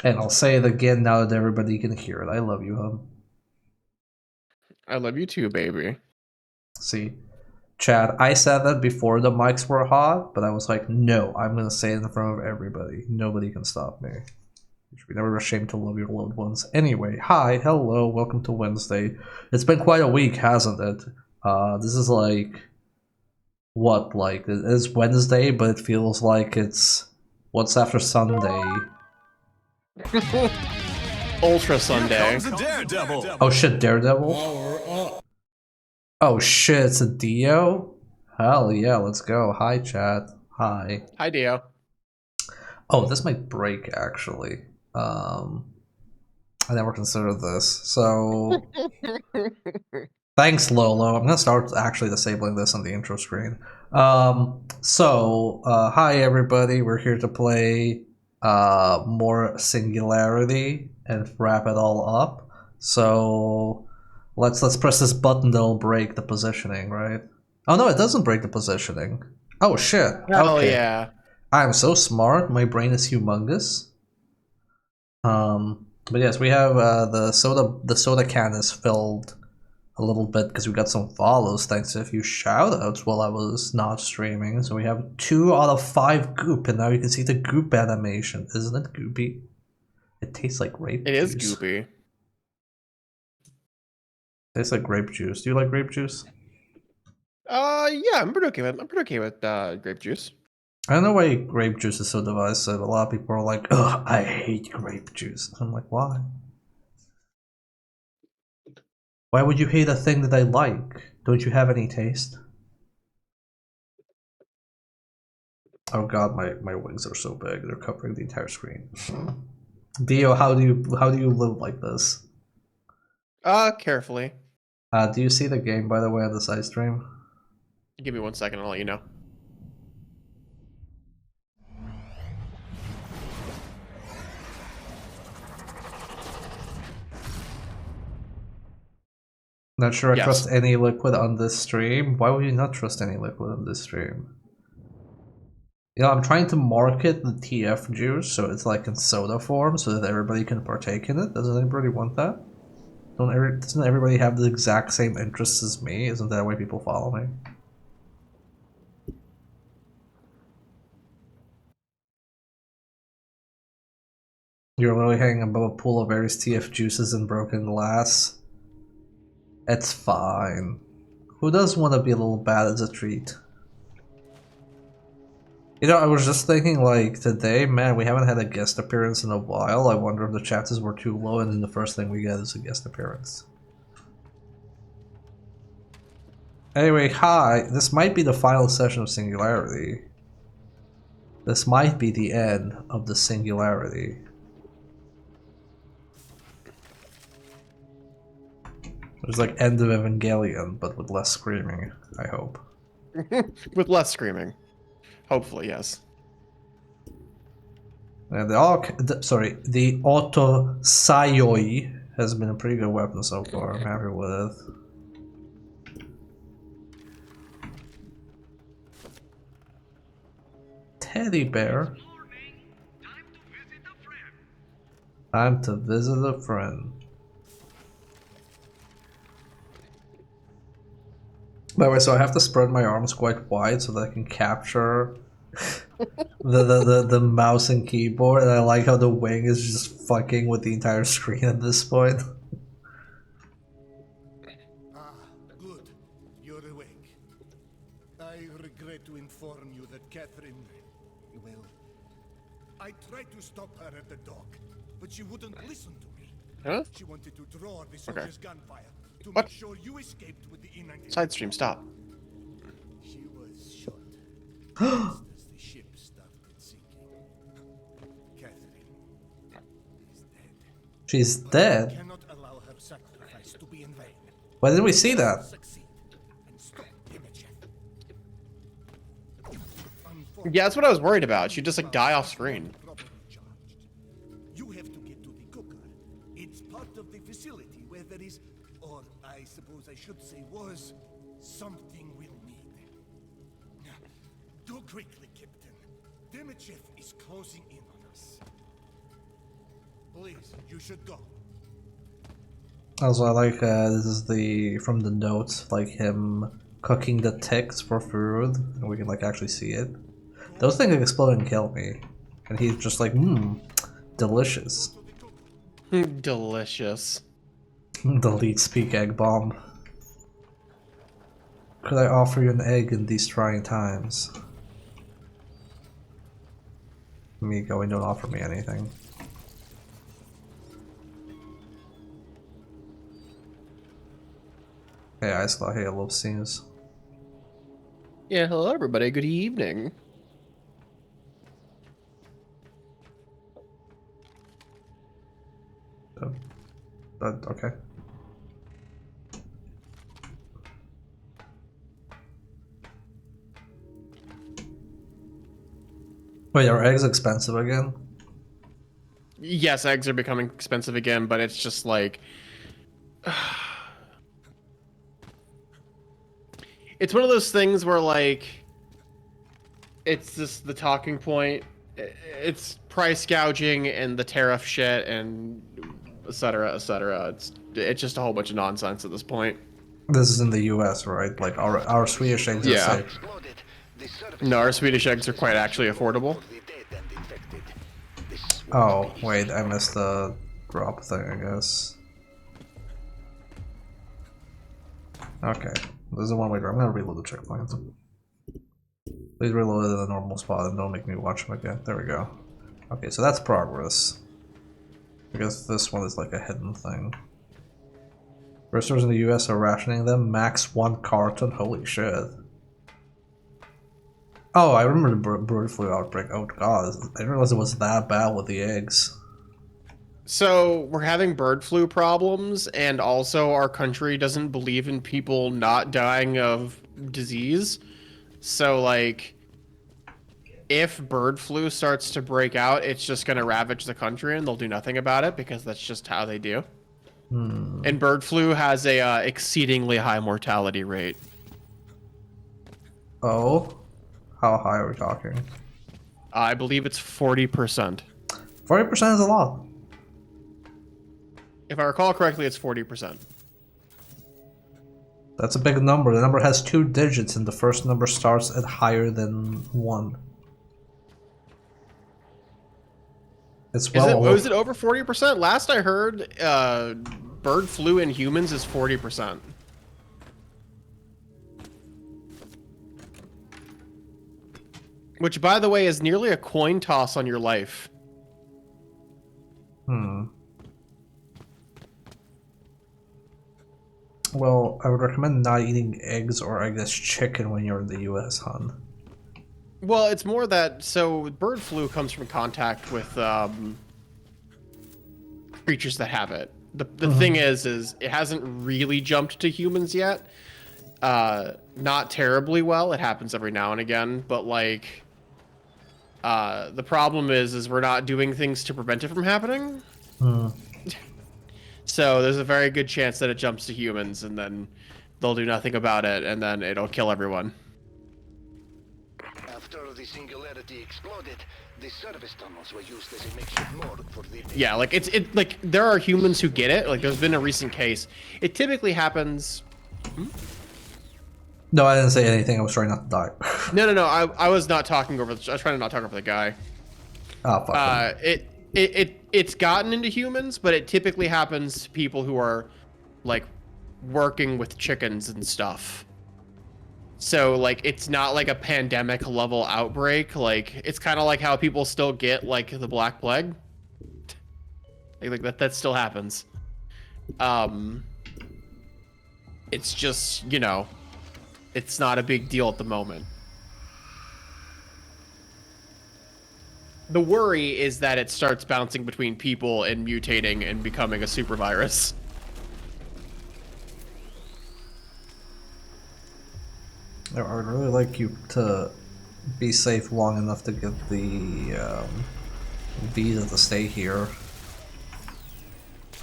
And I'll say it again now that everybody can hear it. I love you, hum. I love you too, baby. See, Chad, I said that before the mics were hot, but I was like, no, I'm gonna say it in front of everybody. Nobody can stop me. You should be never ashamed to love your loved ones. Anyway, hi, hello, welcome to Wednesday. It's been quite a week, hasn't it? This is like what? Like it is Wednesday, but it feels like it's what's after Sunday. Ultra Sunday. Oh shit, Daredevil. Oh shit, it's a Dio? Hell yeah, let's go. Hi, chat. Hi. Hi, Dio. Oh, this might break actually. I never considered this. So thanks, Lolo. I'm gonna start actually disabling this on the intro screen. Hi everybody. We're here to play more Singularity and wrap it all up. So let's press this button that'll break the positioning, right? Oh no, it doesn't break the positioning. Oh shit. Hell Okay. yeah. I'm so smart. My brain is humongous. But yes, we have the soda. The soda can is filled a little bit because we got some follows thanks to a few shoutouts while I was not streaming. So we have 2 out of 5 goop, and now you can see the goop animation. Isn't it goopy? It tastes like grape It is juice. goopy. Tastes like grape juice. Do you like grape juice? Yeah, I'm pretty okay with grape juice. I don't know why grape juice is so divisive. A lot of people are like, "Ugh, I hate grape juice." I'm like, why? Why would you hate a thing that I like? Don't you have any taste? Oh god, my wings are so big; they're covering the entire screen. Dio, how do you live like this? Carefully. Do you see the game by the way on the side stream? Give me 1 second, I'll let you know. Not sure I Yes. trust any liquid on this stream. Why would you not trust any liquid on this stream? You know, I'm trying to market the TF juice so it's like in soda form so that everybody can partake in it. Doesn't anybody want that? Doesn't everybody have the exact same interests as me? Isn't that why people follow me? You're literally hanging above a pool of various TF juices and broken glass. It's fine. Who does want to be a little bad as a treat? You know, I was just thinking, like, today, man, we haven't had a guest appearance in a while. I wonder if the chances were too low, and then the first thing we get is a guest appearance. Anyway, hi. This might be the final session of Singularity. This might be the end of the Singularity. It's like end of Evangelion, but with less screaming, I hope. With less screaming. Hopefully, yes. And the Auto Sayoi has been a pretty good weapon so far. I'm happy with it. Teddy bear. Time to visit a friend. By the way, so I have to spread my arms quite wide so that I can capture the mouse and keyboard, and I like how the wing is just fucking with the entire screen at this point. Ah, good. You're awake. I regret to inform you that Catherine, well, I tried to stop her at the dock, but she wouldn't listen to me. Huh? She wanted to draw the Okay. soldiers' gunfire to What? make sure you escaped with the E-90. Side stream, stop. She was shot just as the ship started sinking. Catherine is dead. She's But dead. we cannot allow her sacrifice to be in vain. Why didn't we see that? Succeed and stop Dimitrov. Yeah, that's what I was worried about. She'd just like die off screen. You have to get to the cooker. It's part of the facility where there is, or I suppose I should say was, something we'll need. Do quickly, Captain. Dimitrov is closing in on us. Please, you should go. Also, I like this is the from the notes, like him cooking the ticks for food, and we can like actually see it. Those things explode and kill me, and he's just like, delicious. Delicious. Delete speak egg bomb. Could I offer you an egg in these trying times? Me going, don't offer me anything. Hey, I saw. Hey, I love scenes. Yeah, hello everybody. Good evening. Okay. Wait, are eggs expensive again? Yes, eggs are becoming expensive again, but it's just like it's one of those things where like it's just the talking point. It's price gouging and the tariff shit and et cetera, et cetera. It's just a whole bunch of nonsense at this point. This is in the US, right? Like our Swedish eggs are Yeah. safe. No, our Swedish eggs are quite actually affordable. Oh, wait, I missed the drop thing, I guess. Okay. This is a one-way drop. I'm gonna reload the checkpoint. Please reload it in the normal spot and don't make me watch them again. There we go. Okay, so that's progress. I guess this one is like a hidden thing. Restaurants in the US are rationing them. Max 1 carton. Holy shit. Oh, I remember the bird flu outbreak. Oh god, I didn't realize it was that bad with the eggs. So we're having bird flu problems, and also our country doesn't believe in people not dying of disease. So like, if bird flu starts to break out, it's just going to ravage the country, and they'll do nothing about it because that's just how they do. And bird flu has a exceedingly high mortality rate. Oh? How high are we talking? I believe it's 40%. 40% is a lot. If I recall correctly, it's 40%. That's a big number. The number has 2 digits and the first number starts at higher than 1. It's Is it over 40%? Last I heard, bird flu in humans is 40%. Which, by the way, is nearly a coin toss on your life. Well, I would recommend not eating eggs or I guess chicken when you're in the US, hon. Well, it's more that, so bird flu comes from contact with creatures that have it. The thing is it hasn't really jumped to humans yet. Not terribly well. It happens every now and again, but like, the problem is we're not doing things to prevent it from happening. So there's a very good chance that it jumps to humans, and then they'll do nothing about it, and then it'll kill everyone. After the Singularity exploded, the service tunnels were used as a makeshift morgue for the... Yeah, like like there are humans who get it. Like there's been a recent case. It typically happens. No, I didn't say anything. I was trying not to die. No. I was not talking over. I was trying to not talk over the guy. Oh, fuck him. It's gotten into humans, but it typically happens to people who are like working with chickens and stuff. So like it's not like a pandemic level outbreak. Like it's kind of like how people still get like the Black Plague. Like that still happens. It's just, you know, it's not a big deal at the moment. The worry is that it starts bouncing between people and mutating and becoming a super virus. I would really like you to be safe long enough to get the visa to stay here.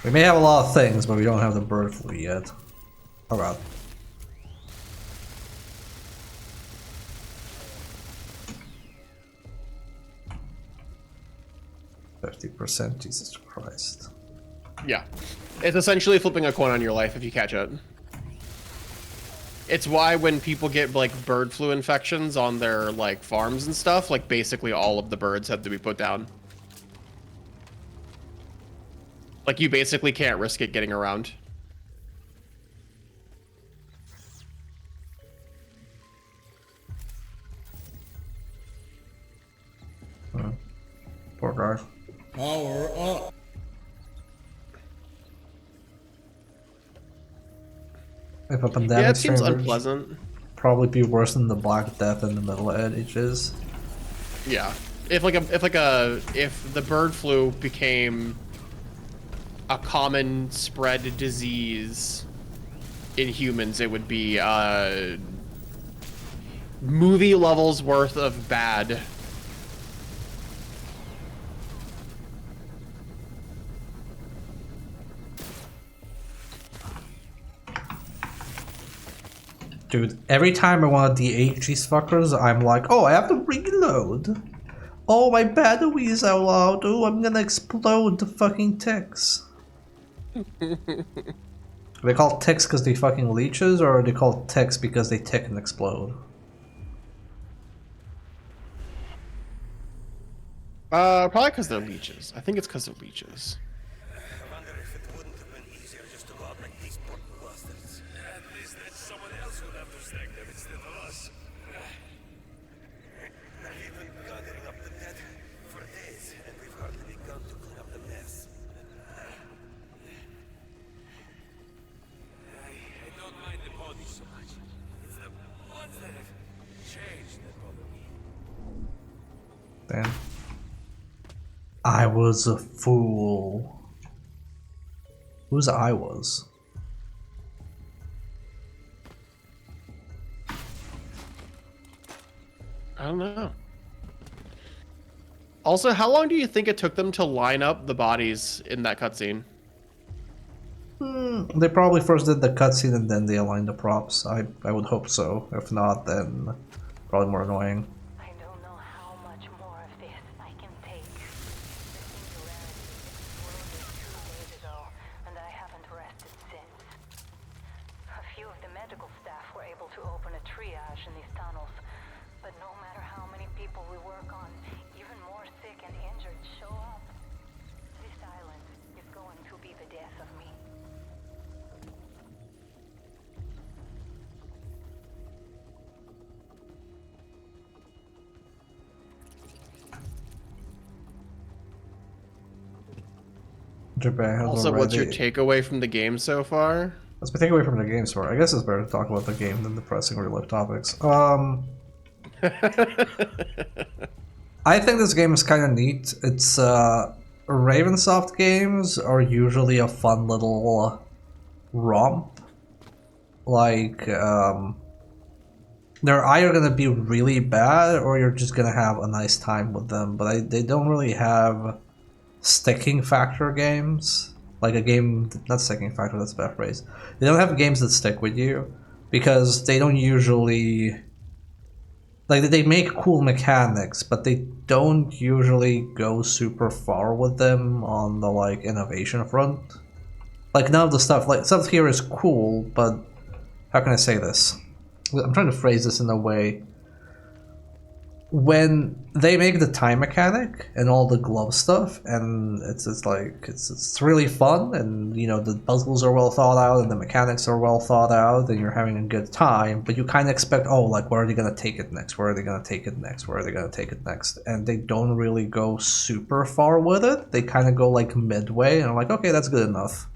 We may have a lot of things, but we don't have the bird flu yet. Oh god. 50%, Jesus Christ. Yeah. It's essentially flipping a coin on your life if you catch it. It's why when people get like bird flu infections on their like farms and stuff, like basically all of the birds have to be put down. Like you basically can't risk it getting around. Poor guy. Power up. If a pandemic Yeah, it seems raged, unpleasant. probably be worse than the Black Death in the Middle Ages. Yeah. If the bird flu became a common spread disease in humans, it would be movie levels worth of bad. Dude, every time I want to de-age these fuckers, I'm like, oh, I have to reload. Oh, my battery is out loud. Oh, I'm gonna explode the fucking ticks. Are they called ticks because they fucking leeches, or are they called ticks because they tick and explode? Probably because they're leeches. I think it's because they're leeches. I wonder if it wouldn't have been easier just to go out like these poor bastards. At least then someone else would have to snag them instead of us. We've been gathering up the dead for days, and we've hardly begun to clean up the mess. I don't mind the bodies so much. It's the ones that have changed that bother me. Damn. I was a fool. Whose I was? I don't know. Also, how long do you think it took them to line up the bodies in that cutscene? They probably first did the cutscene and then they aligned the props. I would hope so. If not, then probably more annoying. I don't know how much more of this I can take. The Singularity exploded 2 days ago, and I haven't rested since. A few of the medical staff were able to open a triage in these tunnels, but no matter how many people we work on, even more sick and injured show up. This island is going to be the death of me. Japan has Also, what's your already- takeaway from the game so far? Let's take away from the game store. I guess it's better to talk about the game than the pressing real life topics. I think this game is kind of neat. It's Ravensoft games are usually a fun little romp. Like they're either gonna be really bad or you're just gonna have a nice time with them. But they don't really have sticking factor games. Like a game, not sticking factor, that's a bad phrase. They don't have games that stick with you because they don't usually, like, they make cool mechanics, but they don't usually go super far with them on the like innovation front. Like none of the stuff here is cool, but how can I say this? I'm trying to phrase this in a way. When they make the time mechanic and all the glove stuff, and it's really fun, and you know the puzzles are well thought out and the mechanics are well thought out, and you're having a good time. But you kind of expect, oh, like where are they gonna take it next? Where are they gonna take it next? Where are they gonna take it next? And they don't really go super far with it. They kind of go like midway, and I'm like, okay, that's good enough.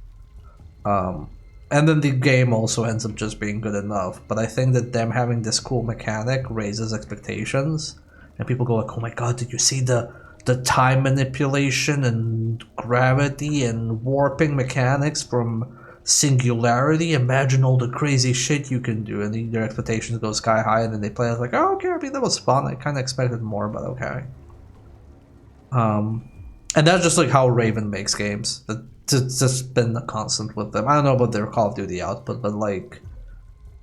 And then the game also ends up just being good enough. But I think that them having this cool mechanic raises expectations. And people go like, oh my god, did you see the time manipulation and gravity and warping mechanics from Singularity? Imagine all the crazy shit you can do. And their expectations go sky high, and then they play it like, oh, okay, I mean, that was fun. I kind of expected more, but okay. And that's just like how Raven makes games. It's just been a constant with them. I don't know about their Call of Duty output, but like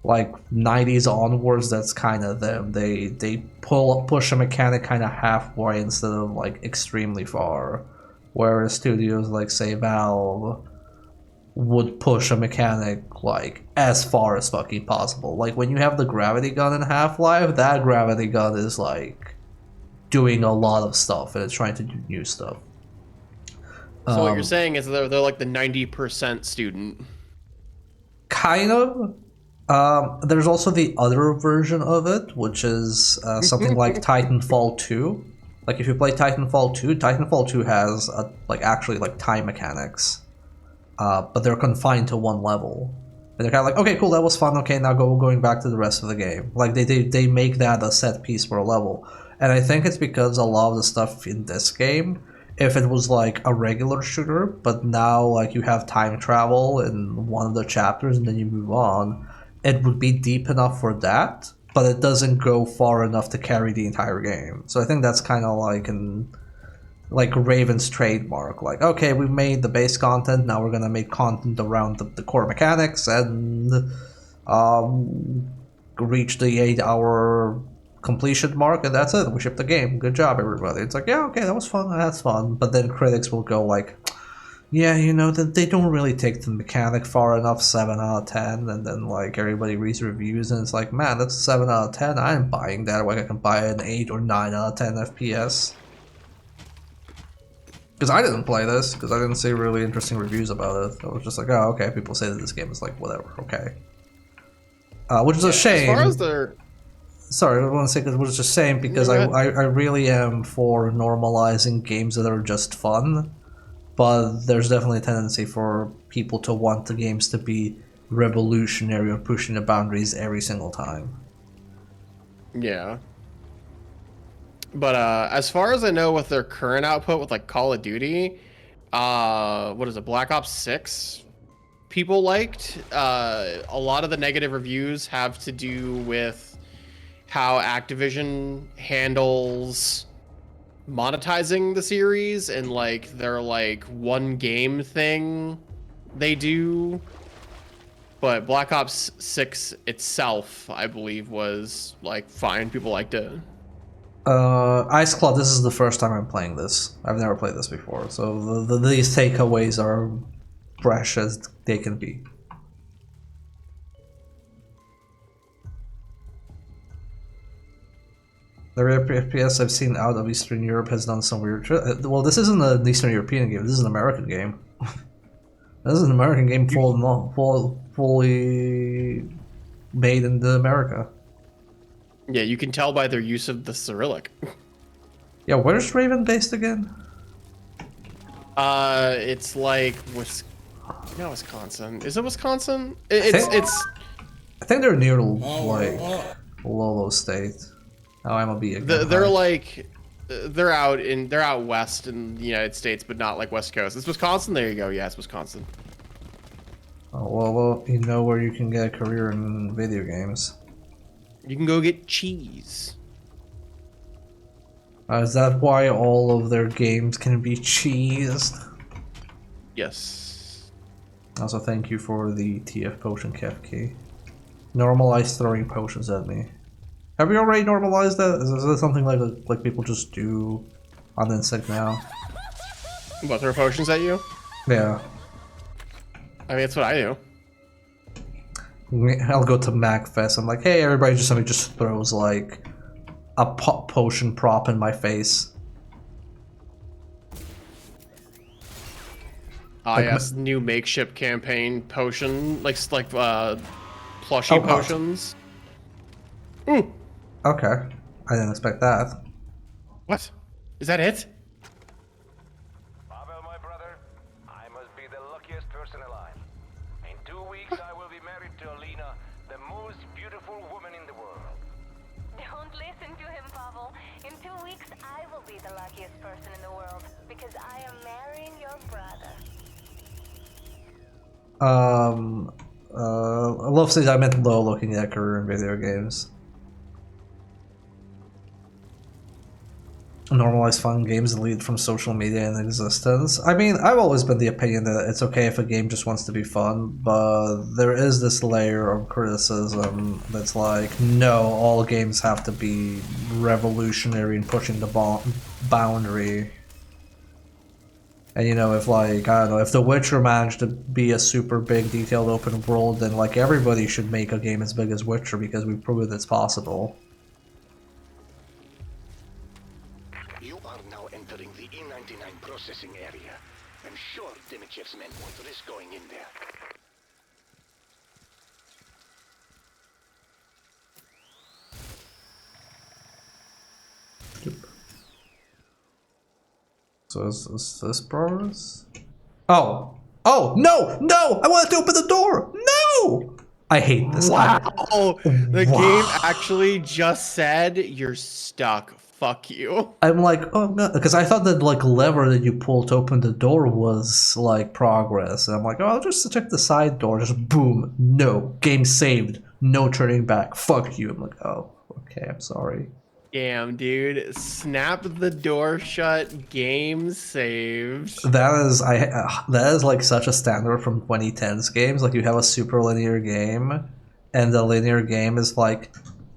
90s onwards, that's kind of them. They push a mechanic kind of halfway instead of like extremely far. whereas studios like say Valve would push a mechanic like as far as fucking possible. Like when you have the gravity gun in Half-Life, that gravity gun is like doing a lot of stuff and it's trying to do new stuff. So what you're saying is they're like the 90% student. Kind of. There's also the other version of it, which is something like Titanfall 2. Like if you play Titanfall 2, Titanfall 2 has like actually like time mechanics, but they're confined to one level. And they're kind of like, okay, cool, that was fun. Okay, now going back to the rest of the game. Like they make that a set piece for a level, and I think it's because a lot of the stuff in this game, if it was like a regular shooter, but now like you have time travel in one of the chapters and then you move on, it would be deep enough for that, but it doesn't go far enough to carry the entire game. So I think that's kind of like Raven's trademark. Like, okay, we made the base content, now we're gonna make content around the core mechanics and reach the 8-hour completion mark, and that's it. We shipped the game. Good job, everybody. It's like, yeah, okay, that was fun. That's fun. But then critics will go like, yeah, you know, that they don't really take the mechanic far enough. 7 out of 10, and then like everybody reads reviews, and it's like, man, that's a 7 out of 10. I'm buying that. Like I can buy an 8 or 9 out of 10 FPS. Because I didn't play this, because I didn't see really interesting reviews about it. I was just like, oh, okay, people say that this game is like, whatever, okay. Which is a shame. As far as their... Sorry, I want to say because it was just a shame because I really am for normalizing games that are just fun, but there's definitely a tendency for people to want the games to be revolutionary or pushing the boundaries every single time. Yeah. But as far as I know, with their current output with like Call of Duty, what is it, Black Ops 6? People liked. A lot of the negative reviews have to do with how Activision handles monetizing the series and like their like one game thing they do. But Black Ops 6 itself, I believe, was like fine. People liked it. Ice Claw, this is the first time I'm playing this. I've never played this before, so these takeaways are fresh as they can be. Every FPS I've seen out of Eastern Europe has done some weird shit. Well, this isn't an Eastern European game, this is an American game. This is an American game fully made in America. Yeah, you can tell by their use of the Cyrillic. Yeah, where's Raven based again? It's like not Wisconsin. Is it Wisconsin? It's. I think they're near like Lolo State. Oh, MLB again. They're like they're out west in the United States, but not like West Coast. It's Wisconsin. There you go. Yeah, it's Wisconsin. Oh, well, you know where you can get a career in video games. You can go get cheese. Is that why all of their games can be cheesed? Yes. Also, thank you for the TF potion Kef key. Normalize throwing potions at me. Have we already normalized that? Is that something like people just do on instinct now? What, throw potions at you? Yeah. I mean, that's what I do. I'll go to MacFest. I'm like, hey, everybody, somebody just throws like a potion prop in my face. Ah, Like yes, new makeshift campaign potion, like plushie potions. Ooh. Okay, I didn't expect that. What? Is that it? Pavel, my brother, I must be the luckiest person alive. In 2 weeks, I will be married to Alina, the most beautiful woman in the world. Don't listen to him, Pavel. In 2 weeks, I will be the luckiest person in the world because I am marrying your brother. Love says I meant low looking at career in video games. Normalize fun games and lead from social media in existence. I mean, I've always been the opinion that it's okay if a game just wants to be fun, but there is this layer of criticism that's like, no, all games have to be revolutionary and pushing the boundary. And you know, if like I don't know, if The Witcher managed to be a super big detailed open world, then like everybody should make a game as big as Witcher because we've proven it's possible. You are now entering the E99 processing area. I'm sure Dimitriev's men won't risk going in there. So is this progress? Oh! Oh! No! No! I wanted to open the door! No! I hate this. Wow! The game Wow. actually just said you're stuck. Fuck you. I'm like, oh no, because I thought that like lever that you pulled to open the door was like progress, and I'm like, oh, I'll just check the side door. Just boom, no, game saved, no turning back. Fuck you. I'm like, oh, okay, I'm sorry. Damn, dude. Snap the door shut. Game saved. That is like such a standard from 2010s games. Like you have a super linear game, and the linear game is like,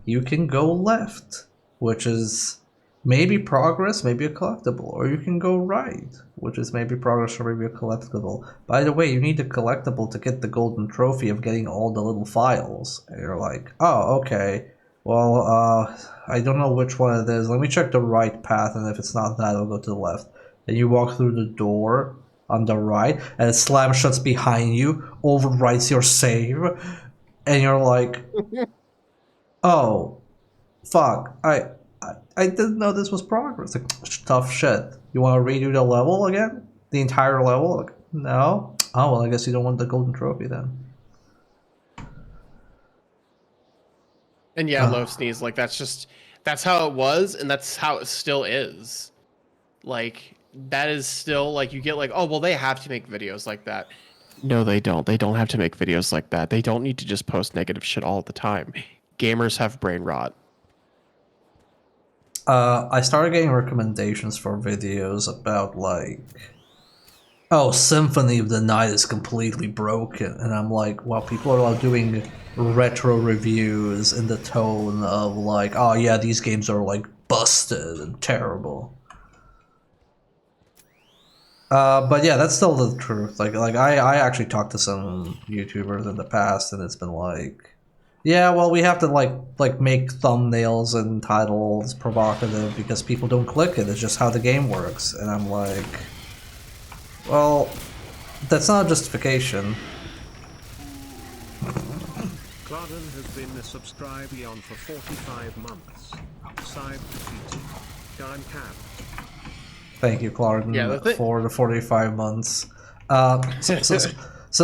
you can go left, which is maybe progress, maybe a collectible, or you can go right, which is maybe progress or maybe a collectible. By the way, you need a collectible to get the golden trophy of getting all the little files. And you're like, oh, okay. Well, I don't know which one it is. Let me check the right path, and if it's not that, I'll go to the left. And you walk through the door on the right, and it slams shuts behind you, overwrites your save, and you're like, oh, fuck, I didn't know this was progress. Like, tough shit. You want to redo the level again? The entire level? Like, no? Oh, well, I guess you don't want the golden trophy then. And yeah, low sneeze. Like that's how it was, and that's how it still is. Like that is still like you get like, oh well, they have to make videos like that. No, they don't. They don't have to make videos like that. They don't need to just post negative shit all the time. Gamers have brain rot. I started getting recommendations for videos about like, oh, Symphony of the Night is completely broken, and I'm like, well, people are like doing retro reviews in the tone of like, oh yeah, these games are like busted and terrible. But yeah, that's still the truth. Like I actually talked to some YouTubers in the past, and it's been like, yeah, well, we have to like make thumbnails and titles provocative because people don't click it. It's just how the game works, and I'm like, well, that's not a justification. Clauden has been a subscriber on for 45 months. Side defeated. Time cap. Thank you, Clark, Yeah, for the 45 months. So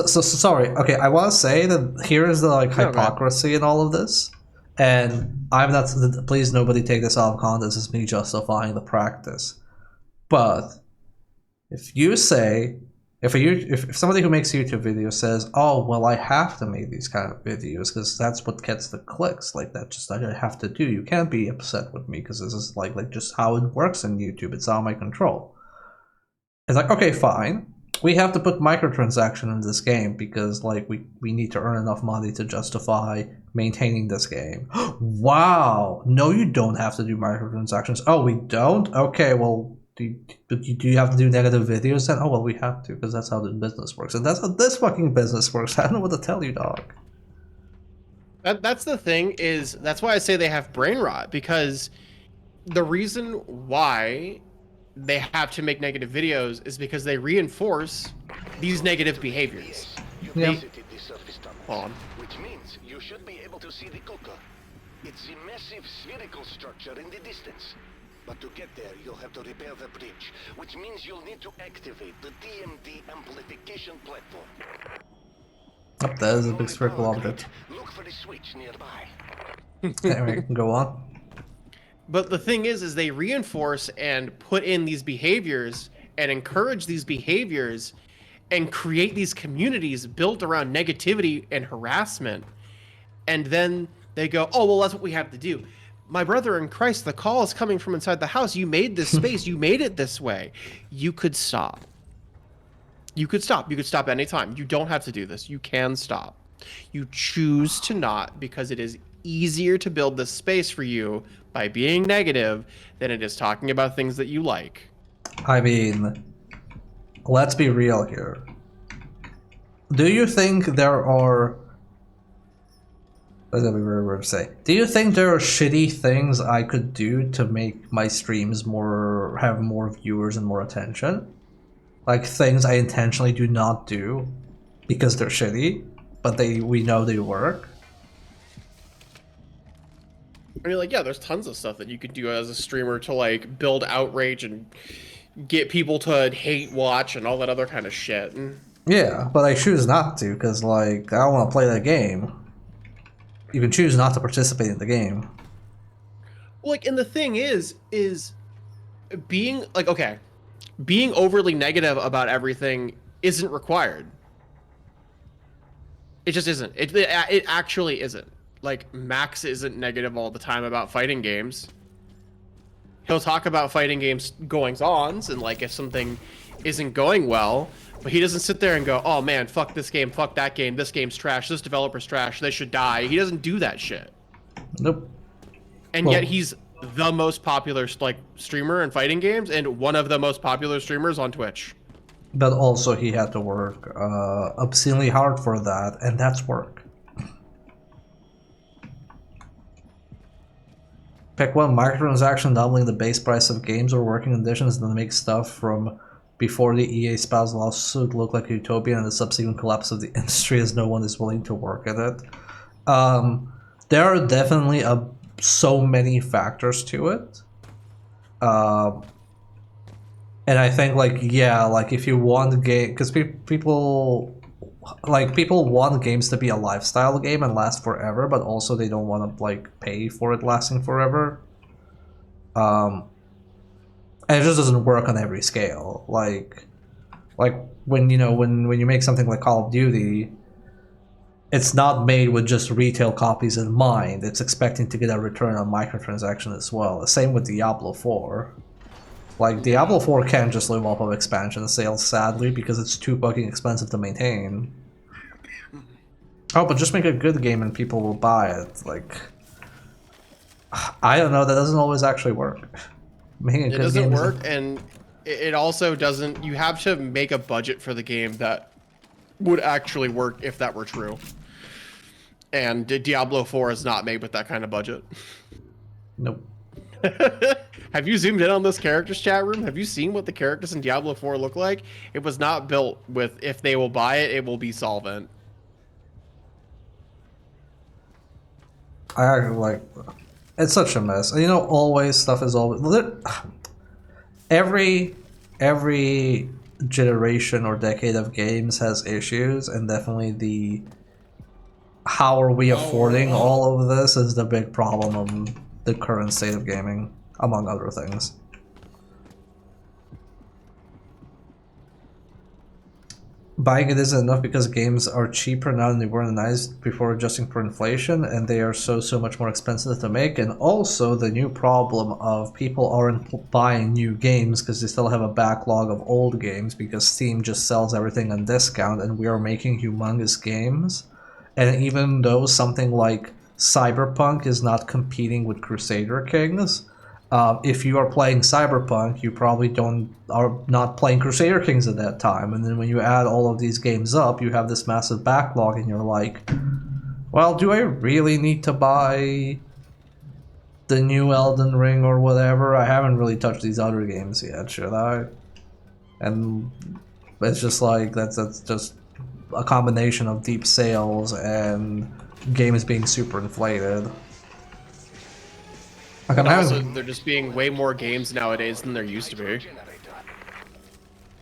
sorry. Okay, I want to say that here is the like hypocrisy in all of this, and I'm not. Please, nobody take this out of context as me justifying the practice. But if you say, if somebody who makes YouTube videos says, "Oh, well, I have to make these kind of videos because that's what gets the clicks," like that, just I have to do. You can't be upset with me because this is like just how it works in YouTube. It's out of my control. It's like, okay, fine. We have to put microtransaction in this game because like we need to earn enough money to justify maintaining this game. Wow. No, you don't have to do microtransactions. Oh, we don't? Okay, well, do you have to do negative videos then? Oh, well, we have to because that's how the business works. And that's how this fucking business works. I don't know what to tell you, dog. That's the thing is that's why I say they have brain rot, because the reason why they have to make negative videos is because they reinforce these negative behaviors. You Yeah. visited the service tunnel, On. which means you should be able to see the cooker. It's a massive spherical structure in the distance. But to get there, you'll have to repair the bridge, which means you'll need to activate the DMD amplification platform. Oh, that is a big spherical Oh, object. great. Look for the switch nearby. Anyway, go on. But the thing is they reinforce and put in these behaviors and encourage these behaviors and create these communities built around negativity and harassment. And then they go, oh, well, that's what we have to do. My brother in Christ, the call is coming from inside the house. You made this space. You made it this way. You could stop. You could stop. You could stop anytime. You don't have to do this. You can stop. You choose to not because it is easier to build this space for you by being negative than it is talking about things that you like. I mean, let's be real here. Do you think there are... That's gonna be very weird to say. Do you think there are shitty things I could do to make my streams more... have more viewers and more attention? Like things I intentionally do not do because they're shitty, but we know they work? I mean, like, yeah, there's tons of stuff that you could do as a streamer to, like, build outrage and get people to hate watch and all that other kind of shit. Yeah, but I choose not to, because, like, I don't want to play that game. You can choose not to participate in the game. Like, and the thing is being, like, okay, being overly negative about everything isn't required. It just isn't. It actually isn't. Like, Max isn't negative all the time about fighting games. He'll talk about fighting games goings-ons, and, like, if something isn't going well, but he doesn't sit there and go, oh man, fuck this game, fuck that game, this game's trash, this developer's trash, they should die. He doesn't do that shit. Nope. And yet he's the most popular, like, streamer in fighting games, and one of the most popular streamers on Twitch. But also he had to work obscenely hard for that, and that's work. Pick one: microtransaction doubling the base price of games, or working conditions that make stuff from before the EA spouse lawsuit look like utopia and the subsequent collapse of the industry as no one is willing to work at it. There are definitely so many factors to it. And I think, like, yeah, like, if you want game, because people want games to be a lifestyle game and last forever, but also they don't want to, like, pay for it lasting forever. And it just doesn't work on every scale. Like when you make something like Call of Duty, it's not made with just retail copies in mind. It's expecting to get a return on microtransaction as well. Same with Diablo 4. Like, Diablo 4 can't just live off of expansion sales, sadly, because it's too fucking expensive to maintain. Oh, but just make a good game and people will buy it. Like, I don't know, that doesn't always actually work. Making a good doesn't game work, and it also doesn't... You have to make a budget for the game that would actually work if that were true. And Diablo 4 is not made with that kind of budget. Nope. Have you zoomed in on this characters chat room? Have you seen what the characters in Diablo 4 look like? It was not built with, if they will buy it, it will be solvent. I like, it's such a mess. You know, always stuff is always every generation or decade of games has issues, and definitely the how are we affording all of this is the big problem of the current state of gaming, among other things. Buying it isn't enough because games are cheaper now than they were in the 90s before adjusting for inflation, and they are so much more expensive to make. And also the new problem of people aren't buying new games because they still have a backlog of old games because Steam just sells everything on discount, and we are making humongous games. And even though something like Cyberpunk is not competing with Crusader Kings, if you are playing Cyberpunk, you probably are not playing Crusader Kings at that time. And then when you add all of these games up, you have this massive backlog, and you're like, well, do I really need to buy the new Elden Ring or whatever? I haven't really touched these other games yet, should I? And it's just like, that's just a combination of deep sales and games being super inflated. Like, Also, there just being way more games nowadays than there used to be.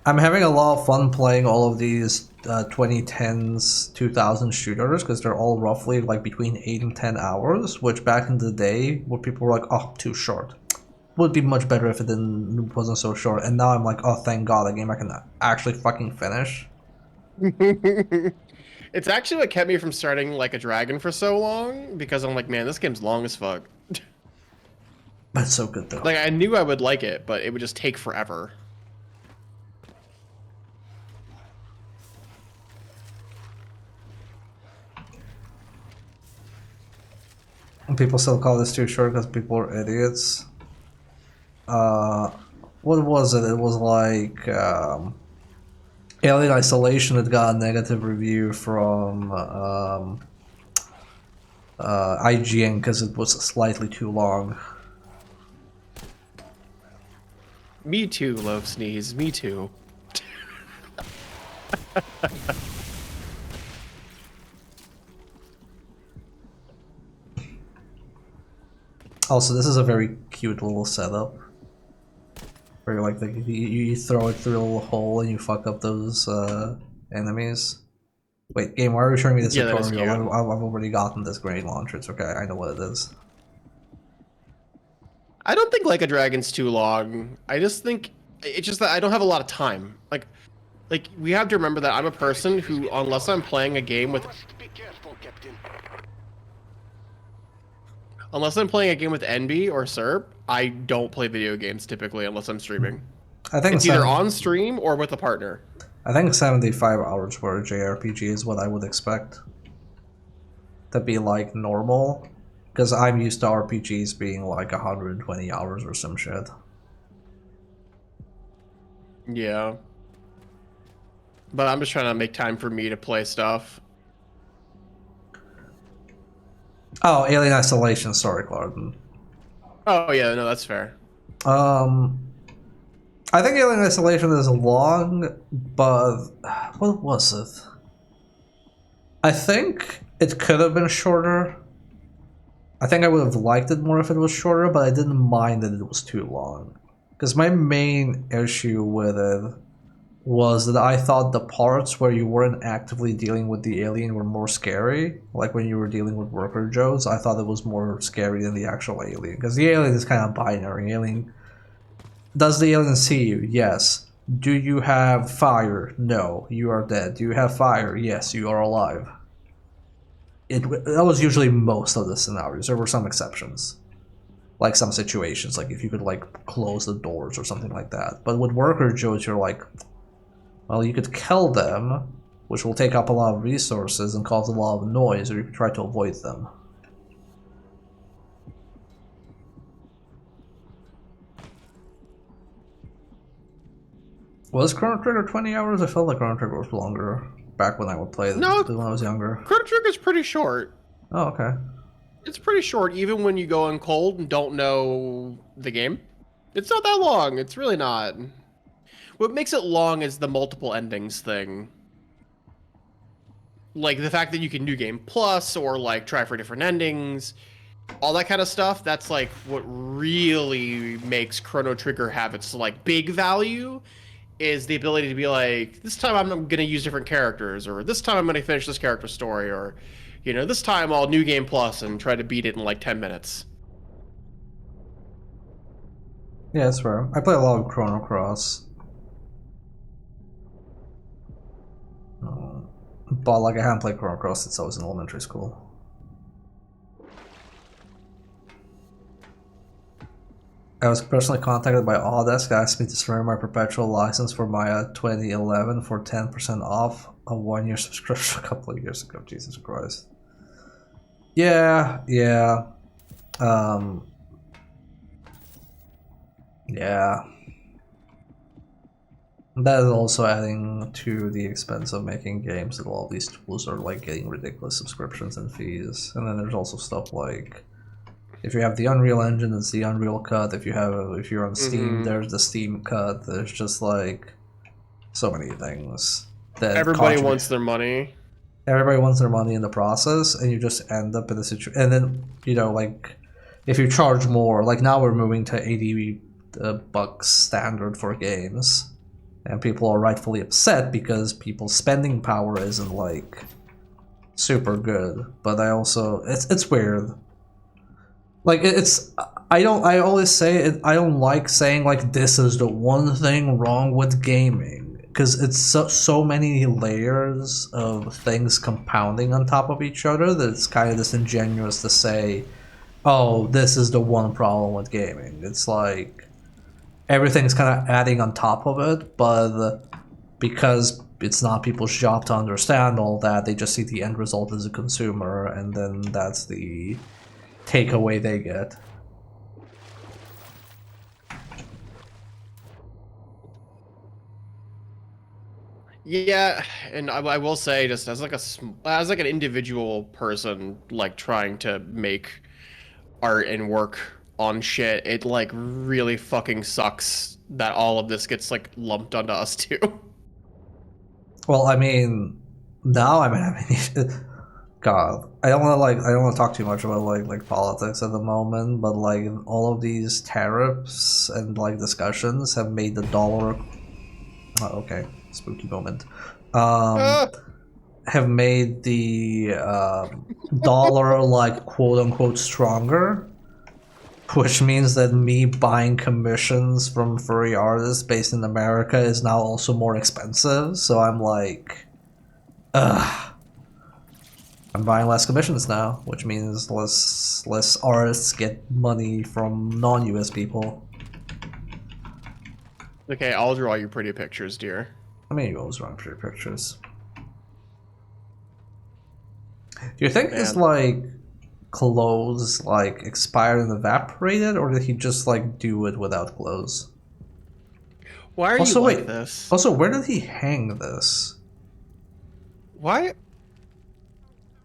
I'm having a lot of fun playing all of these 2010s, 2000 shooters because they're all roughly like between 8 and 10 hours, which back in the day, where people were like, oh, too short. Would be much better if it wasn't so short. And now I'm like, oh, thank God, a game I can actually fucking finish. It's actually what kept me from starting Like a Dragon for so long, because I'm like, man, this game's long as fuck. But it's so good though. Like, I knew I would like it, but it would just take forever. And people still call this too short because people are idiots. What was it? It was like Alien Isolation had got a negative review from IGN because it was slightly too long. Me too, Loaf Sneeze. Me too. Also, this is a very cute little setup. Where you're like you throw it through a little hole and you fuck up those enemies. Wait, game, why are you showing me this Yeah, that is tutorial? cute. I've already gotten this grenade launcher. It's okay, I know what it is. I don't think Like a Dragon's too long. I just think it's just that I don't have a lot of time. Like we have to remember that I'm a person who, unless I'm playing a game with, Must be careful, Captain. unless I'm playing a game with NB or SERP, I don't play video games typically unless I'm streaming. I think It's either on stream or with a partner. I think 75 hours for a JRPG is what I would expect to be like normal, because I'm used to RPGs being like 120 hours or some shit. Yeah. But I'm just trying to make time for me to play stuff. Oh, Alien Isolation, sorry, Clarden. Oh yeah, no, that's fair. I think Alien Isolation is long, but what was it? I think it could have been shorter. I think I would have liked it more if it was shorter, but I didn't mind that it was too long. Because my main issue with it was that I thought the parts where you weren't actively dealing with the alien were more scary. Like when you were dealing with Worker Joes, I thought it was more scary than the actual alien. Because the alien is kind of binary. Does the alien see you? Yes. Do you have fire? No. You are dead. Do you have fire? Yes, you are alive. That was usually most of the scenarios. There were some exceptions. Like some situations, like if you could like close the doors or something like that. But with Worker Joes, you're like, well, you could kill them, which will take up a lot of resources and cause a lot of noise, or you could try to avoid them. Was Chrono Trigger 20 hours? I felt like Chrono Trigger was longer back when I would play it No, when I was younger. Chrono Trigger's pretty short. Oh, okay. It's pretty short, even when you go in cold and don't know the game. It's not that long. It's really not. What makes it long is the multiple endings thing. Like the fact that you can do game plus or like try for different endings, all that kind of stuff. That's like what really makes Chrono Trigger have its like big value, is the ability to be like, this time I'm gonna use different characters, or this time I'm gonna finish this character story, or you know, this time I'll new game plus and try to beat it in like 10 minutes. Yeah, that's fair. I play a lot of Chrono Cross. But like I haven't played Chrono Cross since I was in elementary school. I was personally contacted by Autodesk, asked me to surrender my perpetual license for Maya 2011 for 10% off a 1-year subscription a couple of years ago. Jesus Christ. Yeah. Yeah. That is also adding to the expense of making games that all these tools are like getting ridiculous subscriptions and fees. And then there's also stuff like, if you have the Unreal Engine, it's the Unreal cut. If you're on Steam, there's the Steam cut. There's just like so many things that Everybody wants their money. Everybody wants their money in the process, and you just end up in a situation. And then, you know, like if you charge more, like now we're moving to 80 bucks standard for games, and people are rightfully upset because people's spending power isn't like super good. But I also it's weird. Like I always say it, I don't like saying like this is the one thing wrong with gaming, because it's so many layers of things compounding on top of each other that it's kind of disingenuous to say, oh, this is the one problem with gaming. It's like everything's kind of adding on top of it, but because it's not people's job to understand all that, they just see the end result as a consumer, and then that's the takeaway they get. Yeah, and I will say, just as like as like an individual person, like trying to make art and work on shit, it like really fucking sucks that all of this gets like lumped onto us too. Well, I mean, now I'm having God. I don't want to talk too much about like politics at the moment, but like all of these tariffs and like discussions have made the dollar. Oh, okay, spooky moment. Um, Ah, have made the dollar like quote unquote stronger, which means that me buying commissions from furry artists based in America is now also more expensive. So I'm like, ugh. I'm buying less commissions now, which means less artists get money from non-US people. okay, I'll draw you pretty pictures, dear. I mean, you always run pretty pictures. Do you think his Man, like clothes like expired and evaporated, or did he just like do it without clothes? why are you Also, like wait. this? Also, where did he hang this? Why?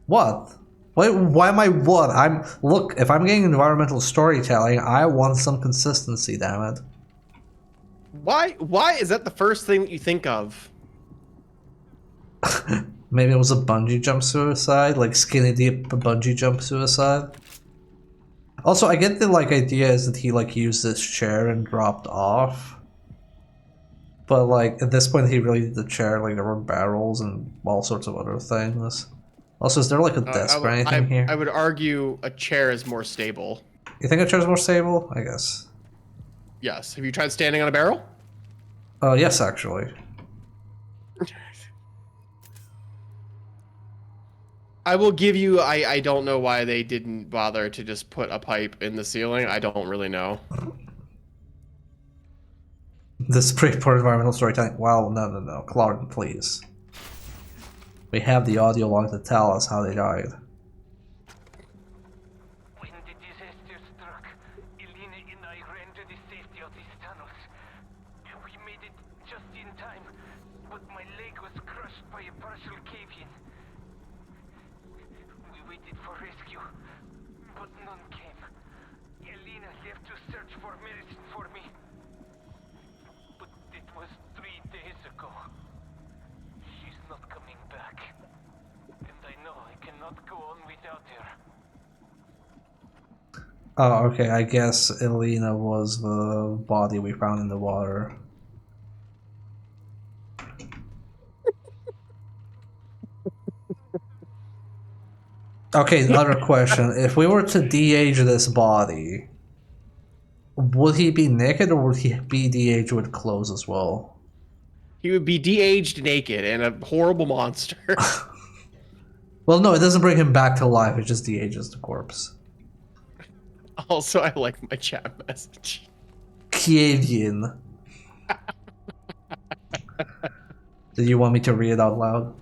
What? Why am I what? I'm look. If I'm getting environmental storytelling, I want some consistency. Damn it. Why is that the first thing that you think of? Maybe it was a bungee jump suicide, like skinny deep bungee jump suicide. Also, I get the like idea is that he like used this chair and dropped off, but like at this point he really did the chair. Like there were barrels and all sorts of other things. Also, is there like a desk or anything I here? would argue a chair is more stable. You think a chair's more stable? I guess. Yes. Have you tried standing on a barrel? Yes, actually. I will give you. I don't know why they didn't bother to just put a pipe in the ceiling. I don't really know. This is pretty poor environmental storytelling. Wow, no. Clark, please. We have the audio log to tell us how they died. When the disaster struck, Elena and I ran to the safety of these tunnels. We made it just in time, but my leg was crushed by a partial cave-in. We waited for rescue, but none came. Elena left to search for medicine for me. But it was 3 days ago. She's not coming back. And I know I cannot go on without her. Oh, okay, I guess Elena was the body we found in the water. Okay, another question. If we were to de-age this body, would he be naked or would he be de-aged with clothes as well? He would be de-aged naked and a horrible monster. Well, no, it doesn't bring him back to life, it just de-ages the corpse. Also, I like my chat message. Kievian. Do you want me to read it out loud?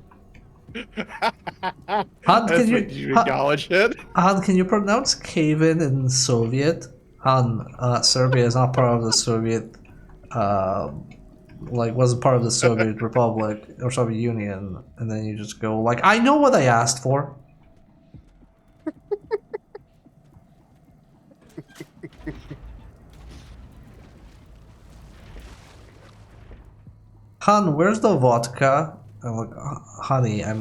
Han, That's like you acknowledge it. Han, can you pronounce Kevin in Soviet? Han, Serbia is not part of the Soviet, like, wasn't part of the Soviet Republic or Soviet Union, and then you just go like, I know what I asked for. Han, where's the vodka? I'm like, honey, I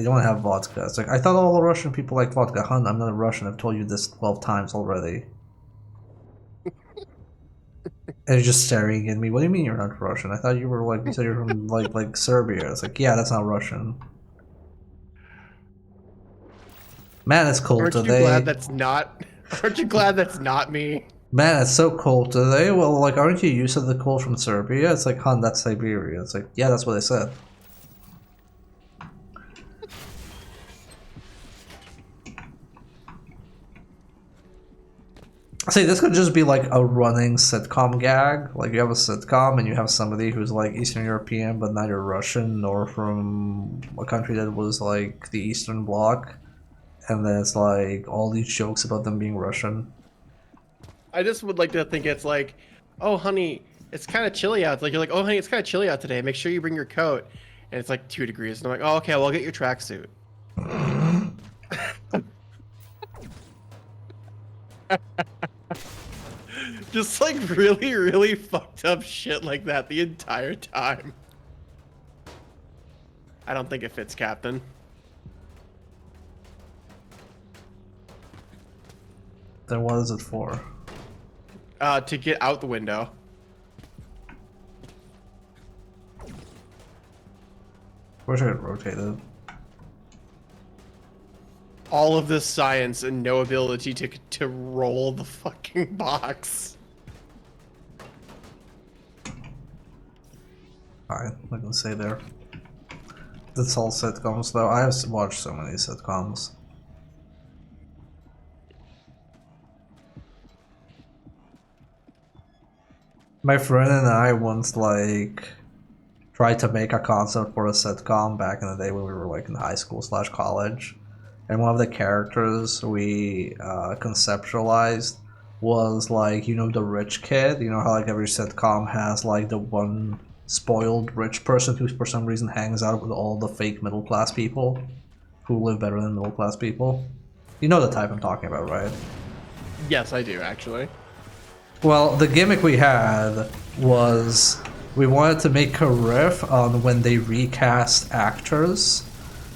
don't have vodka. It's like, I thought all Russian people like vodka. Han, I'm not a Russian. I've told you this 12 times already. And you're just staring at me. What do you mean you're not Russian? I thought you were like, you said you're from like Serbia. It's like, yeah, that's not Russian. Man, it's cold Aren't you today. glad that's not? Aren't you glad that's not me? Man, it's so cold today. Well, like, aren't you used to the cold from Serbia? It's like, hun, that's Siberia. It's like, yeah, that's what I said. See, this could just be like a running sitcom gag. Like, you have a sitcom and you have somebody who's like Eastern European but neither Russian nor from a country that was like the Eastern Bloc. And then it's like all these jokes about them being Russian. I just would like to think it's like, oh honey, it's kind of chilly out. Like you're like, oh honey, it's kind of chilly out today. Make sure you bring your coat. and it's like 2 degrees. And I'm like, oh, okay, well, I'll get your tracksuit. Just like really, really fucked up shit like that the entire time. I don't think it fits, Captain. Then what is it for? To get out the window. Wish I had rotated. All of this science and no ability to roll the fucking box. Fine, I can say there. That's all sitcoms though. I have watched so many sitcoms. My friend and I once like tried to make a concept for a sitcom back in the day when we were like in high school slash college, and one of the characters we conceptualized was like, you know, the rich kid. You know how like every sitcom has like the one spoiled rich person who for some reason hangs out with all the fake middle class people who live better than middle class people. You know the type I'm talking about, right? Yes, I do, actually. Well, the gimmick we had was we wanted to make a riff on when they recast actors.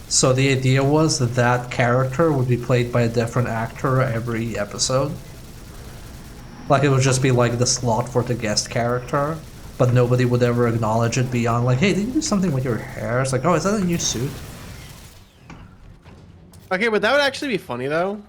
So the idea was that that character would be played by a different actor every episode. Like it would just be like the slot for the guest character, but nobody would ever acknowledge it beyond like, hey, did you do something with your hair? It's like, oh, is that a new suit? Okay, but that would actually be funny, though.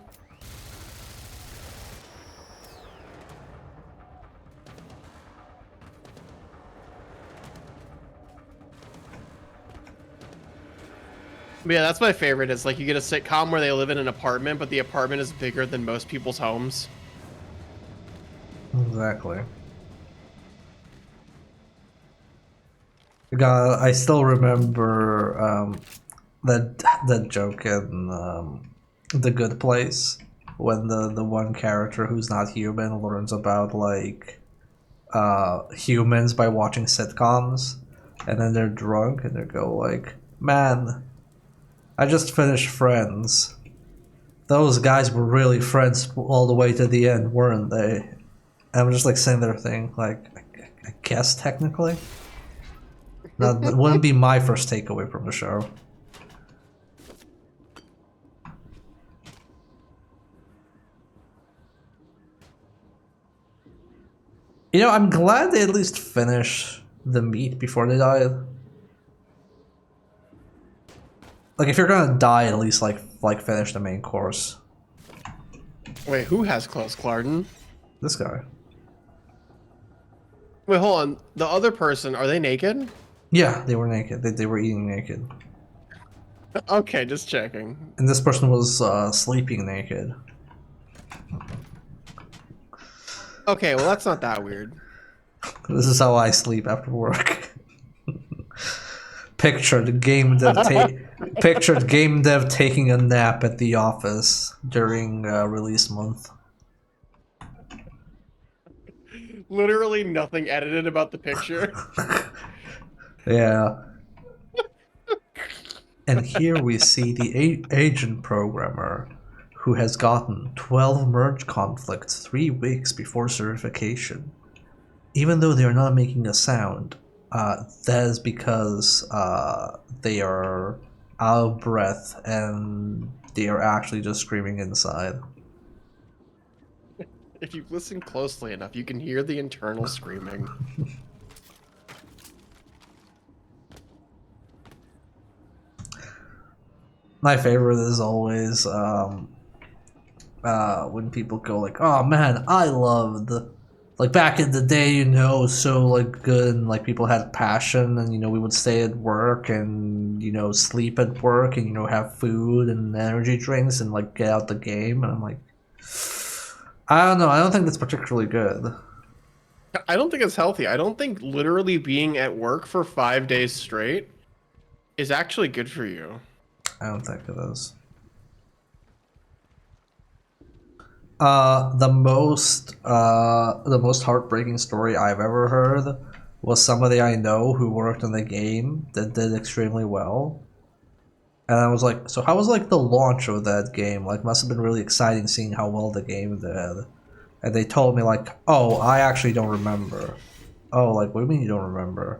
But yeah, that's my favorite. It's like you get a sitcom where they live in an apartment, but the apartment is bigger than most people's homes. Exactly. God, I still remember that joke in The Good Place when the one character who's not human learns about like humans by watching sitcoms, and then they're drunk and they go like, "Man, I just finished Friends. Those guys were really friends all the way to the end, weren't they?" And I'm just like sitting there thinking, like, I guess technically. That wouldn't be my first takeaway from the show. You know, I'm glad they at least finished the meat before they died. Like, if you're gonna die, at least like finish the main course. Wait, who has clothes, Clarden? This guy. Wait, hold on. The other person, are they naked? Yeah, they were naked. They were eating naked. Okay, just checking. And this person was sleeping naked. Okay, well that's not that weird. This is how I sleep after work. Pictured game dev taking a nap at the office during release month. Literally nothing edited about the picture. Yeah. And here we see the agent programmer who has gotten 12 merge conflicts 3 weeks before certification. Even though they are not making a sound, that is because they are out of breath and they are actually just screaming inside. If you listen closely enough, you can hear the internal screaming. My favorite is always when people go like, "Oh man, I loved like back in the day, you know, so like good and like people had passion and you know we would stay at work and you know sleep at work and you know have food and energy drinks and like get out the game." And I'm like, I don't know, I don't think that's particularly good. I don't think it's healthy. I don't think literally being at work for 5 days straight is actually good for you. I don't think it is. The most heartbreaking story I've ever heard was somebody I know who worked on the game that did extremely well. And I was like, so how was like the launch of that game? Like, must have been really exciting seeing how well the game did. And they told me like, oh, I actually don't remember. Oh, like, what do you mean you don't remember?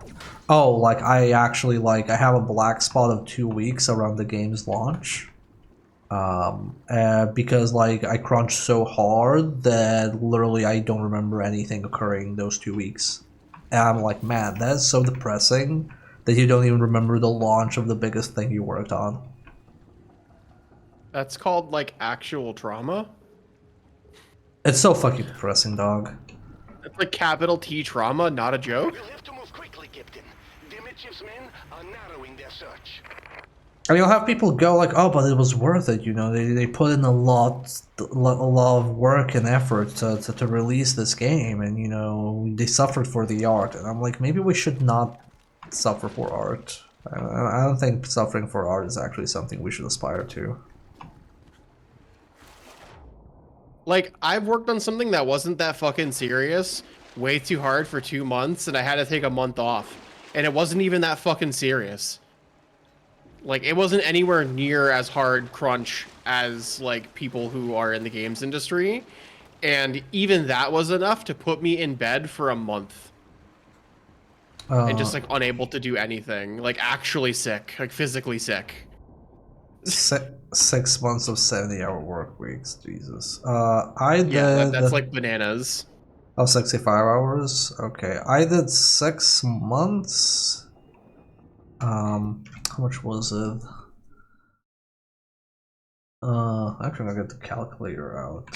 Oh, like, I actually, like, I have a black spot of 2 weeks around the game's launch. Because, like, I crunched so hard that literally I don't remember anything occurring those 2 weeks. And I'm like, man, that's so depressing that you don't even remember the launch of the biggest thing you worked on. That's called like actual trauma. It's so fucking depressing, dog. That's like capital T trauma, not a joke. We'll have to move quickly, Captain. Dimitriev's men are narrowing their search. And you'll have people go like, "Oh, but it was worth it." You know, they put in a lot of work and effort to release this game, and you know they suffered for the art. And I'm like, maybe we should not suffer for art. I don't think suffering for art is actually something we should aspire to. Like, I've worked on something that wasn't that fucking serious, way too hard for 2 months, and I had to take a month off. And it wasn't even that fucking serious. Like, it wasn't anywhere near as hard crunch as, like, people who are in the games industry. And even that was enough to put me in bed for a month. And just, like, unable to do anything. Like, actually sick. Like, physically sick. 6 months of 70-hour work weeks, Jesus. I did. Yeah, that's like bananas. Oh, 65 hours? Okay. I did 6 months. How much was it? Actually, I'll get the calculator out.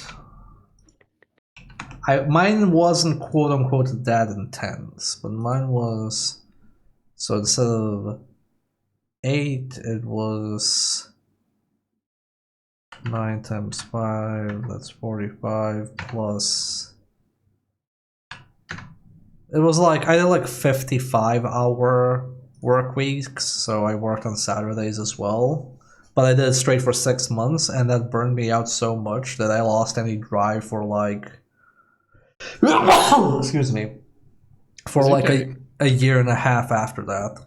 Mine wasn't quote unquote that intense, but mine was. So instead of 8, it was 9 times 5, that's 45 plus. It was like, I did like 55-hour work weeks, so I worked on Saturdays as well. But I did it straight for 6 months, and that burned me out so much that I lost any drive for like. Excuse me. For It's like okay. a year and a half after that.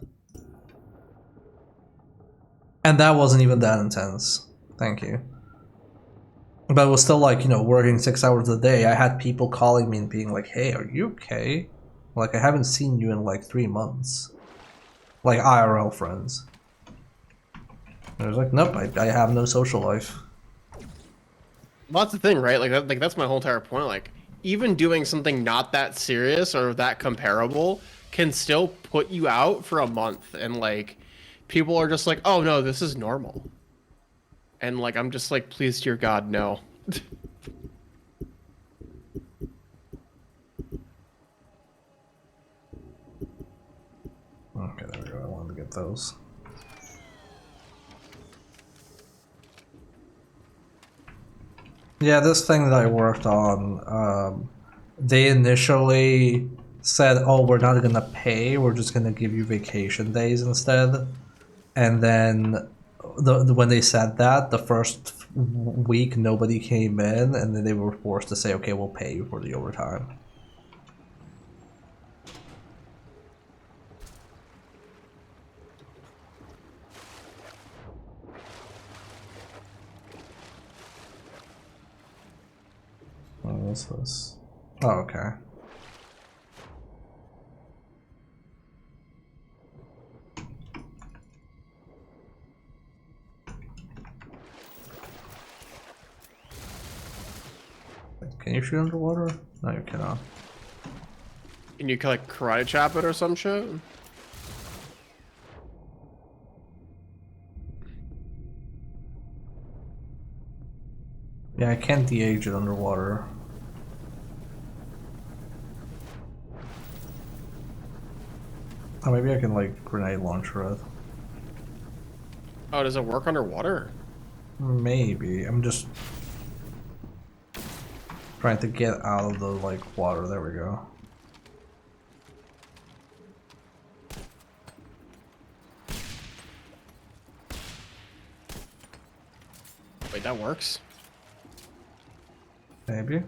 And that wasn't even that intense. Thank you. But it was still like, you know, working 6 hours a day. I had people calling me and being like, hey, are you okay? Like, I haven't seen you in like 3 months. Like, IRL friends. And I was like, nope, I have no social life. Well, that's the thing, right? Like that's my whole entire point. Like, even doing something not that serious or that comparable can still put you out for a month. And, like, people are just like, oh, no, this is normal. And, like, I'm just like, please, dear God, no. Okay, there we go. I wanted to get those. Yeah, this thing that I worked on, they initially said, oh, we're not gonna pay, we're just gonna give you vacation days instead. And then when they said that, the first week nobody came in, and then they were forced to say, okay, we'll pay you for the overtime. What's this? Oh, okay. Can you shoot underwater? No, you cannot. And you can, like, karate chop it or some shit? Yeah, I can't de-age it underwater. Oh, maybe I can, like, grenade launcher it. Oh, does it work underwater? Maybe. I'm just trying to get out of the, like, water. There we go. Wait, that works? Maybe.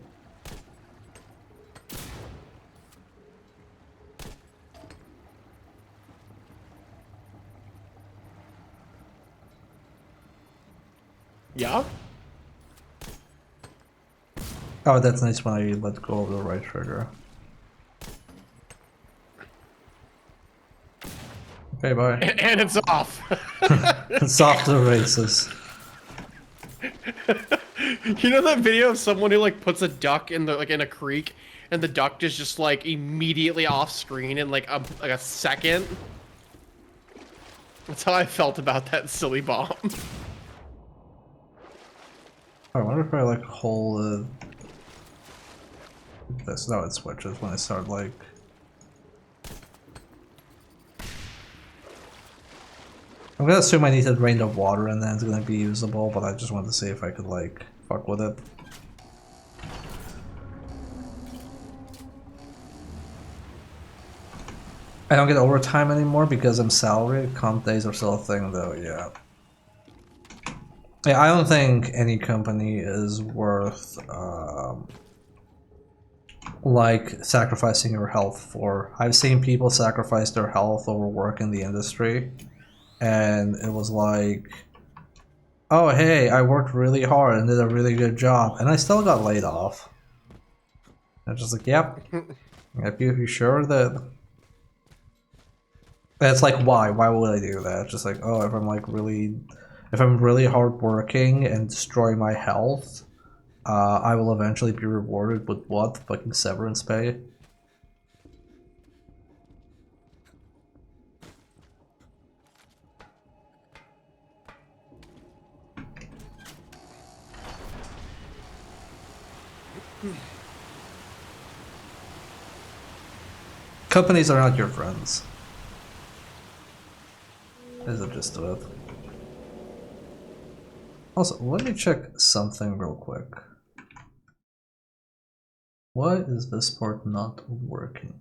Yeah? Oh, that's nice when I let go of the right trigger. Okay, bye. And it's off. It's off to the races. You know that video of someone who like puts a duck in the like in a creek and the duck is just like immediately off screen in like a second? That's how I felt about that silly bomb. I wonder if I like hold this. No, it switches when I start like. I'm gonna assume I need to drain the water and then it's gonna be usable, but I just wanted to see if I could like fuck with it. I don't get overtime anymore because I'm salaried. Comp days are still a thing though, yeah. Yeah, I don't think any company is worth like sacrificing your health for. I've seen people sacrifice their health over work in the industry, and it was like, oh hey, I worked really hard and did a really good job, and I still got laid off. I'm just like, yep. If you sure that? And it's like, why? Why would I do that? It's just like, oh, if I'm really hardworking and destroy my health, I will eventually be rewarded with what? Fucking severance pay? Companies are not your friends. Is the gist of it. Also, let me check something real quick. Why is this part not working?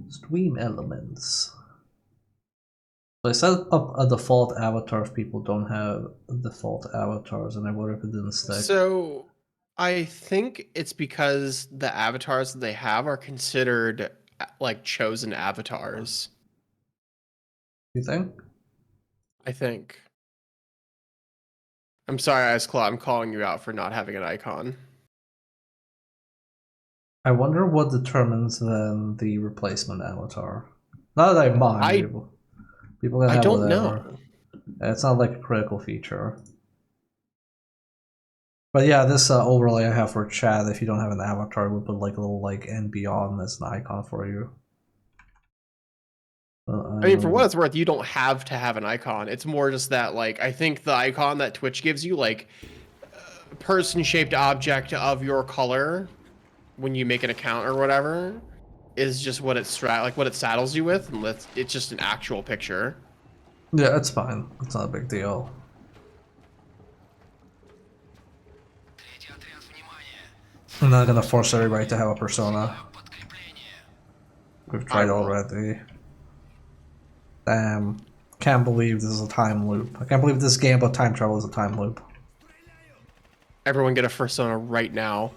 Stream elements. So I set up a default avatar if people don't have default avatars, and I wonder if it didn't stick. So I think it's because the avatars that they have are considered like chosen avatars. You think? I think. I'm sorry, Ice Claw. I'm calling you out for not having an icon. I wonder what determines then the replacement avatar. Not that I mind, people can I have don't whatever. know. It's not like a critical feature. But yeah, this overlay I have for chat, if you don't have an avatar, we put like a little like and beyond as an icon for you. I mean, for what it's worth, you don't have to have an icon. It's more just that, like, I think the icon that Twitch gives you, like, person-shaped object of your color when you make an account or whatever, is just what what it saddles you with, and it's just an actual picture. Yeah, it's fine. It's not a big deal. I'm not gonna force everybody to have a persona. We've I tried will. already. Damn. Can't believe this is a time loop. I can't believe this game about time travel is a time loop. Everyone get a persona right now.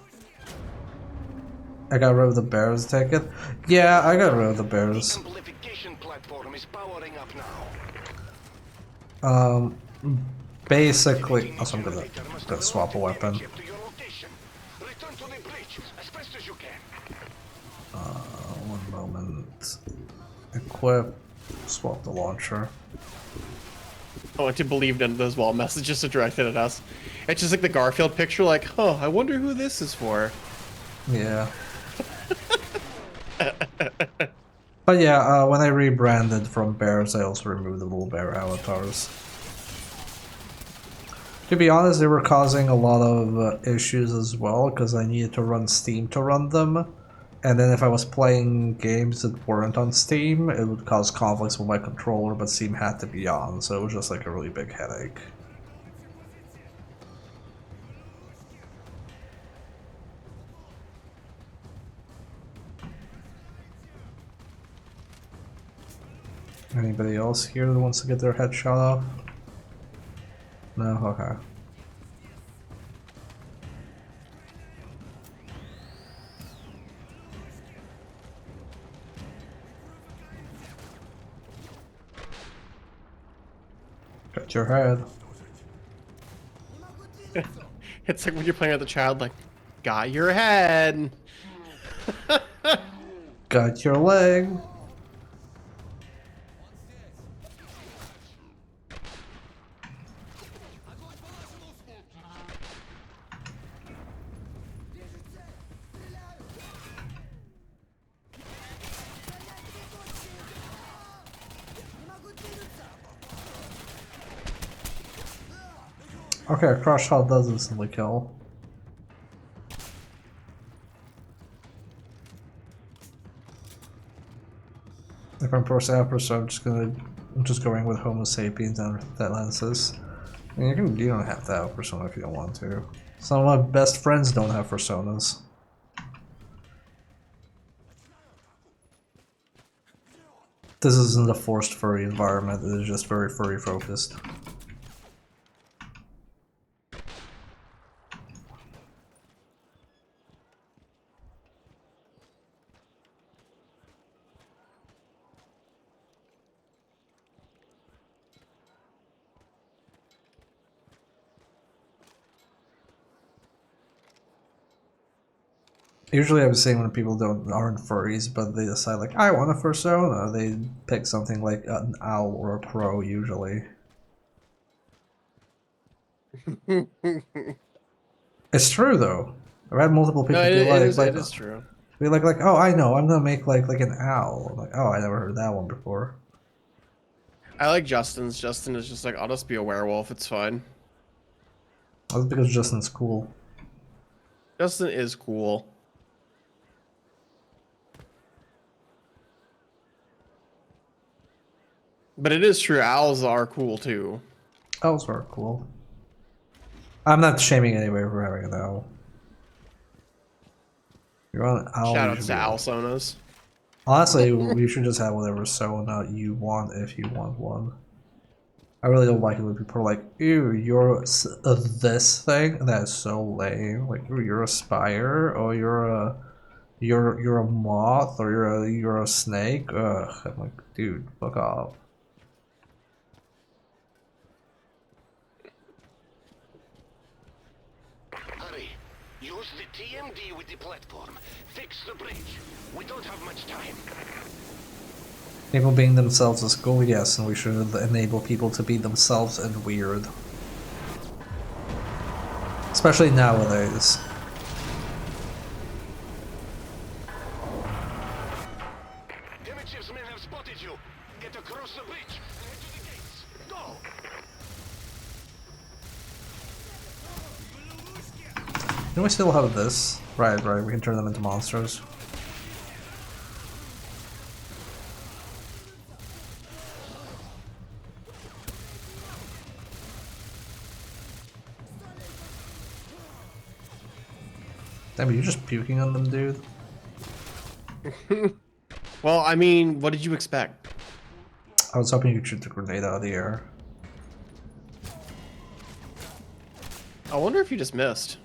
I got rid of the bears ticket? Yeah, I got rid of the bears. The amplification platform is powering up now. Basically... Also, I'm gonna swap a weapon. Return to the bridge as fast as you can. One moment. Equip. Swap the launcher. I want to believe none of those wall messages are directed at us. It's just like the Garfield picture, like, huh, I wonder who this is for. Yeah. But yeah, when I rebranded from bears, I also removed the little bear avatars. To be honest, they were causing a lot of issues as well, because I needed to run Steam to run them. And then if I was playing games that weren't on Steam, it would cause conflicts with my controller, but Steam had to be on, so it was just like a really big headache. Anybody else here that wants to get their head shot off? No? Okay. Got your head. It's like when you're playing with a child, like, got your head. Got your leg. Okay, a crush shot does instantly kill. If I'm forced out, so I'm just going with Homo sapiens and Atlantis. I mean, you don't have to have a persona if you don't want to. Some of my best friends don't have personas. This isn't a forced furry environment, it is just very furry focused. Usually I'm saying when people aren't furries, but they decide like, I want a persona, they pick something like an owl or a crow usually. It's true though. I've had multiple people No, be it is true. be like, oh, I know, I'm gonna make like an owl. I'm like, oh, I never heard that one before. I like Justin's. Justin is just like, I'll just be a werewolf. It's fine. That's because Justin's cool. Justin is cool. But it is true, owls are cool too. Owls are cool. I'm not shaming anybody for having an owl. You're on an owl. Shout You out should to be owl on. sonas. Honestly, you should just have whatever sona you want if you want one. I really don't like it when people are like, ew, you're this thing? That's so lame. Like, ooh, you're a spire, or you're a moth, or you're a snake. Ugh. I'm like, dude, fuck off. Hurry. Use the TMD with the platform. Fix the bridge. We don't have much time. People being themselves is cool, yes, and we should enable people to be themselves and weird. Especially nowadays. Demichev's men have spotted you. Get across the bridge and head to the gates. Go! Do we still have this? Right, we can turn them into monsters. Damn, are you just puking on them, dude? Well, I mean, what did you expect? I was hoping you'd shoot the grenade out of the air. I wonder if you just missed.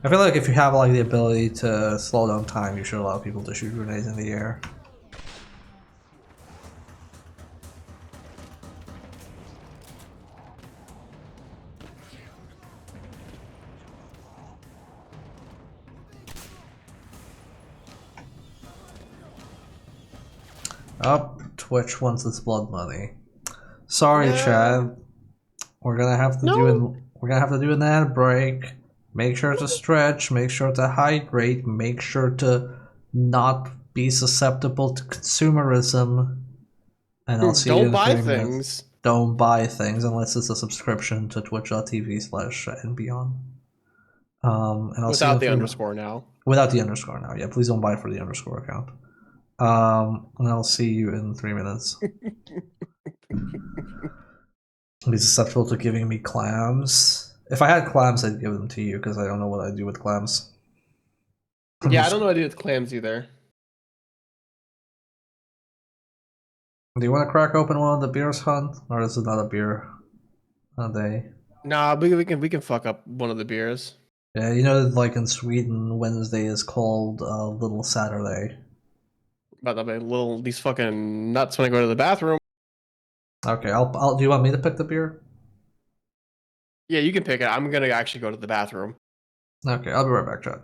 I feel like if you have like the ability to slow down time, you should allow people to shoot grenades in the air. Up, Twitch wants its blood money. Sorry, Chad. We're gonna have to do an ad break. Make sure to stretch. Make sure to hydrate. Make sure to not be susceptible to consumerism. And I'll see you Don't in buy 3 minutes. things. Don't buy things unless it's a subscription to twitch.tv/and beyond. And I'll see you Without in the 3 underscore now. Without the underscore now. Yeah, please don't buy for the underscore account. And I'll see you in 3 minutes. Be susceptible to giving me clams. If I had clams, I'd give them to you because I don't know what I'd do with clams. Yeah, I don't know what to do with clams either. Do you want to crack open one of the beers, Hunt, or is it not a beer a day? Nah, we can fuck up one of the beers. Yeah, you know, like in Sweden, Wednesday is called Little Saturday. But I mean, little these fucking nuts when I go to the bathroom. Okay, I'll. Do you want me to pick the beer? Yeah, you can pick it. I'm gonna actually go to the bathroom. Okay, I'll be right back, chat.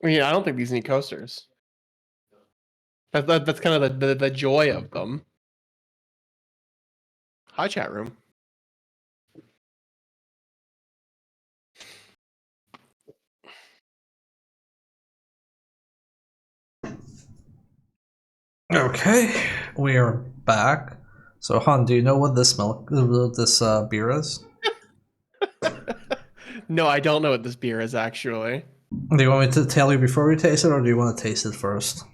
I don't think these need coasters. That's kind of the joy of them. Hi, chat room. Okay, we are back. So, Han, do you know what this beer is? No, I don't know what this beer is actually. Do you want me to tell you before we taste it, or do you want to taste it first?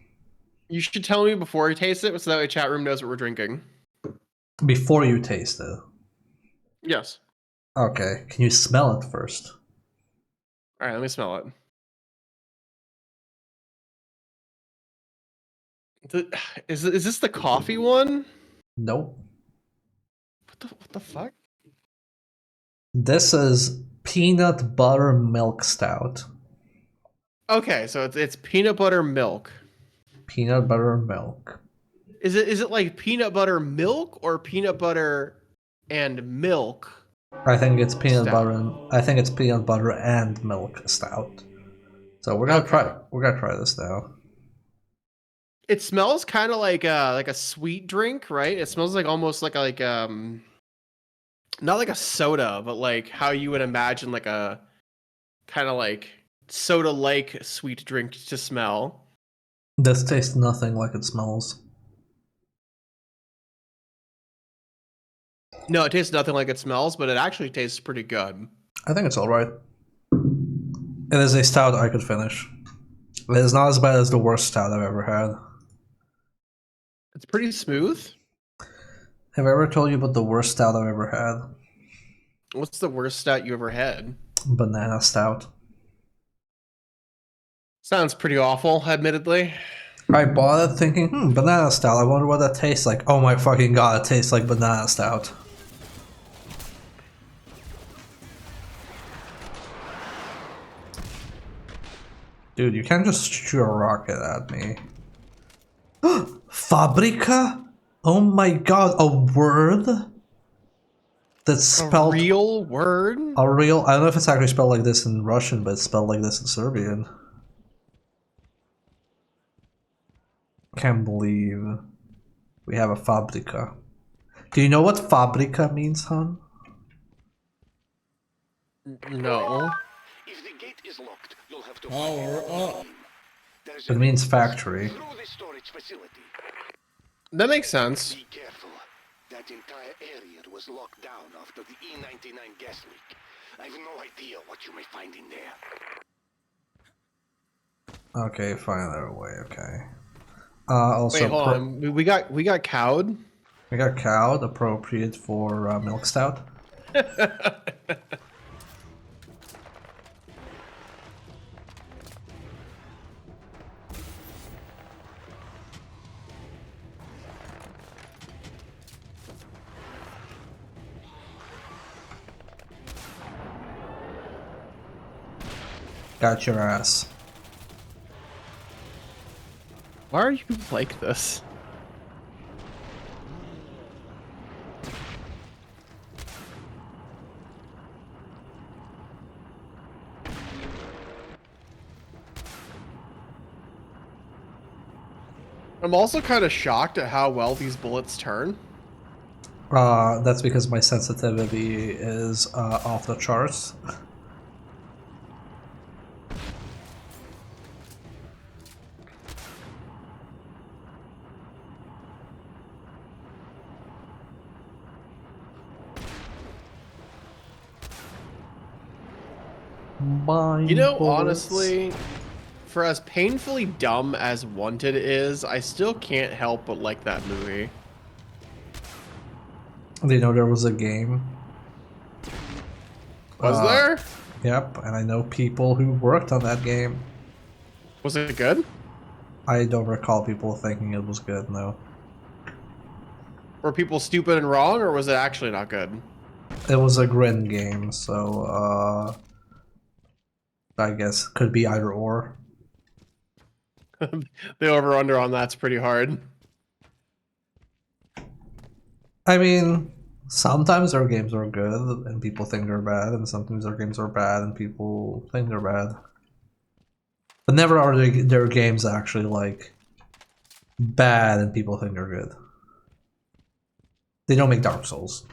You should tell me before you taste it, so that way chat room knows what we're drinking. Before you taste it. Yes. Okay, can you smell it first? All right, let me smell it. Is this the coffee one? Nope. What the fuck? This is peanut butter milk stout. Okay, so it's peanut butter milk. Peanut butter milk. Is it like peanut butter milk or peanut butter and milk? I think it's peanut Stout. butter. I think it's peanut butter and milk stout. So we're gonna Okay. try. We're gonna try this now. It smells kind of like a sweet drink, right? It smells like almost like not like a soda, but like how you would imagine like a kind of like soda like sweet drink to smell. This tastes nothing like it smells. No, it tastes nothing like it smells, but it actually tastes pretty good. I think it's alright. It is a stout I could finish. It is not as bad as the worst stout I've ever had. It's pretty smooth. Have I ever told you about the worst stout I've ever had? What's the worst stout you ever had? Banana stout. Sounds pretty awful, admittedly. I bought it thinking, banana stout, I wonder what that tastes like. Oh my fucking god, it tastes like banana stout. Dude, you can't just shoot a rocket at me. Fabrica? Oh my god, a word? That's spelled... A real word? A real... I don't know if it's actually spelled like this in Russian, but it's spelled like this in Serbian. Can't believe we have a fabrica. Do you know what fabrica means, hon? No. If the gate is locked, you'll have to Power up. There's It a means main factory. passage through the storage facility. That makes sense. Be careful. That entire area was locked down after the E99 gas leak. I've no idea what you may find in there. Okay, find our way. Okay. Also, Wait, hold on. We got cowed. we got cowed, appropriate for milk stout. Got your ass. Why are you like this? I'm also kind of shocked at how well these bullets turn. That's because my sensitivity is off the charts. You know, honestly, for as painfully dumb as Wanted is, I still can't help but like that movie. Do you know there was a game? Was there? Yep, and I know people who worked on that game. Was it good? I don't recall people thinking it was good, no. Were people stupid and wrong, or was it actually not good? It was a grin game, so I guess could be either or. The over-under on that's pretty hard. I mean, sometimes their games are good and people think they're bad, and sometimes their games are bad and people think they're bad. But never are their games actually like bad and people think they're good. They don't make Dark Souls.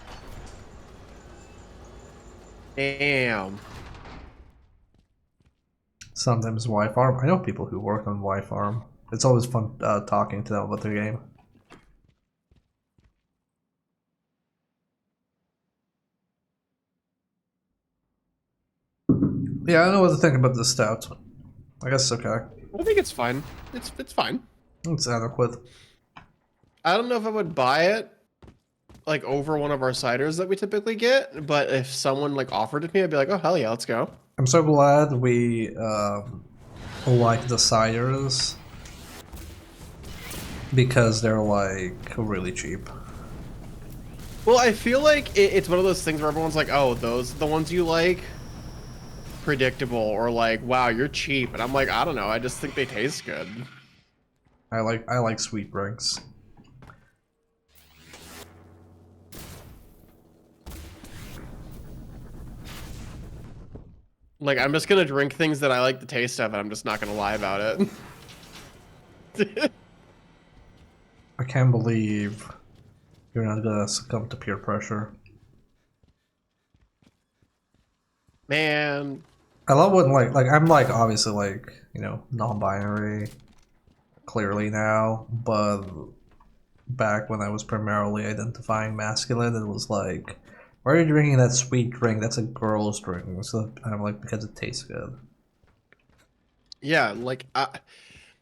Damn. Sometimes Y Farm. I know people who work on Y Farm. It's always fun talking to them about their game. Yeah, I don't know what to think about this stout. I guess it's okay. I think it's fine. It's fine. It's adequate. I don't know if I would buy it like over one of our ciders that we typically get, but if someone like offered it to me, I'd be like, oh hell yeah, let's go. I'm so glad we like the ciders because they're like really cheap. Well, I feel like it's one of those things where everyone's like, oh, those are the ones you like? Predictable, or like, wow, you're cheap. And I'm like, I don't know, I just think they taste good. I like sweet drinks. Like, I'm just gonna drink things that I like the taste of, and I'm just not gonna lie about it. I can't believe you're not gonna succumb to peer pressure. Man. I love when like I'm like obviously like, you know, non-binary clearly now, but back when I was primarily identifying masculine, it was like, why are you drinking that sweet drink? That's a girl's drink. So I'm like, because it tastes good. Yeah, like,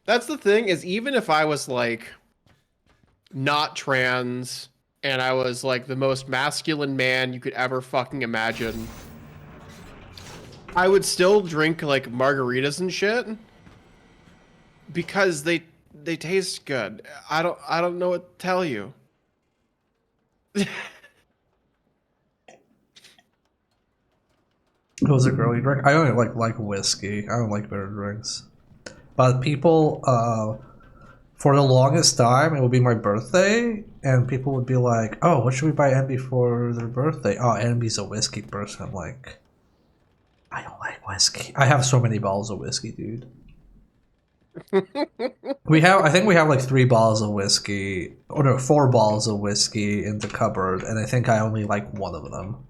that's the thing, is even if I was like not trans and I was like the most masculine man you could ever fucking imagine, I would still drink like margaritas and shit because they taste good. I don't know what to tell you. It was a girly drink. I only like whiskey. I don't like bitter drinks. But people, for the longest time, it would be my birthday, and people would be like, "Oh, what should we buy Envy for their birthday?" Oh, Envy's a whiskey person. I'm like, I don't like whiskey. I have so many bottles of whiskey, dude. I think we have like 3 bottles of whiskey, or no, 4 bottles of whiskey in the cupboard, and I think I only like one of them.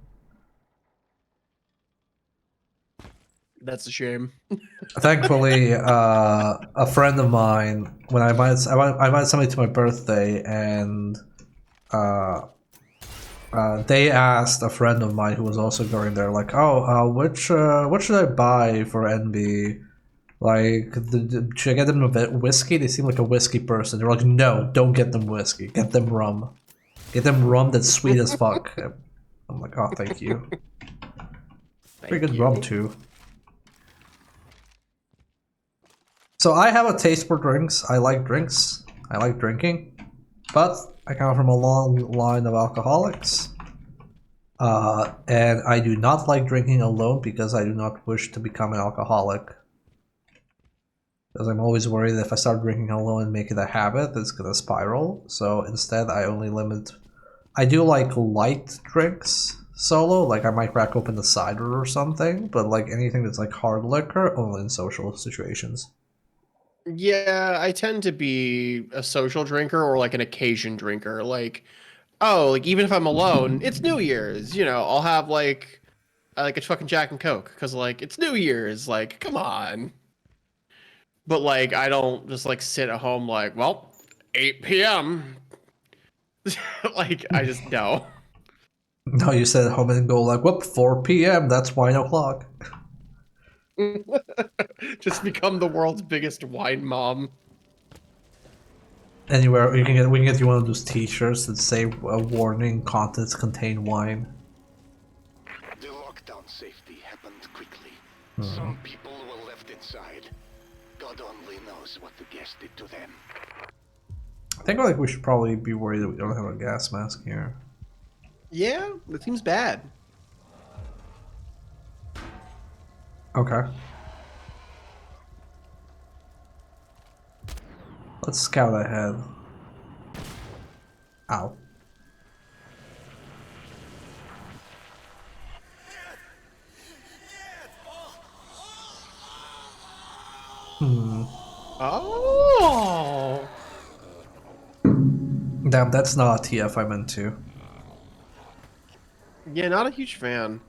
That's a shame. Thankfully, a friend of mine, when I invited somebody to my birthday, and uh, they asked a friend of mine who was also going there, like, "Oh, what should I buy for NB? Like, should I get them a whiskey? They seem like a whiskey person." They're like, "No, don't get them whiskey. Get them rum. Get them rum that's sweet as fuck." I'm like, "Oh, thank you. Pretty Thank good rum you. too." So I have a taste for drinks. I like drinks. I like drinking, but I come from a long line of alcoholics. And I do not like drinking alone because I do not wish to become an alcoholic. Because I'm always worried that if I start drinking alone and make it a habit, it's gonna spiral. So instead, I only limit. I do like light drinks solo, like I might crack open a cider or something, but like anything that's like hard liquor, only in social situations. Yeah, I tend to be a social drinker or like an occasion drinker. Like, oh, like even if I'm alone, it's New Year's, I'll have like a fucking Jack and Coke because like it's New Year's. Like, come on. But like, I don't just like sit at home like, well, 8 p.m. Like, I just no. No, you sit at home and go like, whoop, 4 p.m., that's wine o'clock. Just become the world's biggest wine mom. Anywhere we can get you one of those T-shirts that say "Warning: Contents contain wine." The lockdown safety happened quickly. Some people were left inside. God only knows what the gas did to them. I think like we should probably be worried that we don't have a gas mask here. Yeah, that seems bad. Okay. Let's scout ahead. Ow. Oh. Damn, that's not a TF I meant to. Yeah, not a huge fan.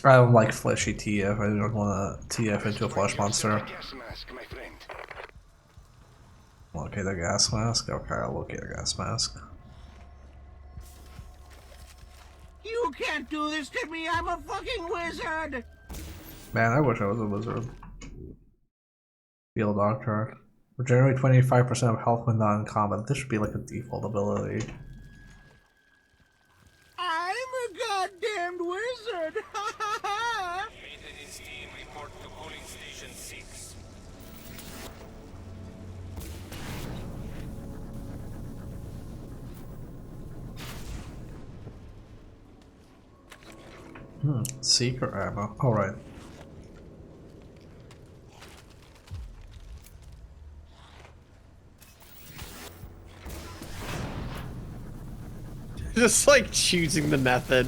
I don't like fleshy TF. I don't want to TF into a flesh monster. Gas mask, my friend. Locate a gas mask? Okay, I'll locate a gas mask. You can't do this to me. I'm a fucking wizard. Man, I wish I was a wizard. Field Doctor. Regenerate 25% of health when not in combat. This should be like a default ability. I'm a goddamned wizard. Ha ha ha. Maintenance team report to polling station 6. Seeker ammo. Alright. Just like choosing the method.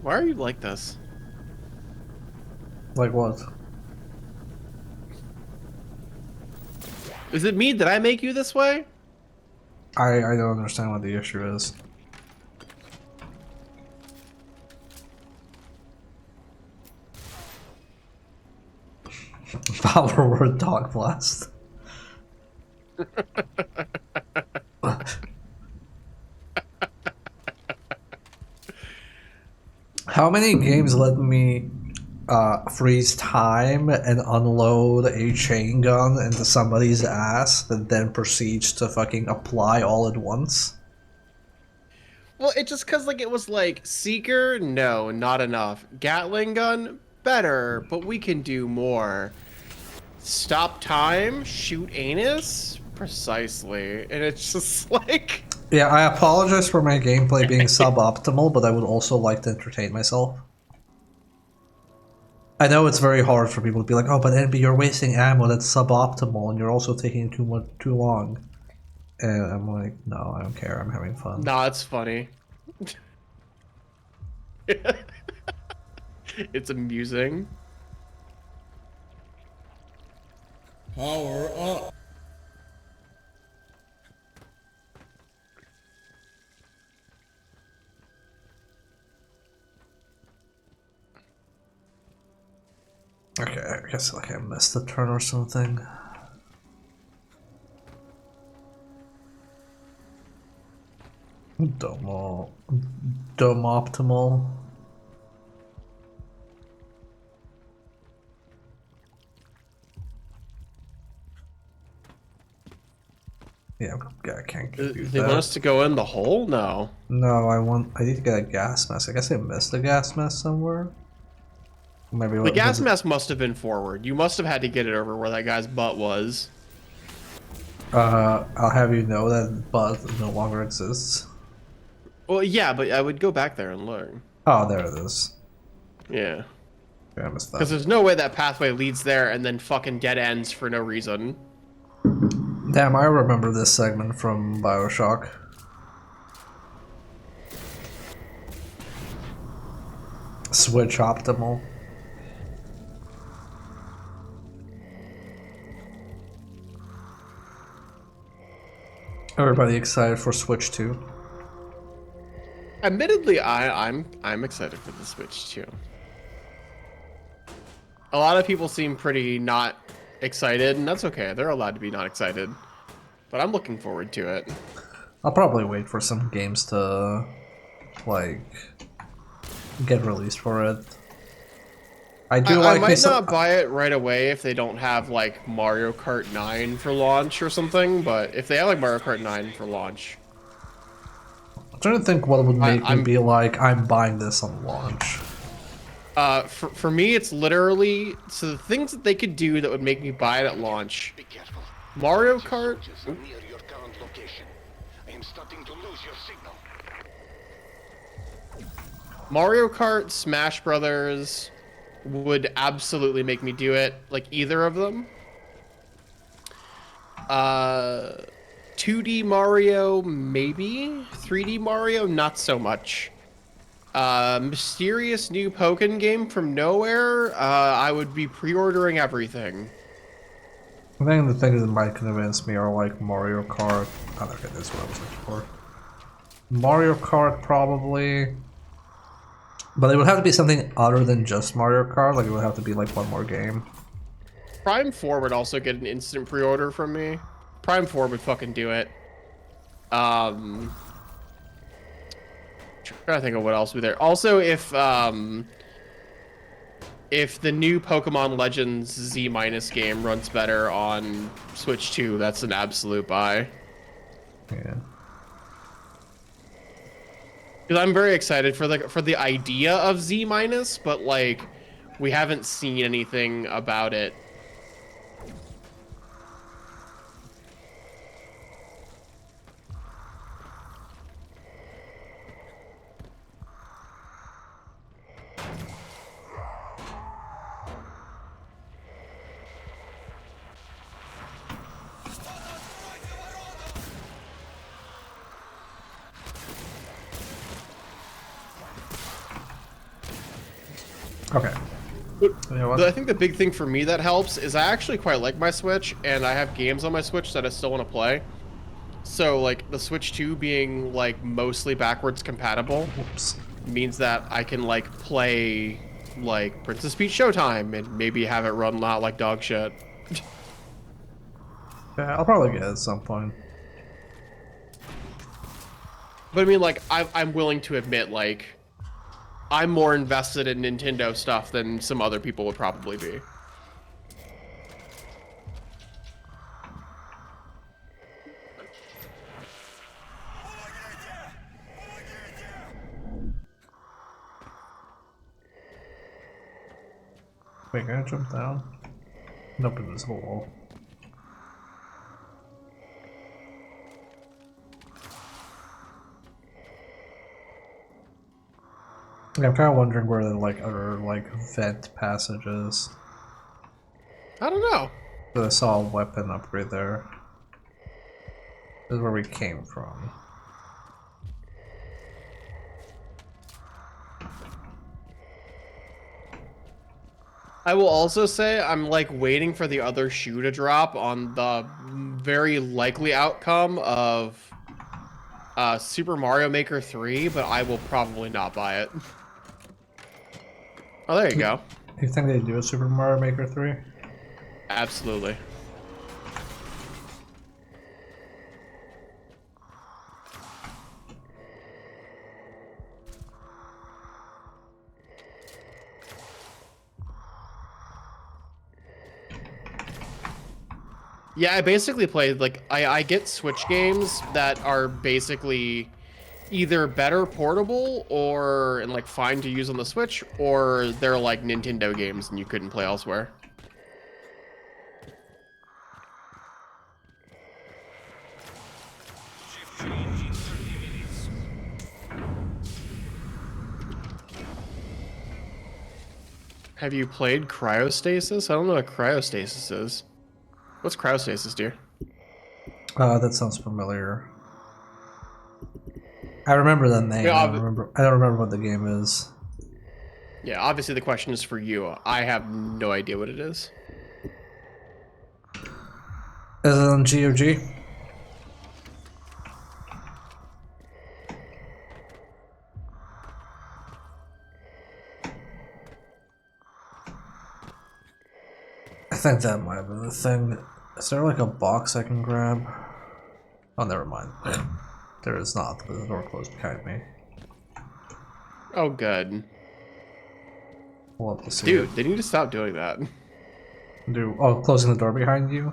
Why are you like this? Like what? Is it me? Did I make you this way? I don't understand what the issue is. Power word dog blast. How many games let me freeze time and unload a chain gun into somebody's ass that then proceeds to fucking apply all at once? Well, it just cause like it was like Seeker, no, not enough. Gatling gun, better, but we can do more. Stop time, shoot anus, precisely. And it's just like Yeah, I apologize for my gameplay being suboptimal, but I would also like to entertain myself. I know it's very hard for people to be like, oh, but NB, you're wasting ammo, that's suboptimal, and you're also taking too long. And I'm like, no, I don't care. I'm having fun. Nah, it's funny. It's amusing. Power up. Okay, I guess like I missed a turn or something. Dumb optimal. Yeah, I can't give you They want us that. to go in the hole? No. No, I need to get a gas mask. I guess I missed a gas mask somewhere. Maybe The gas was it- mask must have been forward. You must have had to get it over where that guy's butt was. I'll have you know that Buzz no longer exists. Well, yeah, but I would go back there and look. Oh, there it is. Yeah. Yeah, I missed Because that. there's no way that pathway leads there and then fucking dead ends for no reason. Damn, I remember this segment from Bioshock. Switch optimal. Everybody excited for Switch 2? Admittedly, I'm excited for the Switch too. A lot of people seem pretty not excited, and that's okay. They're allowed to be not excited. But I'm looking forward to it. I'll probably wait for some games to, like, get released for it. I do I like me might some. not buy it right away if they don't have like Mario Kart 9 for launch or something, but if they have like Mario Kart 9 for launch, I'm trying to think what would make me I'm- be like, I'm buying this on launch. for me it's literally so the things that they could do that would make me buy it at launch. Be careful. Mario Your Kart, soldiers are near your current location. I am starting to lose your signal. Mario Kart, Smash Brothers would absolutely make me do it, like either of them. 2D Mario, maybe. 3D Mario, not so much. Mysterious new Pokken game from nowhere, I would be pre-ordering everything. I think the things that might convince me are like Mario Kart. Oh, okay, that's what I was looking for. Mario Kart, probably. But it would have to be something other than just Mario Kart. Like, it would have to be like one more game. Prime 4 would also get an instant pre-order from me. Prime 4 would fucking do it. Trying to think of what else would be there. Also, if the new Pokemon Legends Z- game runs better on Switch 2, that's an absolute buy. Yeah. Because I'm very excited for the idea of Z-, but like we haven't seen anything about it. Okay. You know what? I think the big thing for me that helps is I actually quite like my Switch, and I have games on my Switch that I still want to play. So like the Switch 2 being like mostly backwards compatible Whoops. means that I can like play like Princess Peach Showtime and maybe have it run not like dog shit. Yeah, I'll probably get it at some point. But I mean, like, I'm willing to admit, like, I'm more invested in Nintendo stuff than some other people would probably be. Wait, can I jump down? Nope, invisible wall. Yeah, I'm kind of wondering where the like other like vent passages. I don't know. I saw a weapon upgrade there. This is where we came from. I will also say I'm like waiting for the other shoe to drop on the very likely outcome of Super Mario Maker 3, but I will probably not buy it. Oh, there you go. You think they do a Super Mario Maker 3? Absolutely. Yeah, I basically played like I get Switch games that are basically either better portable or and like fine to use on the Switch, or they're like Nintendo games and you couldn't play elsewhere. Have you played Cryostasis? I don't know what Cryostasis is. What's Cryostasis, dear? That sounds familiar. I remember the name. Yeah, I don't remember what the game is. yeah, obviously the question is for you. I have no idea what it is. Is it on GOG? I think that might be the thing. Is there like a box I can grab? Oh, never mind. There is not. The door closed behind me. Oh, good. We'll have to see Dude, it. they need to stop doing that. Closing the door behind you?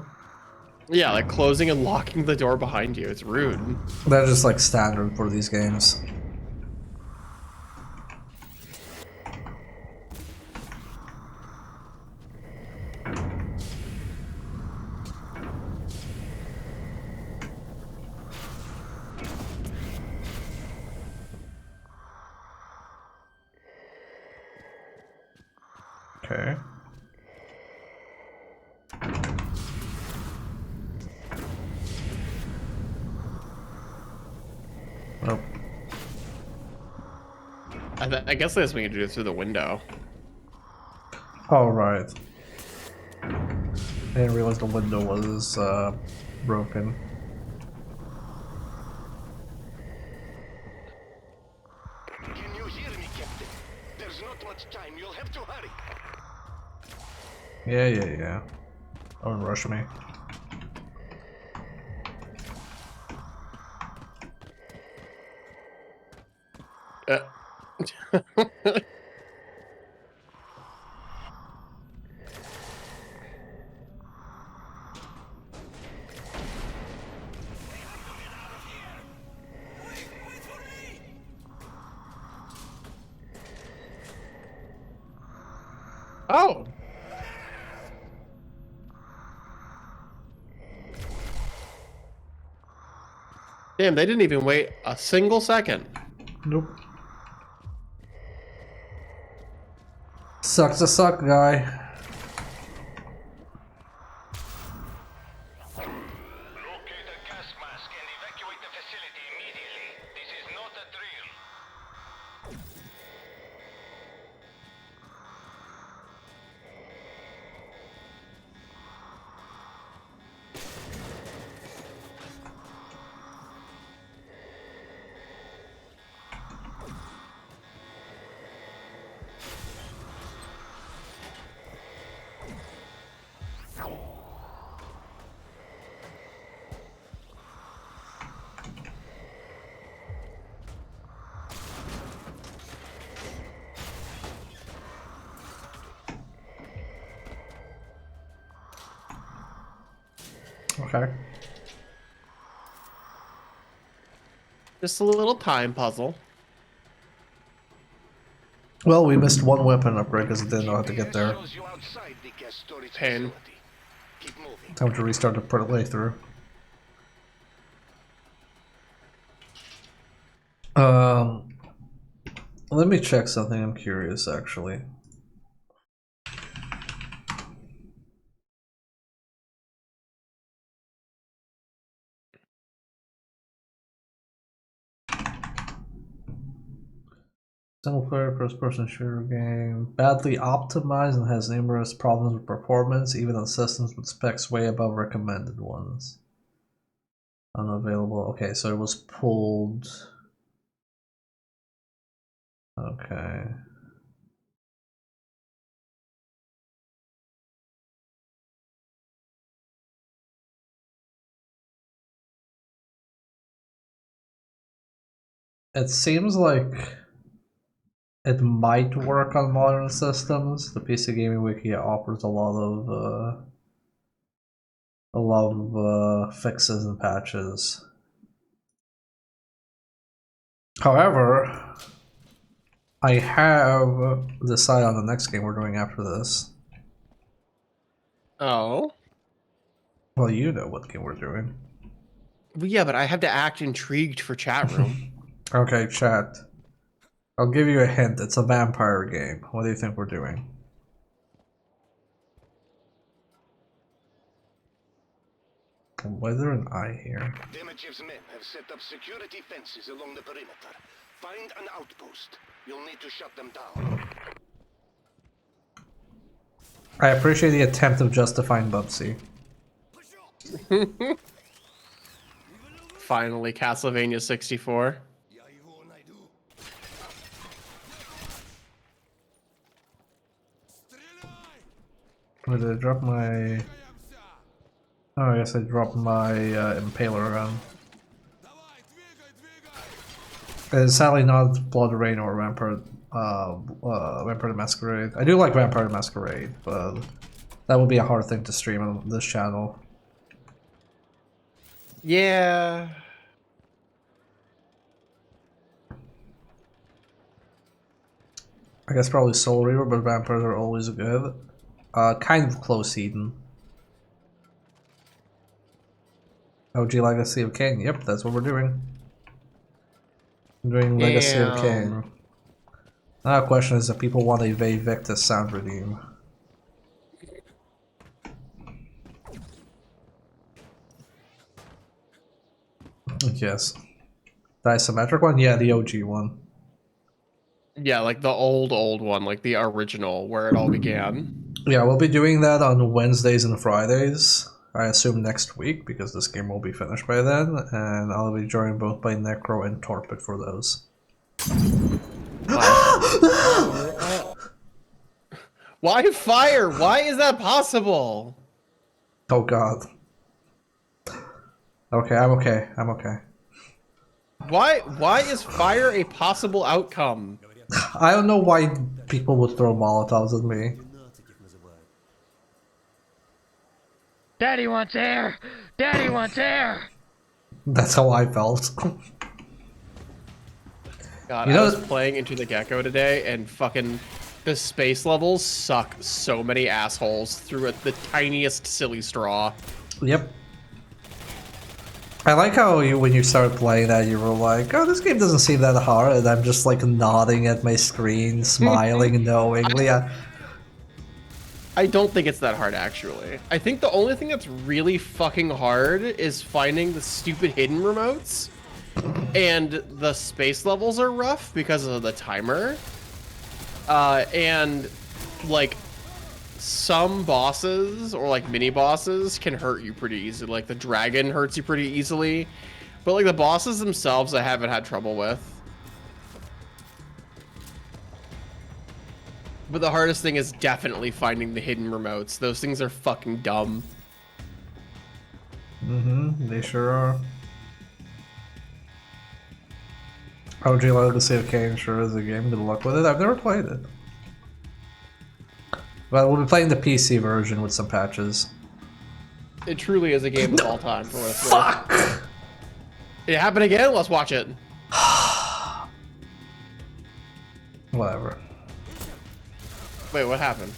Yeah, like closing and locking the door behind you. It's rude. That's just like standard for these games. Okay. Nope. I guess that's what you do through the window. Oh, right. I didn't realize the window was broken. Can you hear me, Captain? There's not much time. You'll have to hurry. Yeah. Don't rush me. Uh. Oh. Damn, they didn't even wait a single second. Nope. Sucks to suck, guy. Locate a gas mask and evacuate the facility immediately. This is not a drill. Okay. Just a little time puzzle. Well, we missed one weapon upgrade because it didn't know how to get there. Shows you outside the gas storage Pain. facility. Keep moving. Time to restart the playthrough. Let me check something. I'm curious, actually. Single player first person shooter game. Badly optimized and has numerous problems with performance, even on systems with specs way above recommended ones. Unavailable. Okay, so it was pulled. Okay. It seems like it might work on modern systems. The PC Gaming Wiki offers a lot of fixes and patches. However, I have decided on the next game we're doing after this. Oh. Well, you know what game we're doing. Well, yeah, but I have to act intrigued for chat room. Okay, chat. I'll give you a hint. It's a vampire game. What do you think we're doing? Why is there an eye here? Demachev's men have set up security fences along the perimeter. Find an outpost. You'll need to shut them down. I appreciate the attempt of justifying Bubsy. Finally, Castlevania 64. Where did I drop my... Oh, I guess I dropped my Impaler around. It's sadly not Blood Rain or Vampire the Masquerade. I do like Vampire the Masquerade, but that would be a hard thing to stream on this channel. Yeah. I guess probably Soul Reaver, but vampires are always good. Kind of close Eden. OG Legacy of Kain. Yep, that's what we're doing. We're doing Legacy of Kain. Now the question is if people want a Victus sound redeem. Yes. The isometric one? Yeah, the OG one. Yeah, like the old one, like the original, where it all began. Yeah, we'll be doing that on Wednesdays and Fridays. I assume next week, because this game will be finished by then, and I'll be joined both by Necro and Torpid for those. Why fire? Why is that possible? Oh god. Okay, I'm okay. I'm okay. Why is fire a possible outcome? I don't know why people would throw Molotovs at me. Daddy wants air! Daddy wants air! That's how I felt. God, You know, I was playing Into the Gecko today, and fucking the space levels suck so many assholes through the tiniest silly straw. Yep. I like how when you started playing that, you were like, "Oh, this game doesn't seem that hard," and I'm just like nodding at my screen, smiling knowingly. I don't think it's that hard, actually. I think the only thing that's really fucking hard is finding the stupid hidden remotes. And the space levels are rough because of the timer. And, like, some bosses, or, like, mini-bosses, can hurt you pretty easily. Like, the dragon hurts you pretty easily. But, like, the bosses themselves I haven't had trouble with. But the hardest thing is definitely finding the hidden remotes. Those things are fucking dumb. They sure are. OG Legacy of Kain sure is a game. Good luck with it. I've never played it. But we'll be playing the PC version with some patches. It truly is a game of all time for what it's worth. Fuck! It happened again? Let's watch it. Whatever. Wait, what happened?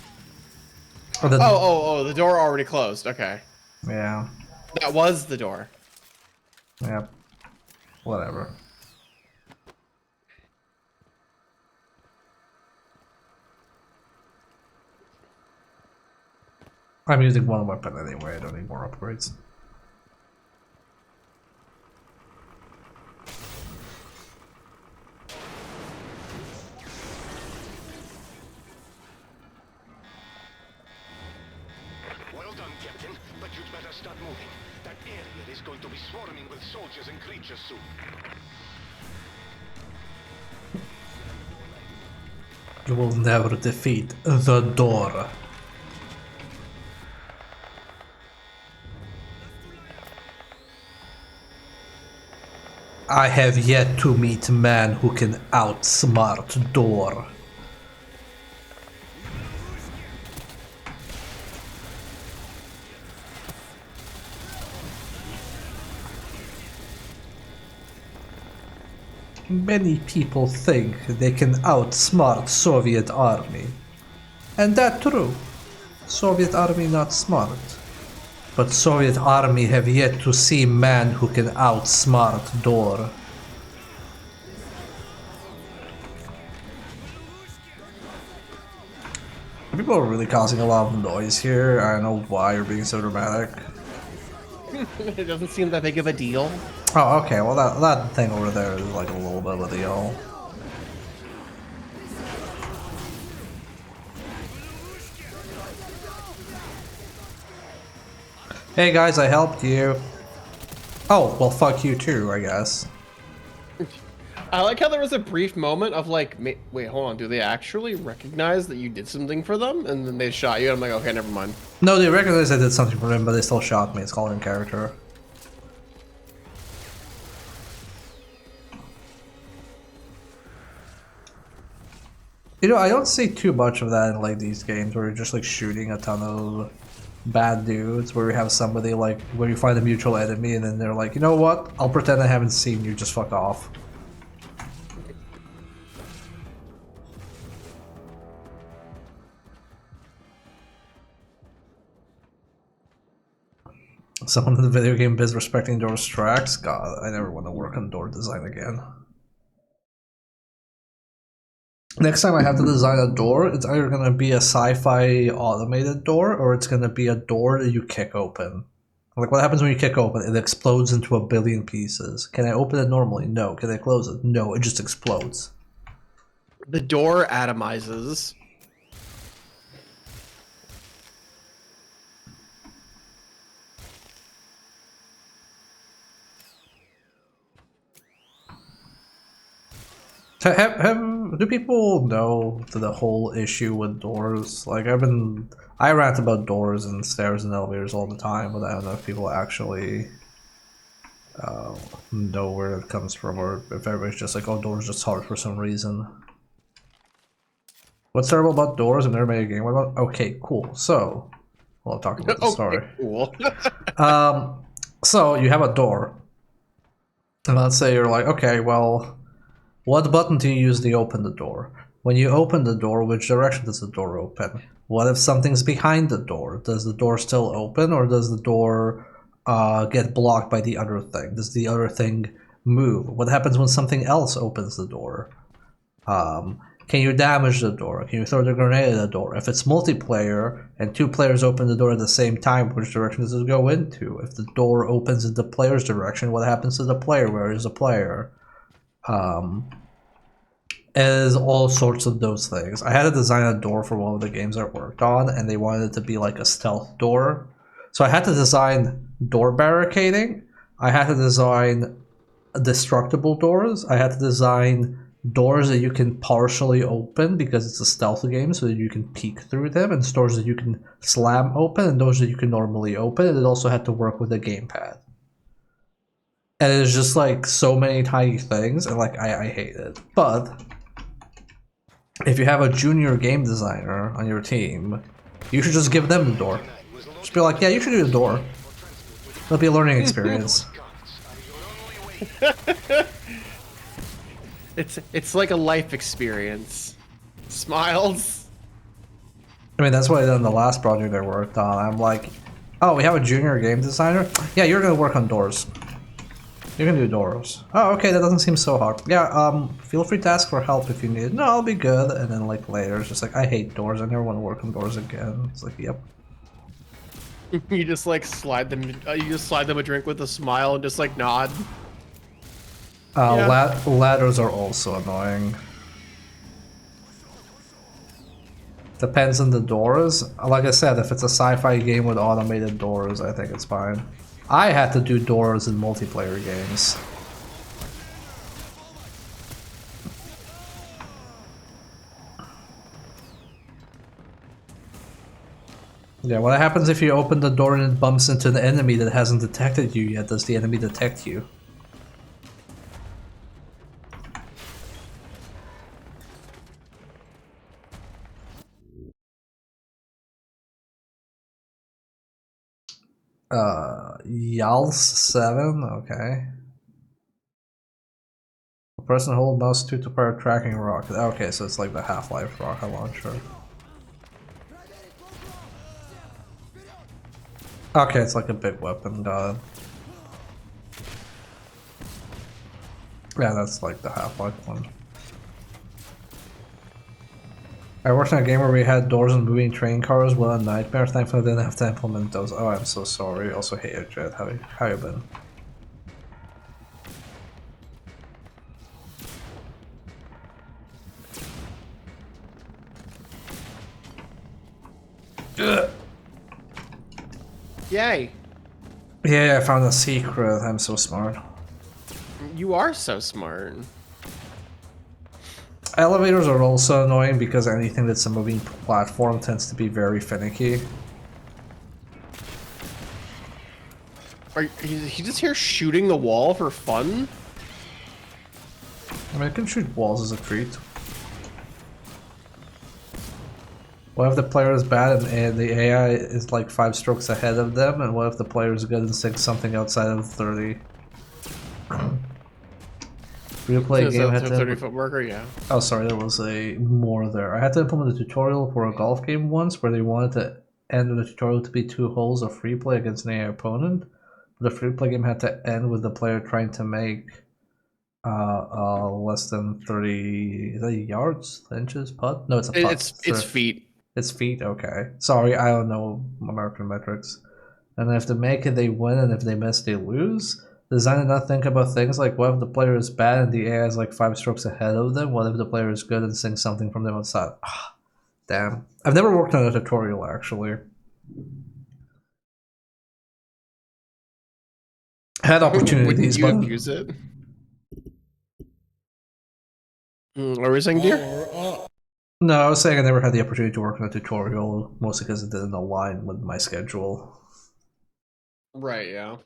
Oh, The door already closed. Okay. yeah. That was the door. Yep. Whatever. I'm using one weapon anyway, I don't need more upgrades. start moving. That area is going to be swarming with soldiers and creatures soon. You will never defeat the door. I have yet to meet man who can outsmart door. Many people think they can outsmart Soviet army. And that's true. Soviet army not smart. But Soviet army have yet to see man who can outsmart door. People are really causing a lot of noise here. I don't know why you're being so dramatic. It doesn't seem that big of a deal. Oh, okay. Well, that thing over there is like a little bit of a deal. Hey guys, I helped you. Oh, well, fuck you too, I guess. I like how there was a brief moment of like, wait, hold on, do they actually recognize that you did something for them? And then they shot you, and I'm like, okay, never mind. No, they recognize I did something for them, but they still shot me. It's called in character. You know, I don't see too much of that in like these games where you're just like shooting a ton of bad dudes, where you have somebody like where you find a mutual enemy and then they're like, you know what? I'll pretend I haven't seen you, just fuck off. Someone in the video game biz respecting Door's tracks? God, I never want to work on door design again. Next time I have to design a door, it's either gonna be a sci-fi automated door, or it's gonna be a door that you kick open. Like, what happens when you kick open? It explodes into a billion pieces. Can I open it normally? No. Can I close it? No, it just explodes. The door atomizes. Do people know the whole issue with doors? Like, I rant about doors and stairs and elevators all the time, but I don't know if people actually know where it comes from, or if everybody's just like, oh, doors just hard for some reason. What's terrible about doors? I've never made a game about. Okay, cool. So, well, I'll talk about the story. Cool. So you have a door, and let's say you're like, okay, well, what button do you use to open the door? When you open the door, which direction does the door open? What if something's behind the door? Does the door still open, or does the door get blocked by the other thing? Does the other thing move? What happens when something else opens the door? Can you damage the door? Can you throw the grenade at the door? If it's multiplayer and two players open the door at the same time, which direction does it go into? If the door opens in the player's direction, what happens to the player? Where is the player? Is all sorts of those things. I had to design a door for one of the games I worked on, and they wanted it to be like a stealth door. So I had to design door barricading. I had to design destructible doors. I had to design doors that you can partially open because it's a stealth game, so that you can peek through them, and doors that you can slam open, and those that you can normally open. And it also had to work with the gamepad. And it's just like so many tiny things, and like I hate it. But if you have a junior game designer on your team, you should just give them the door. Just be like, yeah, you should do the door. It'll be a learning experience. It's like a life experience. Smiles. I mean, that's what I did in the last project I worked on. I'm like, oh, we have a junior game designer? Yeah, you're gonna work on doors. You can do doors. Oh, okay, that doesn't seem so hard. Yeah, feel free to ask for help if you need it. No, I'll be good. And then like later, it's just like, I hate doors. I never want to work on doors again. It's like, yep. You just like slide them. You just slide them a drink with a smile and just like nod. Yeah. Ladders are also annoying. Depends on the doors. Like I said, if it's a sci-fi game with automated doors, I think it's fine. I had to do doors in multiplayer games. Yeah, what happens if you open the door and it bumps into an enemy that hasn't detected you yet? Does the enemy detect you? Yals 7, okay. A person hold mouse 2 to fire a tracking rocket. Okay, so it's like the Half-Life rocket launcher. Okay, it's like a big weapon, got it. Yeah, that's like the Half-Life one. I worked on a game where we had doors and moving train cars. What a nightmare. Thankfully I didn't have to implement those. Oh, I'm so sorry. Also, hey, Jet, how you been? Ugh. Yay. Yeah, I found a secret. I'm so smart. You are so smart. Elevators are also annoying because anything that's a moving platform tends to be very finicky. Are he just here shooting the wall for fun? I mean, I can shoot walls as a treat. What if the player is bad and the AI is like 5 strokes ahead of them? And what if the player is good and sings something outside of 30? Replay game had to 30-foot marker, yeah. Oh, sorry, there was a more there. I had to implement a tutorial for a golf game once where they wanted to end the tutorial to be 2 holes of free play against an AI opponent. But the free play game had to end with the player trying to make less than 30 yards, inches, putt? No, it's a putt. It's feet. It's feet, okay. Sorry, I don't know American metrics. And if they make it, they win, and if they miss, they lose. Design did not think about things like what if the player is bad and the AI is like 5 strokes ahead of them? What if the player is good and sings something from them outside? Ah, damn. I've never worked on a tutorial, actually. I had opportunities, Wouldn't you but... abuse it? What were you saying, dear? No, I was saying I never had the opportunity to work on a tutorial, mostly because it didn't align with my schedule. Right, yeah.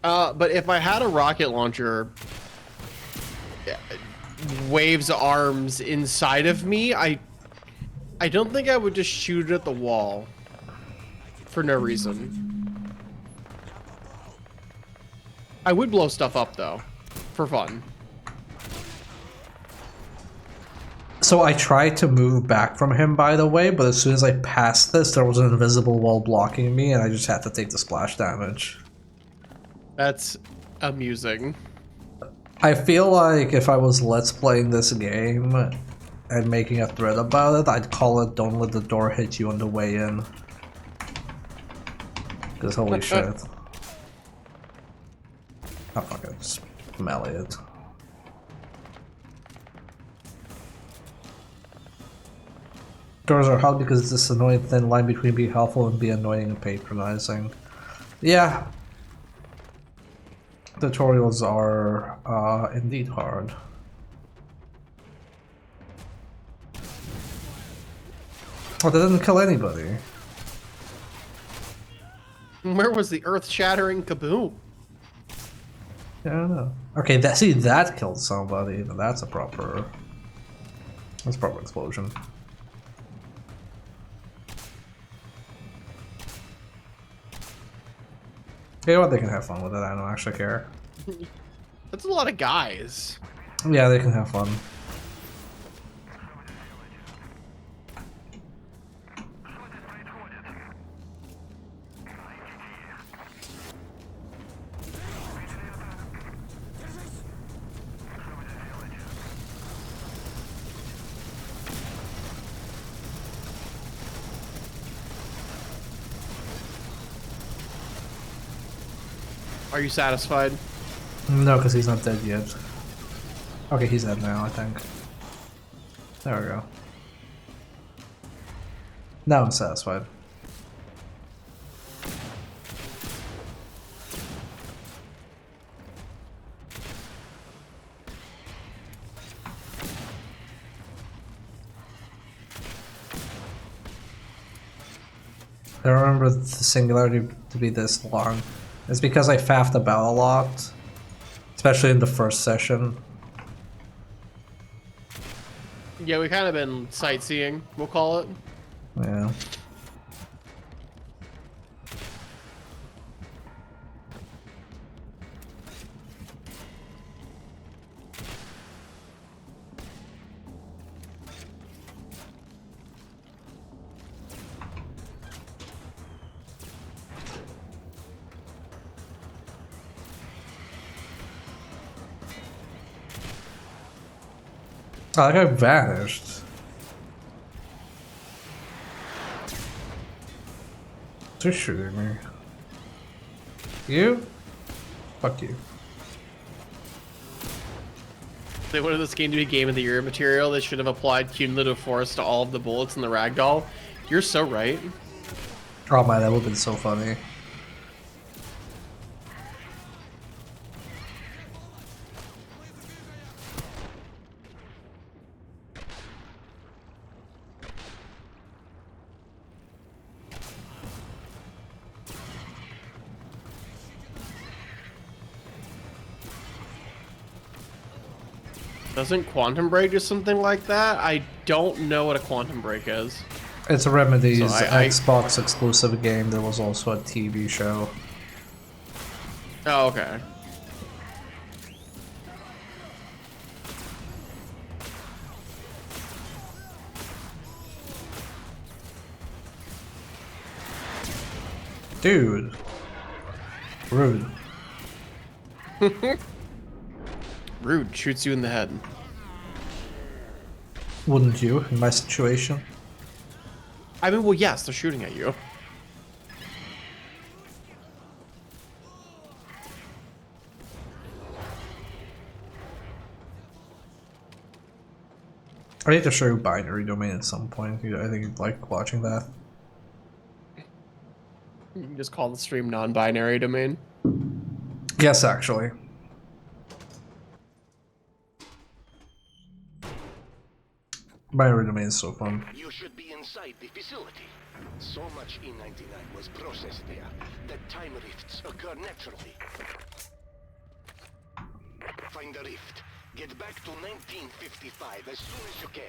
But if I had a rocket launcher waves arms inside of me, I don't think I would just shoot it at the wall for no reason. I would blow stuff up though, for fun. So I tried to move back from him, by the way, but as soon as I passed this, there was an invisible wall blocking me, and I just had to take the splash damage. That's amusing. I feel like if I was let's playing this game and making a thread about it, I'd call it "Don't let the door hit you on the way in." Because holy shit. Oh fuck it, just melee it. Doors are hard because it's this annoying thin line between being helpful and being annoying and patronizing. Yeah. Tutorials are indeed hard. Oh, that didn't kill anybody. Where was the earth-shattering kaboom? Yeah, I don't know. Okay, that killed somebody. That's a proper explosion. You know what? They can have fun with it. I don't actually care. That's a lot of guys. Yeah, they can have fun. Are you satisfied? No, because he's not dead yet. Okay, he's dead now, I think. There we go. Now I'm satisfied. I don't remember the Singularity to be this long. It's because I faffed about a lot, especially in the first session. Yeah, we kind of been sightseeing, we'll call it. Yeah. Oh, that guy vanished. They're shooting me. You? Fuck you. They wanted this game to be Game of the Year material. They should have applied cumulative force to all of the bullets in the ragdoll. You're so right. Oh man, that would've been so funny. Doesn't Quantum Break do something like that? I don't know what a Quantum Break is. It's a Remedy's So I Xbox exclusive game. There was also a TV show. Oh, okay. Dude. Rude. Rude shoots you in the head. Wouldn't you, in my situation? I mean, well, yes, they're shooting at you. I need to show you Binary Domain at some point. I think you'd like watching that. You can just call the stream non-binary domain. Yes, actually. Binary Domain is so fun. You should be inside the facility. So much E99 was processed there that time rifts occur naturally. Find the rift. Get back to 1955 as soon as you can.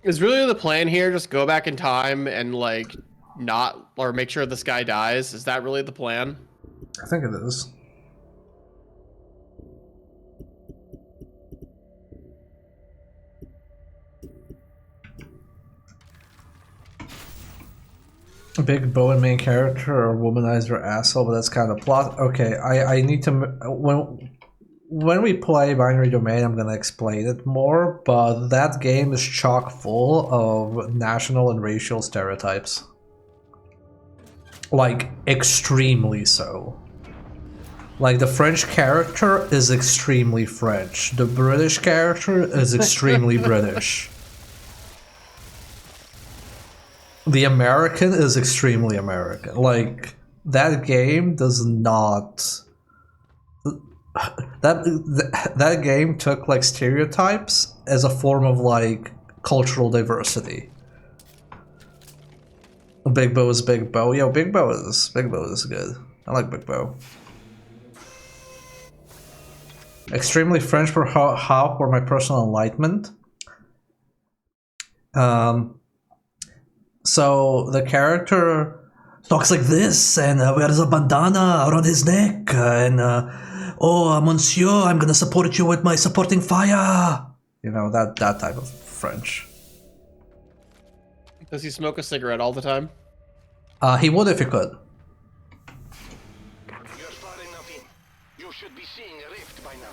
Is really the plan here just go back in time and like not or make sure this guy dies? Is that really the plan? I think it is. Big Bowen main character or womanizer asshole, but that's kind of plot. Okay, I need to when we play Binary Domain, I'm gonna explain it more. But that game is chock full of national and racial stereotypes, like extremely so. Like the French character is extremely French. The British character is extremely British. The American is extremely American. Like, that game does not... That game took, like, stereotypes as a form of, like, cultural diversity. Big Bo is Big Bo. Yo, Big Bo is good. I like Big Bo. Extremely French for how for my personal enlightenment. So the character talks like this and wears a bandana around his neck and oh, monsieur, I'm gonna support you with my supporting fire. You know, that type of French. Does he smoke a cigarette all the time? He would if he could. You're far enough in. You should be seeing a rift by now.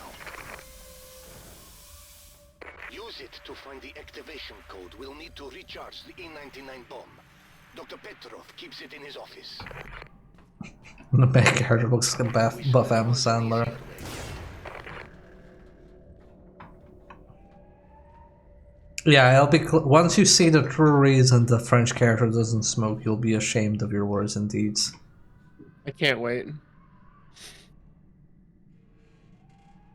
Use it to find the activation code. We'll need to recharge the E99 bomb. Dr. Petrov keeps it in his office. The back character looks like a buff Adam Sandler. Yeah, it'll be once you see the true reason the French character doesn't smoke, you'll be ashamed of your words and deeds. I can't wait.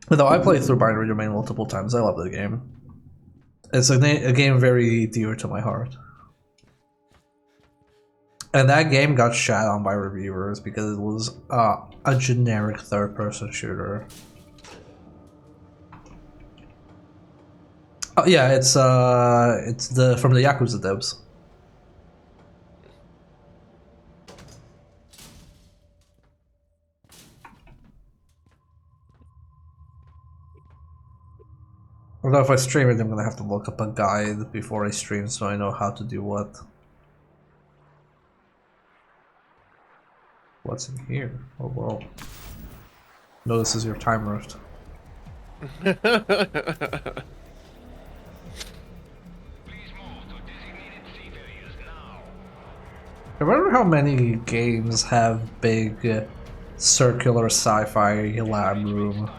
Though I played through Binary Domain multiple times, I love the game. It's a game very dear to my heart. And that game got shat on by reviewers because it was a generic third-person shooter. Oh yeah, it's the from the Yakuza devs. Although if I stream it, I'm gonna have to look up a guide before I stream so I know how to do what. What's in here? Oh well. No, this is your time rift. I wonder how many games have big circular sci-fi lab room.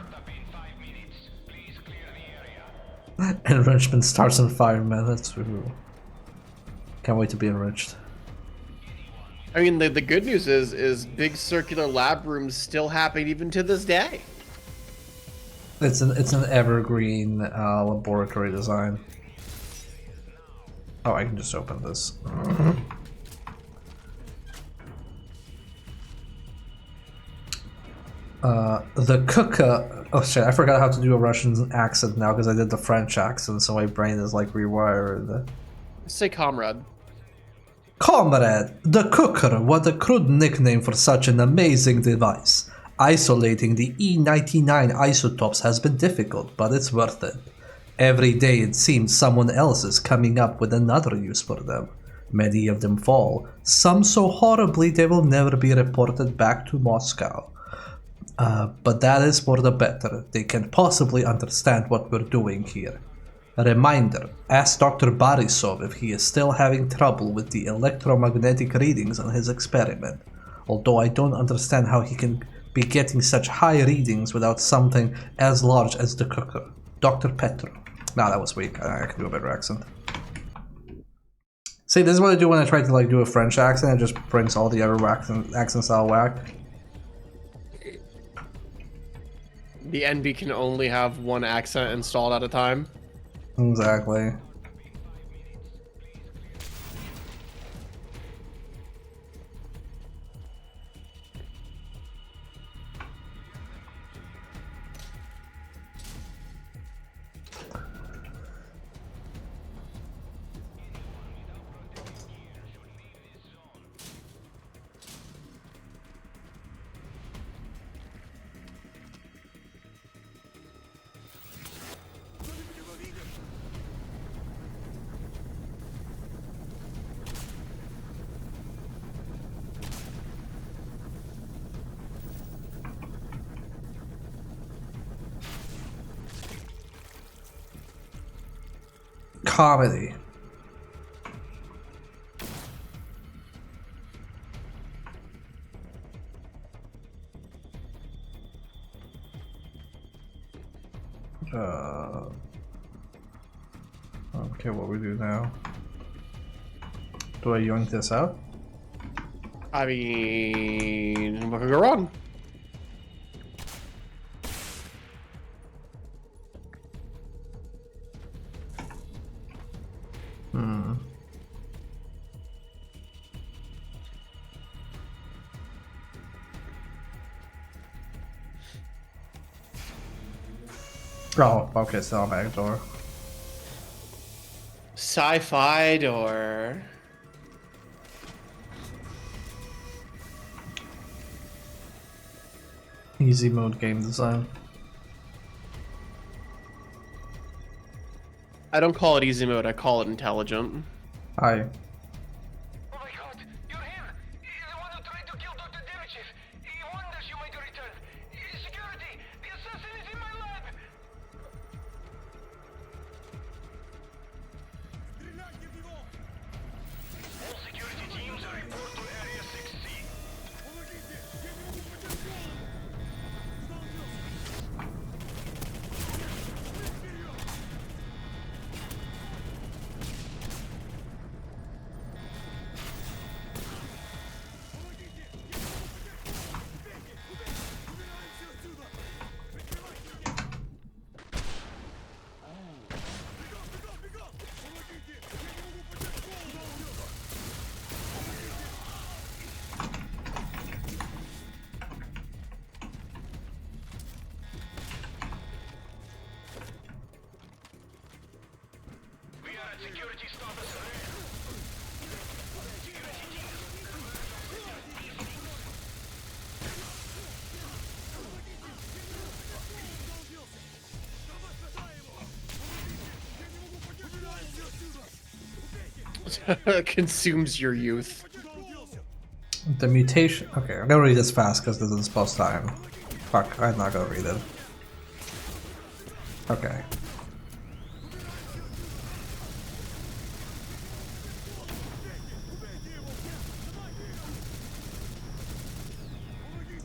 Enrichment starts in 5 minutes. Ooh. Can't wait to be enriched. I mean, the good news is big circular lab rooms still happen even to this day. It's an evergreen laboratory design. Oh, I can just open this. The cooker. Oh shit! I forgot how to do a Russian accent now because I did the French accent, so my brain is like rewired. Say comrade. Comrade, the cooker. What a crude nickname for such an amazing device. Isolating the E99 isotopes has been difficult, but it's worth it. Every day it seems someone else is coming up with another use for them. Many of them fall, some so horribly they will never be reported back to Moscow. But that is for the better. They can possibly understand what we're doing here. A reminder, ask Dr. Borisov if he is still having trouble with the electromagnetic readings on his experiment. Although I don't understand how he can be getting such high readings without something as large as the cooker. Dr. Petro. Nah, that was weak. I can do a better accent. See, this is what I do when I try to like do a French accent. It just brings all the other accents out of whack. The NB can only have one accent installed at a time. Exactly. Comedy. Okay, what we do now? Do I yoink this out? I mean, what could go wrong? Oh, okay, so back door. Sci-fi door. Easy mode game design. I don't call it easy mode, I call it intelligent. Hi. Oh my god, you're him! The one who tried to kill Dr. Demichev! He wonders you might return! Security! The assassin is in my lab! All security teams report to Area 6C. Security status red. Consumes your youth. The mutation. Okay, I'm gonna read this fast because this is post time. Fuck, I'm not gonna read it. Okay.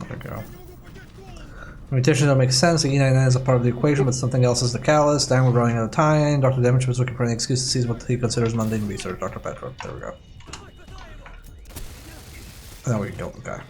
There we go. Mutation don't make sense. The E99 is a part of the equation, but something else is the catalyst. Damn, we're running out of time. Dr. Damage was looking for an excuse to seize what he considers mundane research. Dr. Petro. There we go. Now we can kill the guy.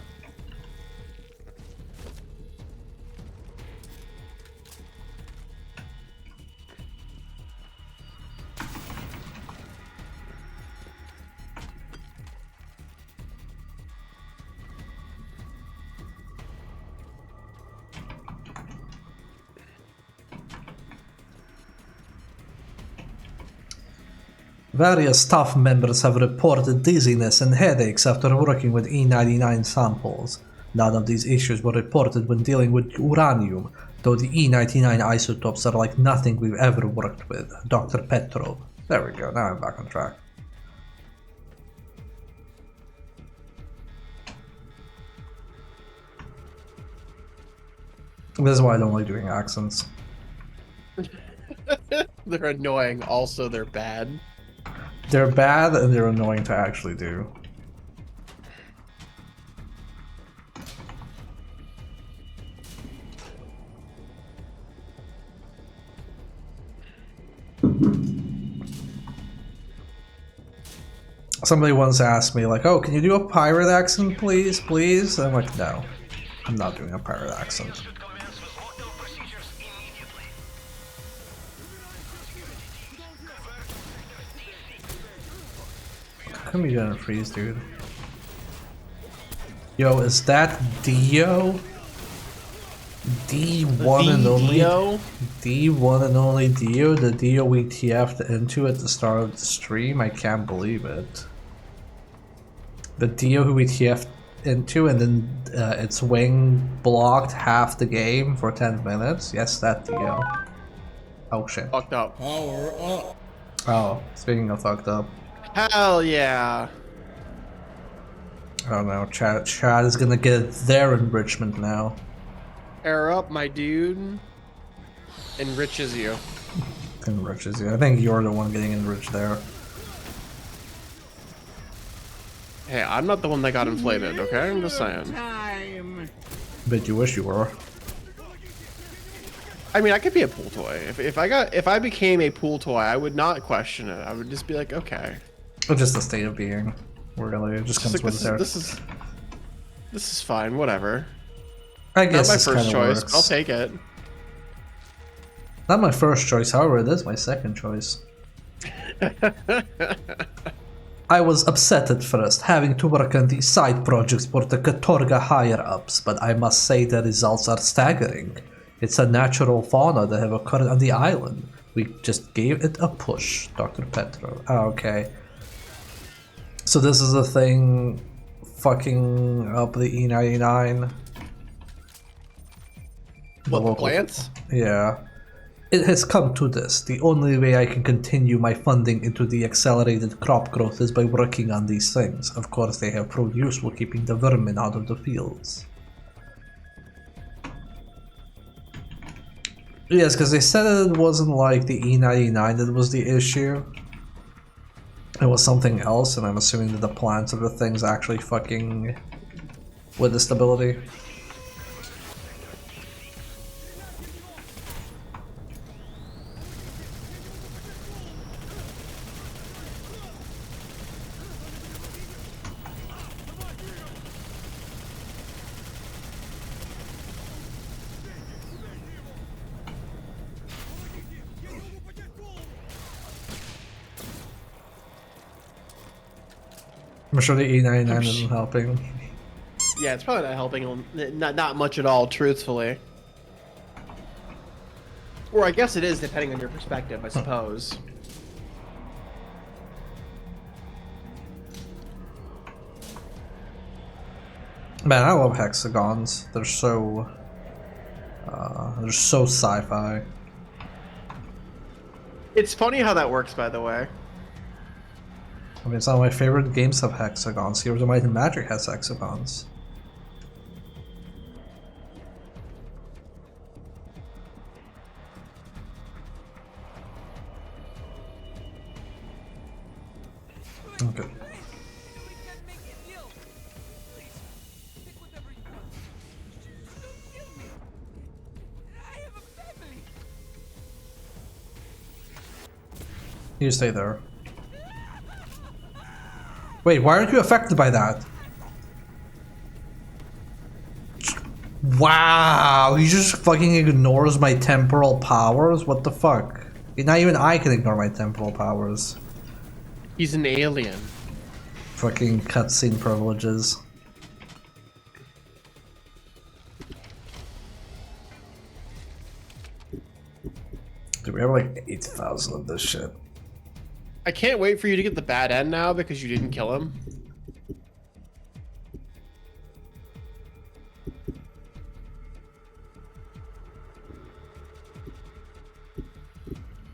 Various staff members have reported dizziness and headaches after working with E99 samples. None of these issues were reported when dealing with uranium, though the E99 isotopes are like nothing we've ever worked with. Dr. Petrov. There we go, now I'm back on track. This is why I don't like doing accents. They're annoying, also they're bad. They're bad and they're annoying to actually do. Somebody once asked me, like, oh, can you do a pirate accent, please, please? I'm like, no, I'm not doing a pirate accent. Should commence with lockdown procedures immediately. How come you didn't freeze, dude? Yo, is that Dio? D1 and only Dio? D1 and only Dio? The Dio we TF'd into at the start of the stream? I can't believe it. The Dio who we TF'd into and then its wing blocked half the game for 10 minutes? Yes, that Dio. Oh shit. Fucked up. Oh, speaking of fucked up. Hell yeah. Oh no, Chad is gonna get their enrichment now. Air up, my dude. Enriches you. Enriches you. I think you're the one getting enriched there. Hey, I'm not the one that got inflated, okay? I'm just saying. Time. Bet you wish you were. I mean, I could be a pool toy. If I became a pool toy, I would not question it. I would just be like, okay. Or just the state of being. Really, it just comes Like, with there. this is fine. Whatever. I guess Not my this first kinda choice, works. but I'll take it. Not my first choice, however, it is my second choice. I was upset at first, having to work on these side projects for the Katorga higher-ups, but I must say the results are staggering. It's a natural fauna that have occurred on the island. We just gave it a push, Dr. Petro. Oh, okay. So this is a thing fucking up the E99? What, the local- plants? Yeah. It has come to this. The only way I can continue my funding into the accelerated crop growth is by working on these things. Of course, they have proved useful keeping the vermin out of the fields. Yes, because they said that it wasn't like the E99 that was the issue. It was something else, and I'm assuming that the plants are the things actually fucking with the stability. I'm sure the E99 isn't helping. Yeah, it's probably not helping. Not much at all, truthfully. Or I guess it is, depending on your perspective, I suppose. Man, I love hexagons. They're so sci-fi. It's funny how that works, by the way. I mean, some of my favorite games have hexagons. Heroes of Might and Magic has hexagons. Okay. You stay there. Wait, why aren't you affected by that? Wow, he just fucking ignores my temporal powers? What the fuck? Not even I can ignore my temporal powers. He's an alien. Fucking cutscene privileges. Dude, we have like 8,000 of this shit. I can't wait for you to get the bad end now because you didn't kill him.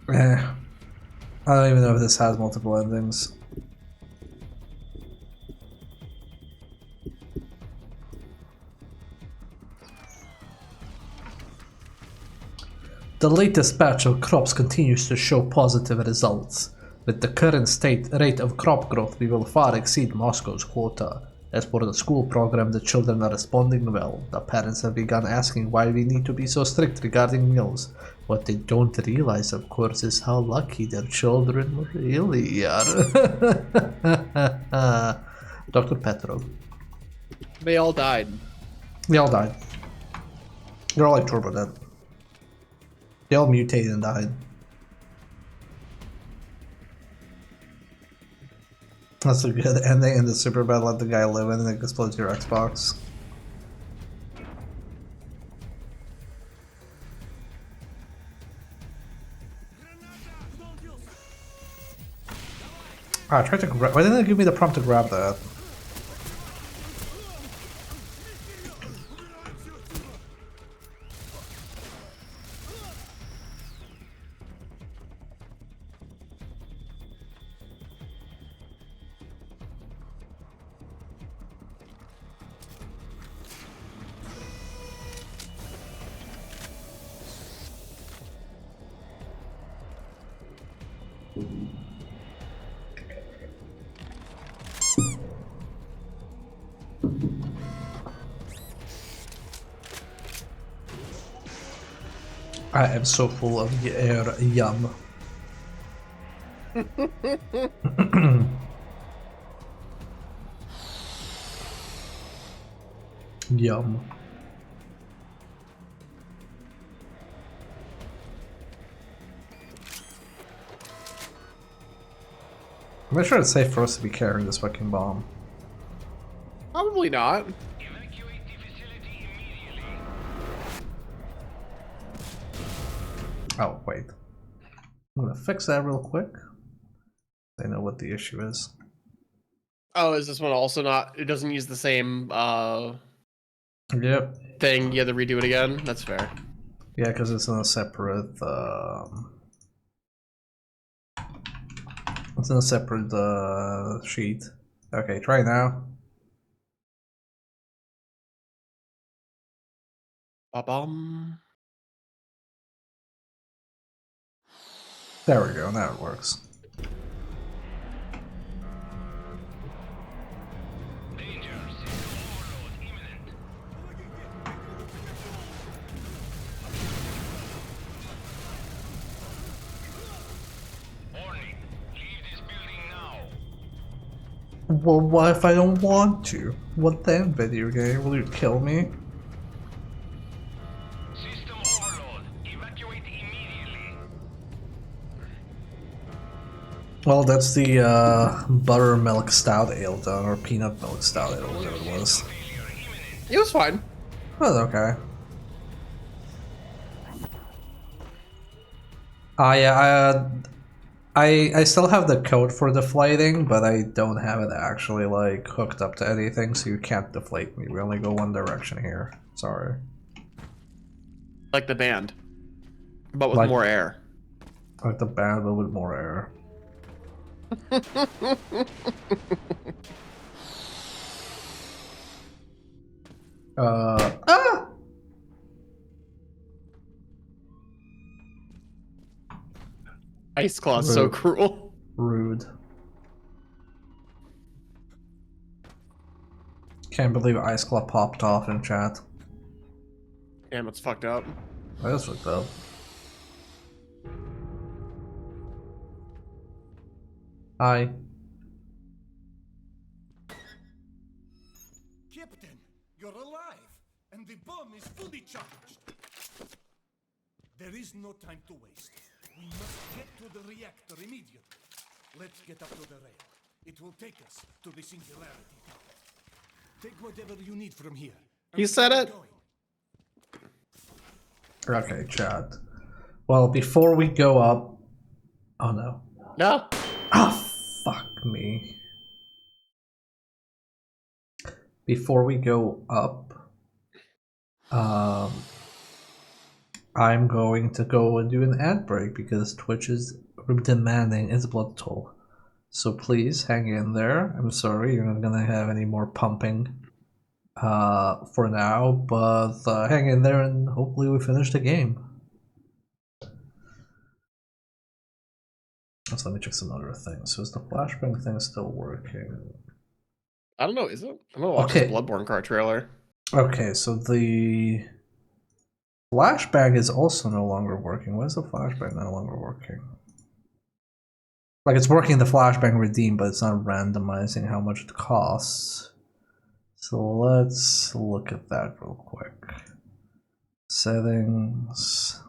I don't even know if this has multiple endings. The latest batch of crops continues to show positive results. With the current rate of crop growth, we will far exceed Moscow's quota. As for the school program, the children are responding well. The parents have begun asking why we need to be so strict regarding meals. What they don't realize, of course, is how lucky their children really are. Dr. Petrov. They all died. They all died. They're all like turbo dead. They all mutated and died. That's a good ending in the super bad let the guy live in and it explodes your Xbox. I tried to grab. Why didn't it give me the prompt to grab that? I am so full of air yum. Yum. I'm not sure it's safe for us to be carrying this fucking bomb. Probably not. Evacuate the facility immediately. Oh, wait. I'm gonna fix that real quick. I know what the issue is. Oh, is this one also not? It doesn't use the same Yep. thing. You have to redo it again. That's fair. Yeah, because it's in a separate. It's in a separate sheet. Okay, try now. Ba-bum. There we go. Now it works. Danger. System overload imminent. Warning. Leave this building now. Well, what if I don't want to? What then, video game? Will you kill me? System overload. Evacuate immediately. Well, that's the buttermilk stout ale done, or peanut milk stout ale, whatever it was. Failure imminent. It was fine. That's okay. Yeah, I still have the code for deflating, but I don't have it actually like hooked up to anything, so you can't deflate me. We only go one direction here. Sorry. Like the band, but with Like more air. like the band, but with more air. Ah! Ice Claw's so Rude. cruel. Rude. Can't believe Ice Claw popped off in chat. Damn, it's fucked up. That is fucked up. Hi. Captain, you're alive, and the bomb is fully charged. There is no time to waste. We must get to the reactor immediately. Let's get up to the rail. It will take us to the Singularity Tower. Take whatever you need from here. You said it. Okay, chat. Well, before we go up... Oh no. No. Ah, fuck me. Before we go up, I'm going to go and do an ad break because Twitch is demanding its blood toll. So please hang in there. I'm sorry, you're not gonna have any more pumping for now, but hang in there and hopefully we finish the game. So let me check some other things. So is the flashbang thing still working? I don't know, is it? I'm gonna watch this Bloodborne card trailer. Okay, so the flashbang is also no longer working. Why is the flashbang no longer working? Like it's working the flashbang redeem, but it's not randomizing how much it costs. So let's look at that real quick. Settings.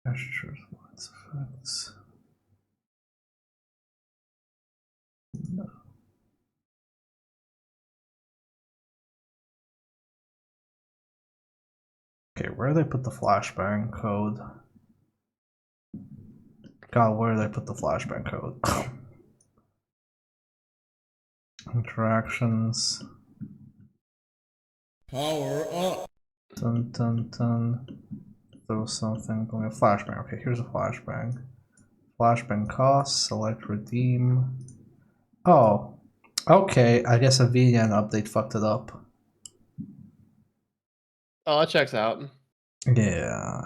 Gestures, lines, effects. No. Okay, where did I put the flashbang code? God, where did I put the flashbang code? Interactions. Power up. Dun dun dun. Throw something. Going to flashbang. Okay, here's a flashbang. Flashbang cost. Select redeem. Oh, okay. I guess a VN update fucked it up. Oh, that checks out. Yeah.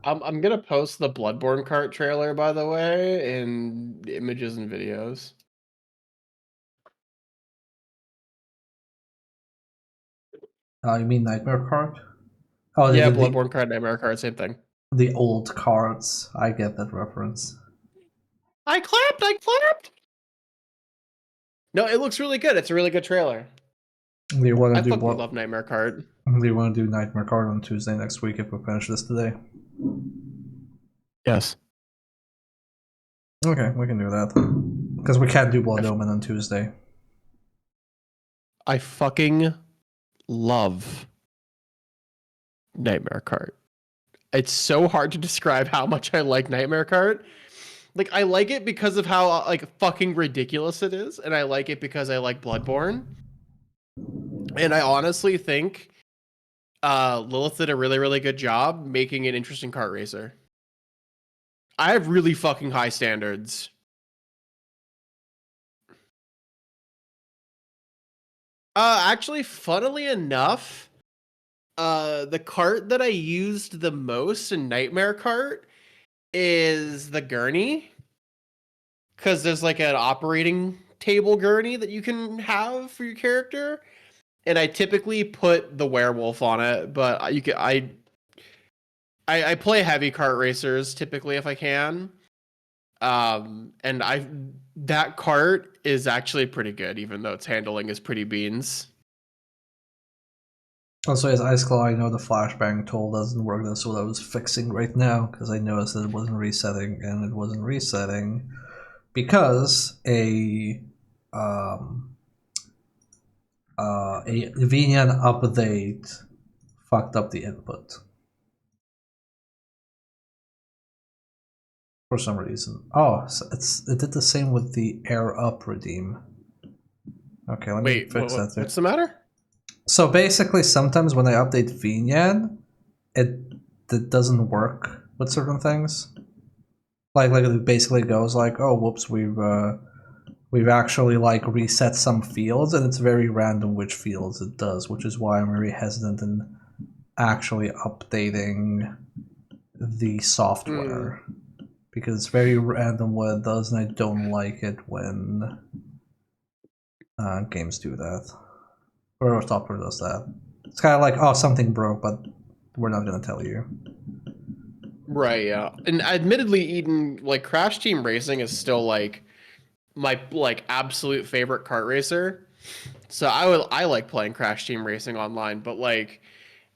I'm gonna post the Bloodborne cart trailer, by the way, in images and videos. You mean Nightmare Card? Oh, Yeah, Bloodborne card, Nightmare card, same thing. the old cards. I get that reference. I clapped! No, it looks really good. It's a really good trailer. Do you want I to do fucking love Nightmare card. Do you want to do Nightmare Card on Tuesday next week if we finish this today? Yes. Okay, we can do that. Because we can't do Blood Omen on Tuesday. I fucking love Nightmare card. It's so hard to describe how much I like Nightmare card. Like, I like it because of how like fucking ridiculous it is, and I like it because I like Bloodborne. And I honestly think Lilith did a really, really good job making an interesting kart racer. I have really fucking high standards. Actually, funnily enough, the cart that I used the most in Nightmare Cart is the gurney. Because there's like an operating table gurney that you can have for your character. And I typically put the werewolf on it, but you can I play heavy kart racers typically if I can. And that cart is actually pretty good, even though its handling is pretty beans. Also, as Ice Claw, I know the flashbang tool doesn't work. That's what I was fixing right now because I noticed that it wasn't resetting, and it wasn't resetting because a VNN update fucked up the input. For some reason. Oh, so it did the same with the air up redeem. Okay, let me Wait, fix that too. what's the matter? So basically, sometimes when I update VNyan, it doesn't work with certain things. Like it basically goes like, oh, whoops, we've actually like reset some fields, and it's very random which fields it does, which is why I'm very hesitant in actually updating the software. Because it's very random what it does, and I don't like it when games do that. Or software does that. It's kind of like, oh, something broke, but we're not gonna tell you. Right, yeah. And admittedly, Eden, like Crash Team Racing is still like my like absolute favorite kart racer. So I like playing Crash Team Racing online, but like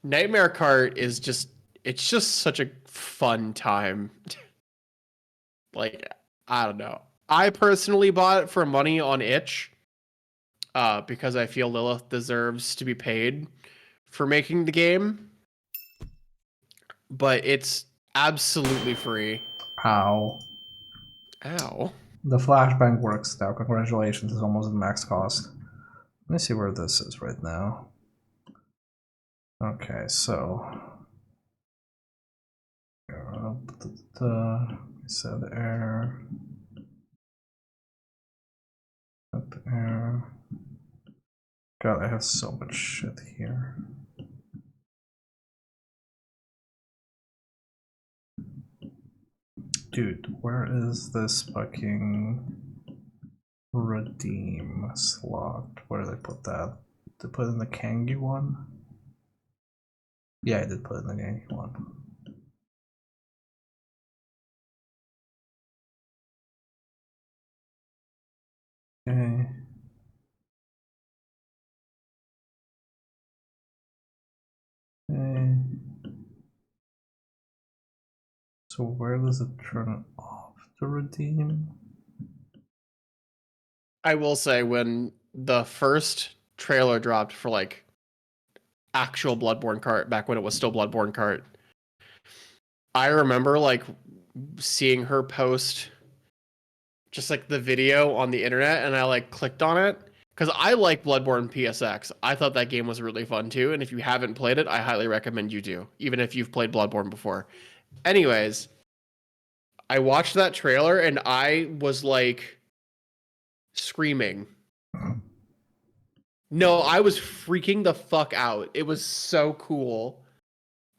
Nightmare Kart is just it's just such a fun time. Like I don't know. I personally bought it for money on itch. Because I feel Lilith deserves to be paid for making the game. But it's absolutely free. Ow. Ow. The flashbang works now. Congratulations, it's almost at max cost. Let me see where this is right now. Okay, so set air. Up air. God, I have so much shit here. Dude, where is this fucking redeem slot? Where did I put that? Did I put it in the Kangi one? Yeah, I did put it in the Kangi one. Okay. Okay. So where does it turn off to redeem? I will say when the first trailer dropped for like actual Bloodborne Kart back when it was still Bloodborne Kart, I remember like seeing her post just like the video on the internet and I like clicked on it because I like Bloodborne PSX. I thought that game was really fun too, and if you haven't played it, I highly recommend you do, even if you've played Bloodborne before. Anyways, I watched that trailer and I was like screaming. No, I was freaking the fuck out. It was so cool.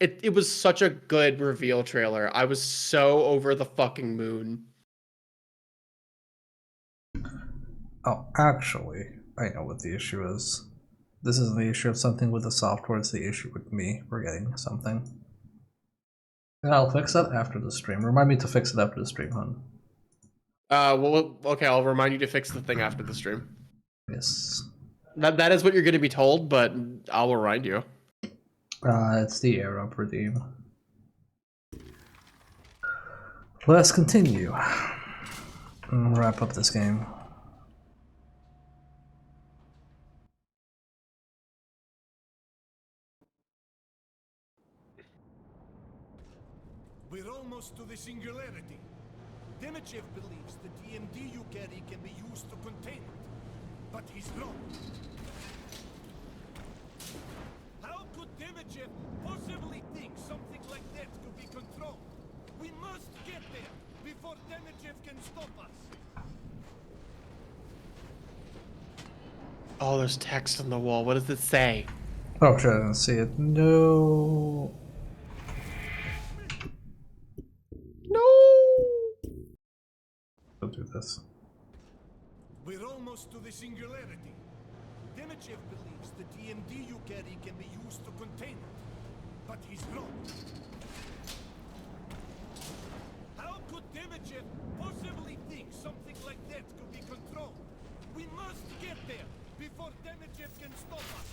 It was such a good reveal trailer. I was so over the fucking moon. Oh, actually, I know what the issue is. This isn't the issue of something with the software, it's the issue with me forgetting something. And I'll fix that after the stream. Remind me to fix it after the stream, hon. Well, okay, I'll remind you to fix the thing after the stream. Yes. That is what you're going to be told, but I'll remind you. It's the air up redeem. Let's continue. And wrap up this game. We're almost to the Singularity. Demichev believes the DMD you carry can be used to contain it. But he's wrong. How could Demichev possibly think something like that could be controlled? We must get there before Demichev can stop us. Oh, there's text on the wall. What does it say? Oh shit, I didn't see it. No. No. Don't do this. We're almost to the Singularity. Demichev believes the DMD you carry can be used to contain it. But he's wrong. How could Demichev possibly think something like that could be controlled? We must get there before Demichev can stop us.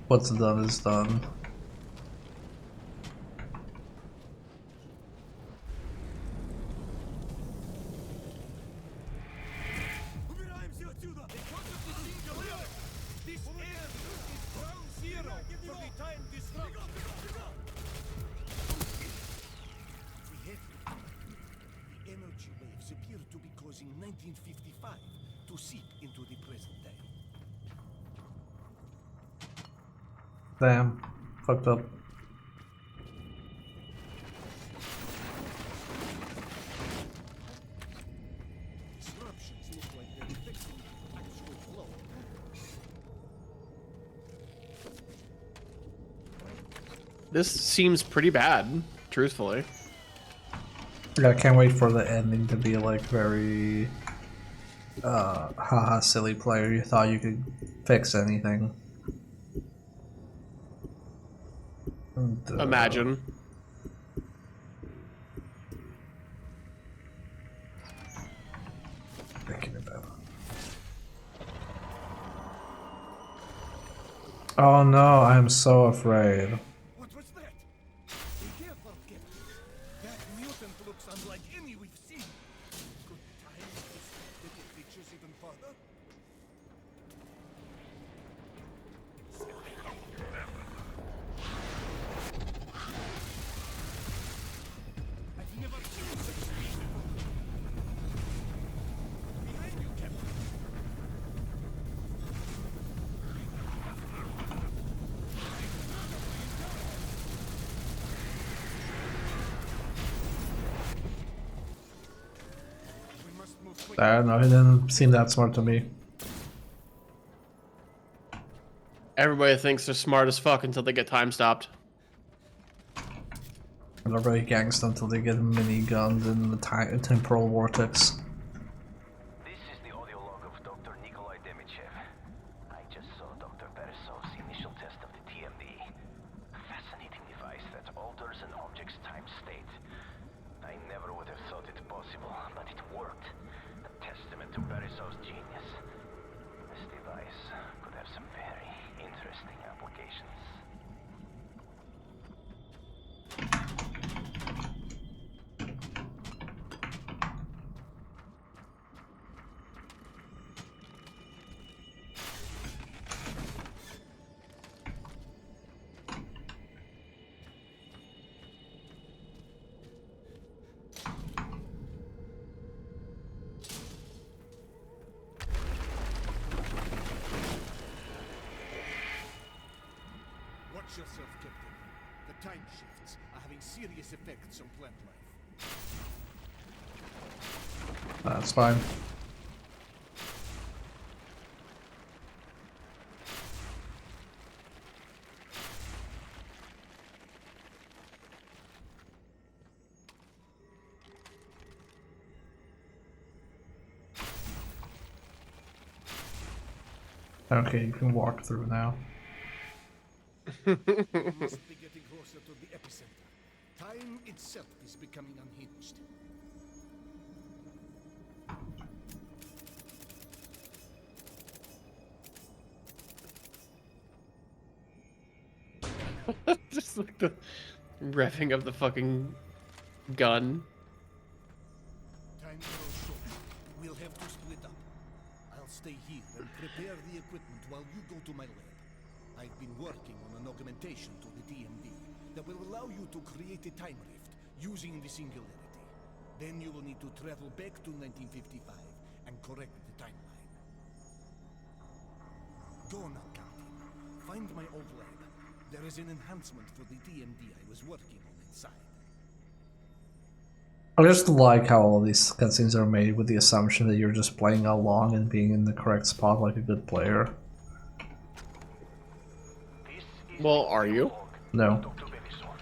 What's done is done. This air is ground zero for the time this Damn. Fucked up. Disruptions look like they're affecting actual flow. This seems pretty bad, truthfully. Yeah, I can't wait for the ending to be like very haha silly player. You thought you could fix anything. And, Imagine. thinking about it. Oh no, I'm so afraid. What was that? Be careful, Captain. That mutant looks unlike any we've seen. Could time that it reaches even further? I've never seen such speed. Behind you, Captain. We must move quickly. I don't know, he didn't seem that smart to me. Everybody thinks they're smart as fuck until they get time stopped. They're very gangsta until they get minigunned in the temporal vortex. This is the audio log of Dr. Nikolai Demichev. I just saw Dr. Beresov's initial test of the TMD. A fascinating device that alters an object's time state. I never would have thought it possible, but it worked. A testament to Beresov's genius. This device could have some very interesting applications. Watch yourself, Captain. The time shifts are having serious effects on plant life. That's fine. Okay, you can walk through now. We must be getting closer to the epicenter. Time itself is becoming unhinged. Just like the revving of the fucking gun. Time grows short. We'll have to split up. I'll stay here and prepare the equipment while you go to my lab. I've been working on an augmentation to the DMD that will allow you to create a time rift using the Singularity. Then you will need to travel back to 1955 and correct the timeline. Go now, Captain. Find my old lab. There is an enhancement for the DMD I was working on inside. I just like how all these cutscenes are made with the assumption that you're just playing along and being in the correct spot like a good player. Well, are you? No. Dr. Beresov.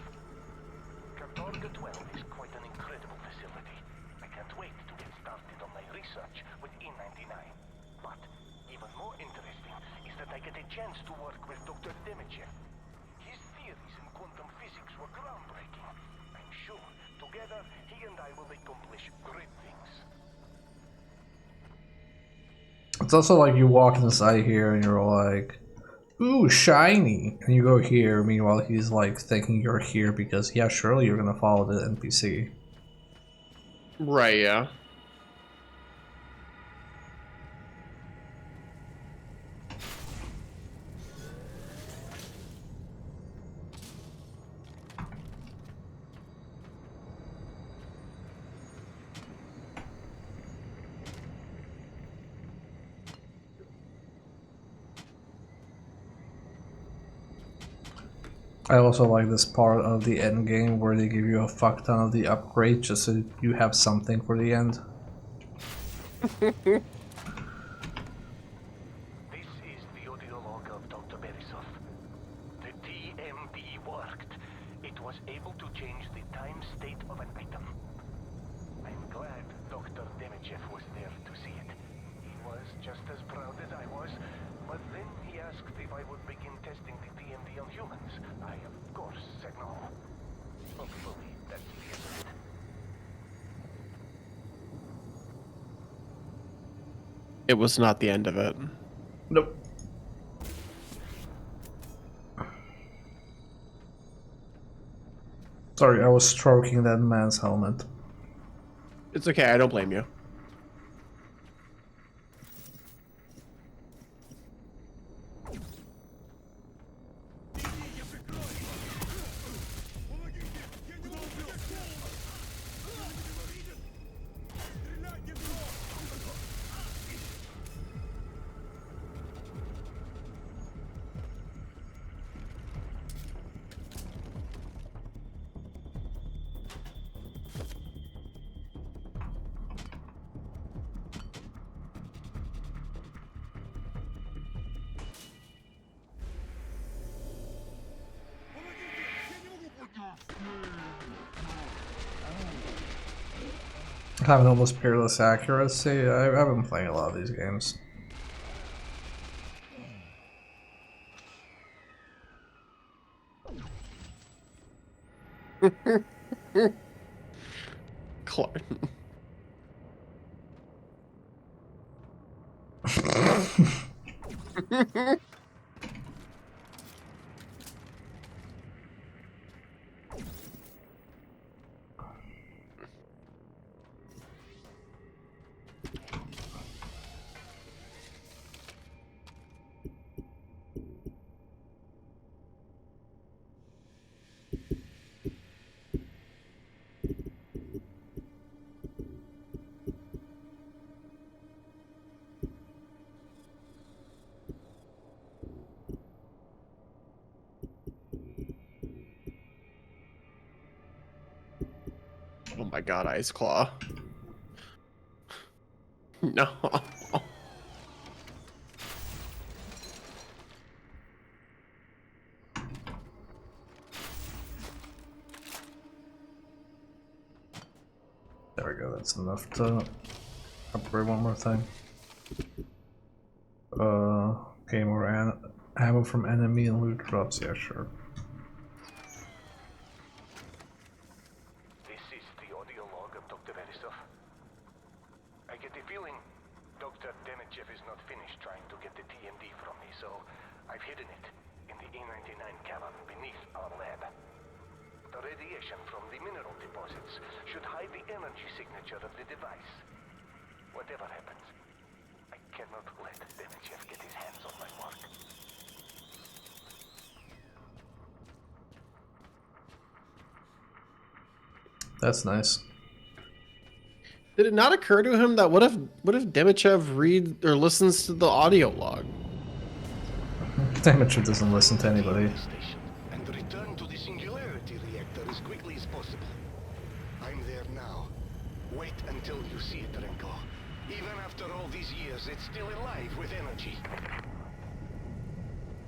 Katorga 12 is quite an incredible facility. I can't wait to get started on my research with E99. But even more interesting is that I get a chance to work with Dr. Demichev. His theories in quantum physics were groundbreaking. I'm sure together he and I will accomplish great things. It's also like you walk inside here and you're like, ooh, shiny. And you go here, meanwhile he's like thinking you're here because, yeah, surely you're gonna follow the NPC. Right, yeah. I also like this part of the end game where they give you a fuck ton of the upgrade just so you have something for the end. This is the audio log of Dr. Berisov. The TMD worked. It was able to change the time state of an item. I'm glad Dr. Demichev was there to see it. He was just as proud as I was, but then he asked if I would begin testing the TMD on humans. I, of course, said no. Hopefully, that's the end of it. It was not the end of it. Nope. Sorry, I was stroking that man's helmet. It's okay, I don't blame you. Having almost peerless accuracy. I've been playing a lot of these games. Clark. Oh my god, Ice Claw. No. There we go, that's enough to upgrade one more thing. Game or ammo from enemy and loot drops, yeah, sure. This is the audio log of Dr. Berisov. I get the feeling Dr. Demichev is not finished trying to get the TMD from me, so I've hidden it in the A99 cavern beneath our lab. The radiation from the mineral deposits should hide the energy signature of the device. Whatever happens, I cannot let Demichev get his hands on my work. That's nice. Did it not occur to him that what if Demichev reads or listens to the audio log? Demichev doesn't listen to anybody. Station and return to the Singularity reactor as quickly as possible. I'm there now. Wait until you see it, Renko. Even after all these years, it's still alive with energy.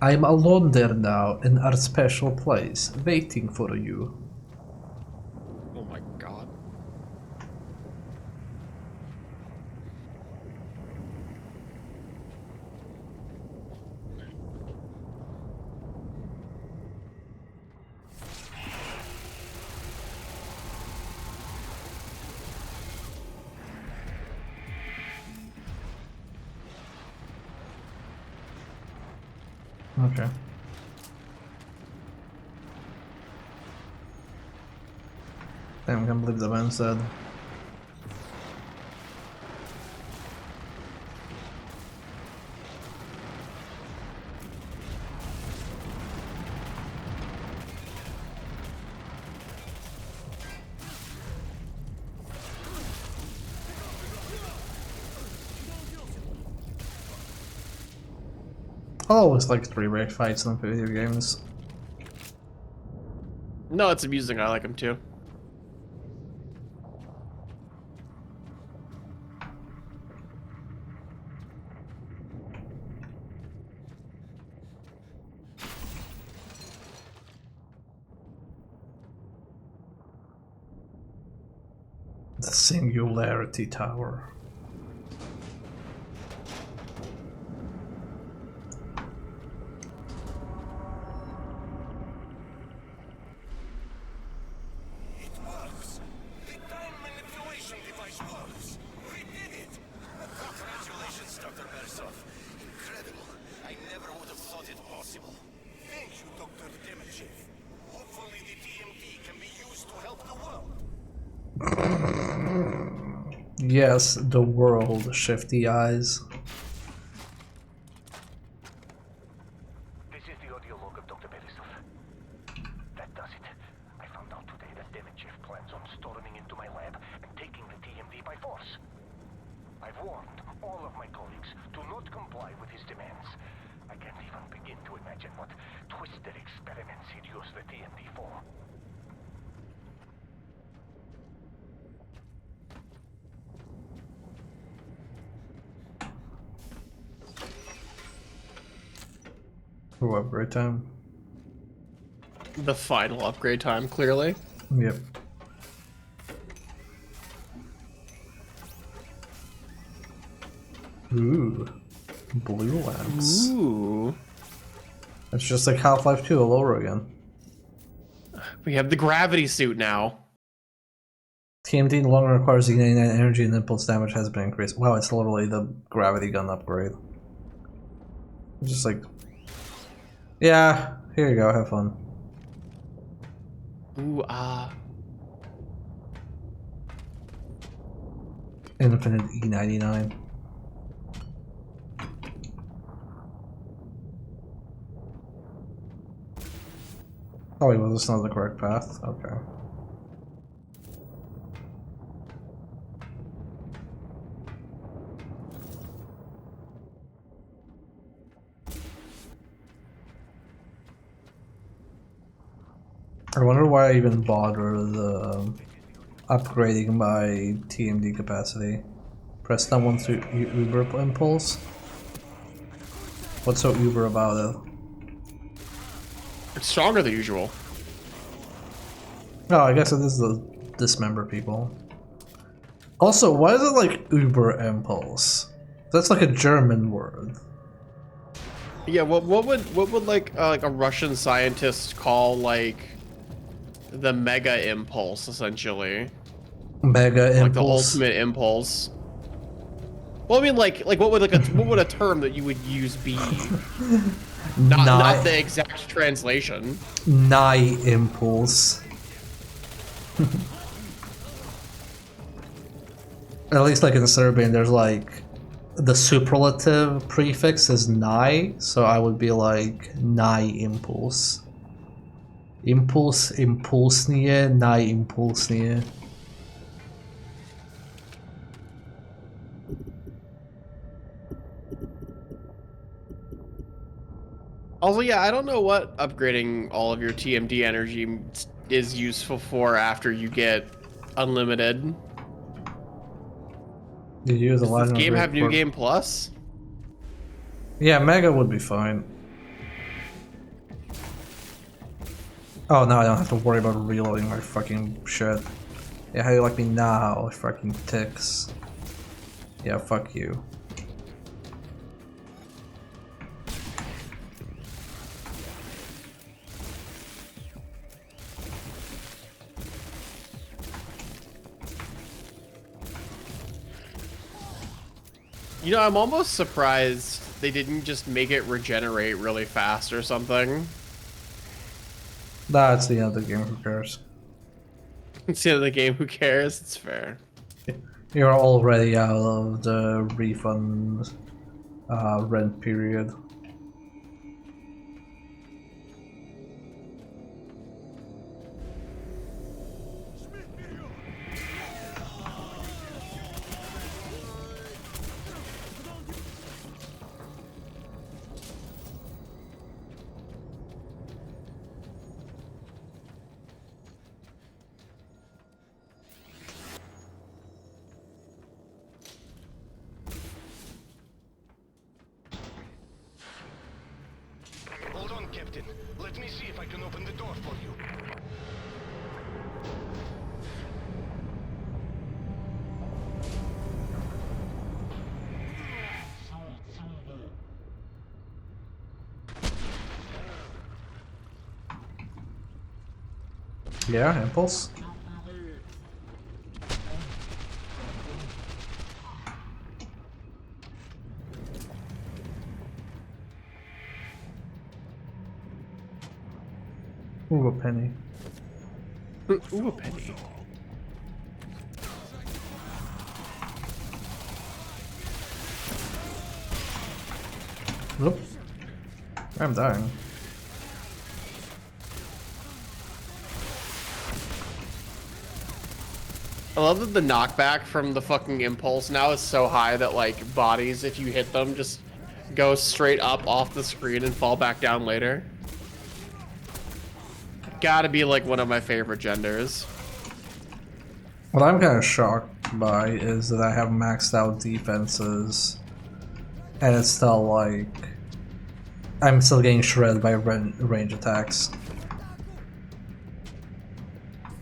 I'm alone there now in our special place, waiting for you. Oh my god. Okay. Damn, I can't believe the man's dead. Always like 3-way fights in video games. No, it's amusing. I like him too. The Singularity Tower. It works! The time manipulation device works! We did it! Congratulations, Dr. Bersov. Incredible. I never would have thought it possible. Thank you, Dr. Demichev. Hopefully the TMD can be used to help the world. Yes, the world, Shifty Eyes. This is the audio log of Dr. Belisov. That does it. I found out today that Demichev plans on storming into my lab and taking the TMD by force. I've warned all of my colleagues to not comply with his demands. I can't even begin to imagine what twisted experiments he'd use the TMD for. Ooh, upgrade time. The final upgrade time, clearly. Yep. Ooh. Blue lamps. Ooh. It's just like Half-Life 2 all over again. We have the gravity suit now. TMD no longer requires igniting energy and impulse damage has been increased. Wow, it's literally the gravity gun upgrade. It's just like... Yeah, here you go, have fun. Ooh, Infinite E99. Oh wait, well this not the correct path? Okay. I wonder why I even bother the upgrading my TMD capacity. Press down to Uber impulse. What's so Uber about it? it's stronger than usual. Oh, I guess it is the dismember people. Also, why is it like Uber impulse? That's like a German word. Yeah, what would like a Russian scientist call like the mega impulse essentially? Mega Like the impulse. ultimate impulse. Well, I mean, like what would what would a term that you would use be? Not the exact translation. Nigh impulse. At least like in Serbian, there's like the superlative prefix is nigh, so I would be like nigh impulse. Impuls, impulsnije, najimpulsnije. Also, yeah, I don't know what upgrading all of your TMD energy is useful for after you get unlimited. Did you use a Does this line game have New Game Plus? Yeah, Mega would be fine. Oh, now I don't have to worry about reloading my fucking shit. Yeah, how you like me now, fucking ticks. Yeah, fuck you. You know, I'm almost surprised they didn't just make it regenerate really fast or something. That's the end of the game, who cares? It's the end of the game, who cares? It's fair. You're already out of the refund rent period. Captain. Let me see if I can open the door for you. Yeah, impulse. Ooh, a penny. Ooh, a penny. Nope. I'm dying. I love that the knockback from the fucking impulse now is so high that like bodies, if you hit them, just go straight up off the screen and fall back down later. Gotta be like one of my favorite genders. What I'm kind of shocked by is that I have maxed out defenses, and it's still like I'm still getting shredded by range attacks.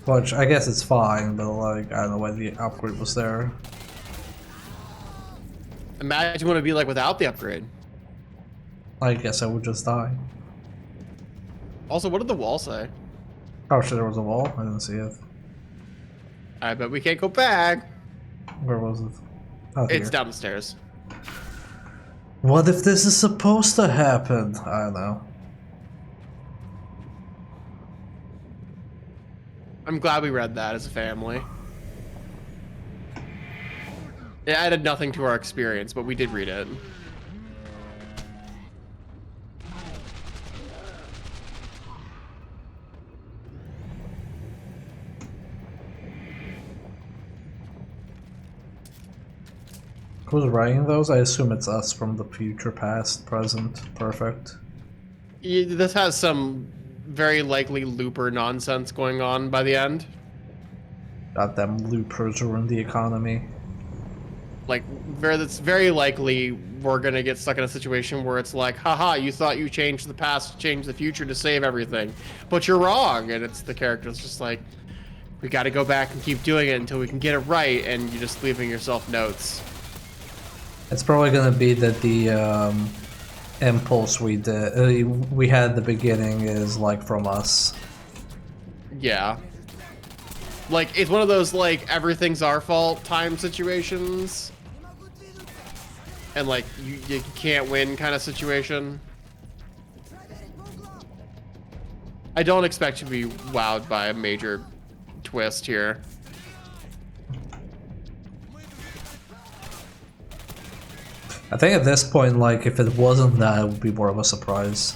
Which I guess it's fine, but like I don't know why the upgrade was there. Imagine what it'd be like without the upgrade. I guess I would just die. Also, what did the wall say? Oh shit, there was a wall? I didn't see it. I bet we can't go back. Where was it? Oh, It's here. down the stairs. What if this is supposed to happen? I don't know. I'm glad we read that as a family. It added nothing to our experience, but we did read it. Who's writing those? I assume it's us from the future, past, present. Perfect. This has some very likely looper nonsense going on by the end. Goddamn loopers ruin the economy. Like, it's very likely we're gonna get stuck in a situation where it's like, haha, you thought you changed the past, changed the future to save everything, but you're wrong. And it's the character's just like, we gotta go back and keep doing it until we can get it right, and you're just leaving yourself notes. It's probably gonna be that the impulse we had at the beginning is like from us. Yeah. Like, it's one of those, like, everything's our fault time situations. And, like, you can't win kind of situation. I don't expect to be wowed by a major twist here. I think at this point, like, if it wasn't that, it would be more of a surprise.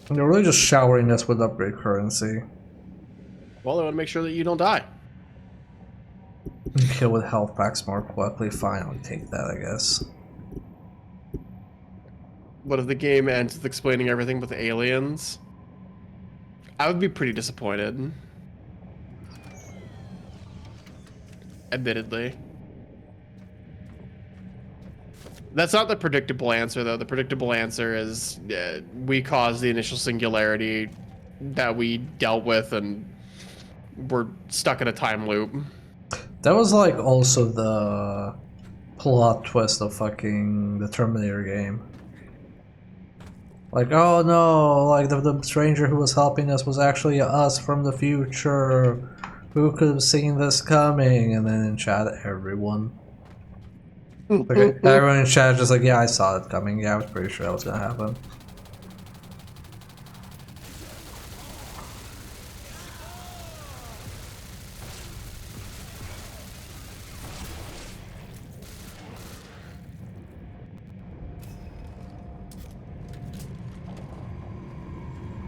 And they're really just showering us with upgrade currency. Well, I want to make sure that you don't die. Kill with health packs more quickly. Fine, I'll take that, I guess. What if the game ends with explaining everything with aliens? I would be pretty disappointed. Admittedly. That's not the predictable answer, though. The predictable answer is we caused the initial singularity that we dealt with, and we're stuck in a time loop. That was like also the plot twist of fucking the Terminator game. Like, oh no, like the stranger who was helping us was actually us from the future. Who could have seen this coming? And then in chat, everyone. Like, everyone in chat is just like, yeah, I saw it coming. Yeah, I was pretty sure that was gonna happen.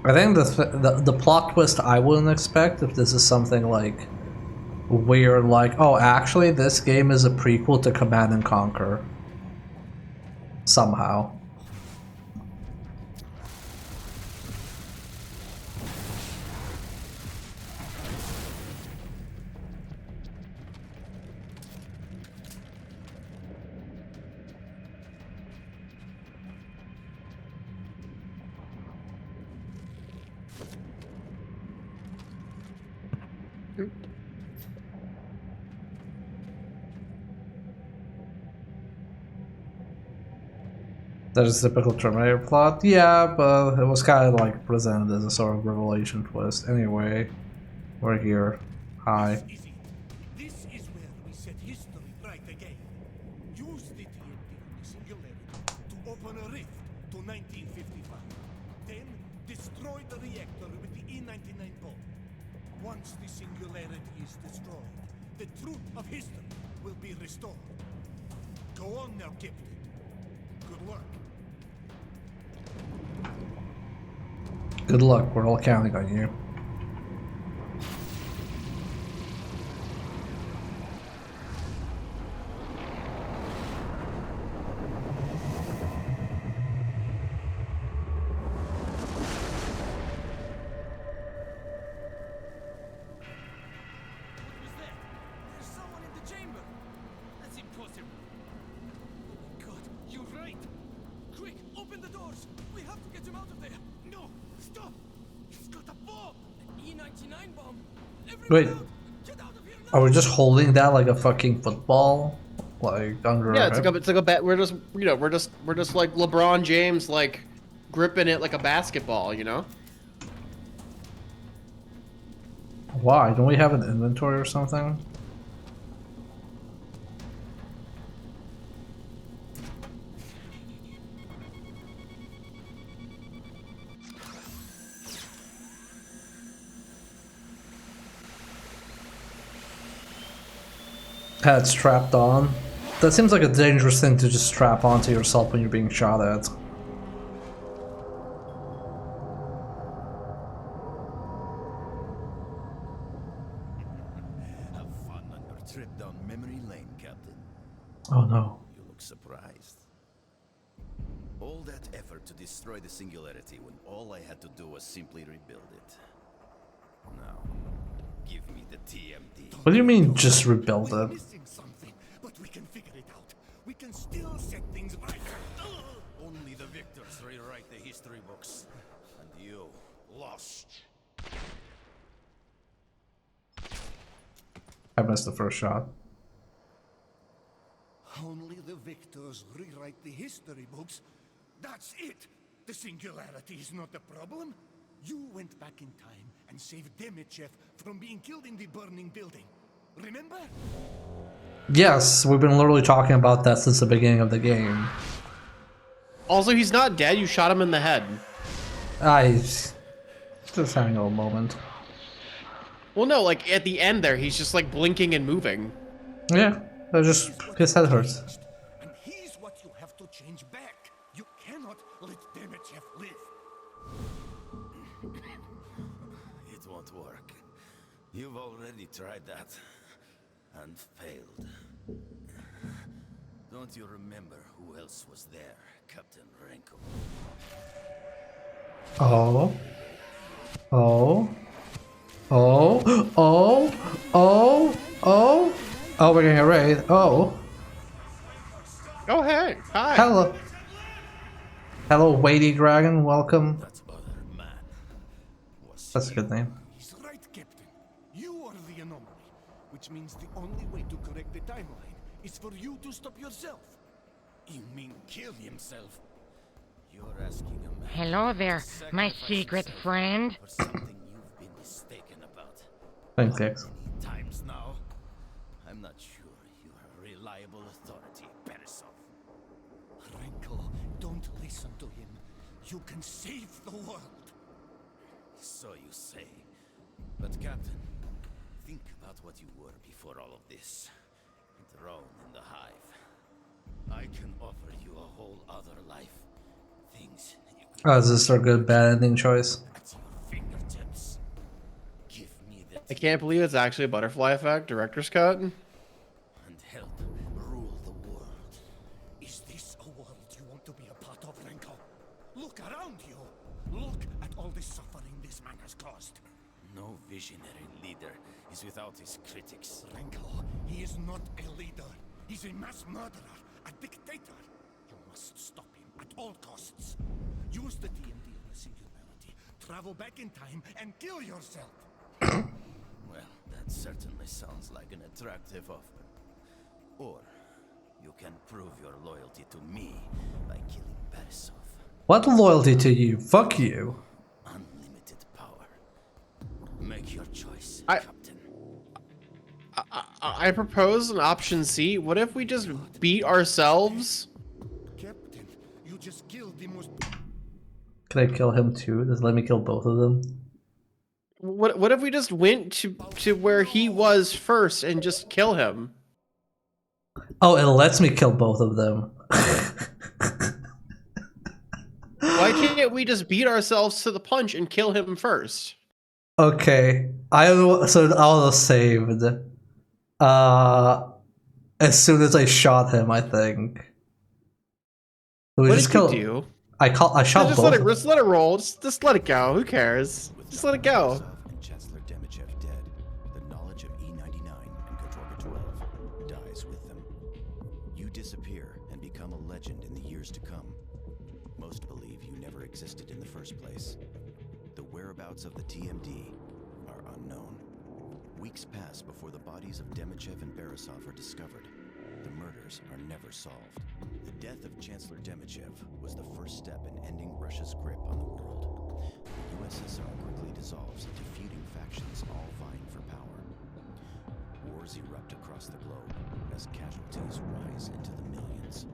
I think the plot twist I wouldn't expect if this is something like weird, like, oh, actually, this game is a prequel to Command and Conquer. Somehow. There's a typical Terminator plot, yeah, but it was kind of like presented as a sort of revelation twist. Anyway, we're here. Hi. This is it. This is where we set history right again. Use the TNT on the Singularity to open a rift to 1955. Then destroy the reactor with the E-99 bomb. Once the Singularity is destroyed, the truth of history will be restored. Go on now, Captain. Good luck. Good luck, we're all counting on you. There's someone in the chamber. That's impossible. Oh my god, you're right. Quick, open the doors. We have to get him out of there. No, stop. He's got a bomb. An E-99 bomb. Everyone Wait, out. Get out of here now. are we just holding that like a fucking football? Like, under Yeah, our it's head? like a bet. We're just we're just like LeBron James, like gripping it like a basketball, you know? Why? Don't we have an inventory or something? Head strapped on. That seems like a dangerous thing to just strap onto yourself when you're being shot at. Have fun on your trip down memory lane, Captain. Oh no. You look surprised. All that effort to destroy the Singularity when all I had to do was simply rebuild it. Now, give me the TMD. What do you mean, just rebuild We're it? missing something, but we can figure it out. We can still set things right. Only the victors rewrite the history books. And you lost. I missed the first shot. Only the victors rewrite the history books. That's it. The Singularity is not the problem. You went back in time and saved Demichev from being killed in the burning building. Remember? Yes, we've been literally talking about that since the beginning of the game. Also, he's not dead. You shot him in the head. I just having a little moment. Well, no, like at the end there, he's just like blinking and moving. Yeah, I just his head hurts. And he's what you have to change back. You cannot let Demichev live. It won't work. You've already tried that. And failed. Don't you remember who else was there, Captain Renko? Oh. Oh. Oh. Oh. Oh. Oh. Oh, we're getting a raid. Oh. Oh, hey. Hi. Hello. Hello, weighty dragon. Welcome. That other man was That's a good name. He's right, Captain. You are the anomaly, which means the only way to correct the timeline is for you to stop yourself. You mean kill himself? You're asking a man Hello there, to my sacrifice secret himself friend. for something you've been mistaken about. Thanks, X. Many times now. I'm not sure you are a reliable authority, Beresov. Renko, don't listen to him. You can save the world. So you say. But Captain, think about what you were before all of this. A drone in the hive. I can offer you a whole other life. Things you Oh, is this our good bad ending choice? at your fingertips. Give me the I can't believe it's actually a butterfly effect, director's cut. And help rule the world. Is this a world you want to be a part of, Renko? Look around you. Look at all the suffering this man has caused. No visionary leader is without his critics. Renko, he is not a leader. He's a mass murderer, a dictator. You must stop him at all costs. Use the DMD of the Singularity. Travel back in time and kill yourself. Well, that certainly sounds like an attractive offer. Or you can prove your loyalty to me by killing Borisov. What loyalty to you? Fuck you. Unlimited power. Make your choice, I- Captain. I propose an option C. What if we just beat ourselves? Captain, you just killed the most... Can I kill him too? Does it let me kill both of them? What if we just went to where he was first and just kill him? Oh, it lets me kill both of them. Why can't we just beat ourselves to the punch and kill him first? Okay, so I was saved. As soon as I shot him, I think. We What just did you killed. do? I shot Just both. let it. Just let it roll. Just let it go. Who cares? Just let it go. Borisov and Chancellor Demichev dead. The knowledge of E99 and Katorga 12 dies with them. You disappear and become a legend in the years to come. Most believe you never existed in the first place. The whereabouts of the TMD are unknown. Weeks pass before the bodies of Demichev and Borisov are discovered. The murders are never solved. The death of Chancellor Demichev was the first step in ending Russia's grip on the world. The USSR quickly dissolves into feuding factions all vying for power. Wars erupt across the globe as casualties rise into the millions.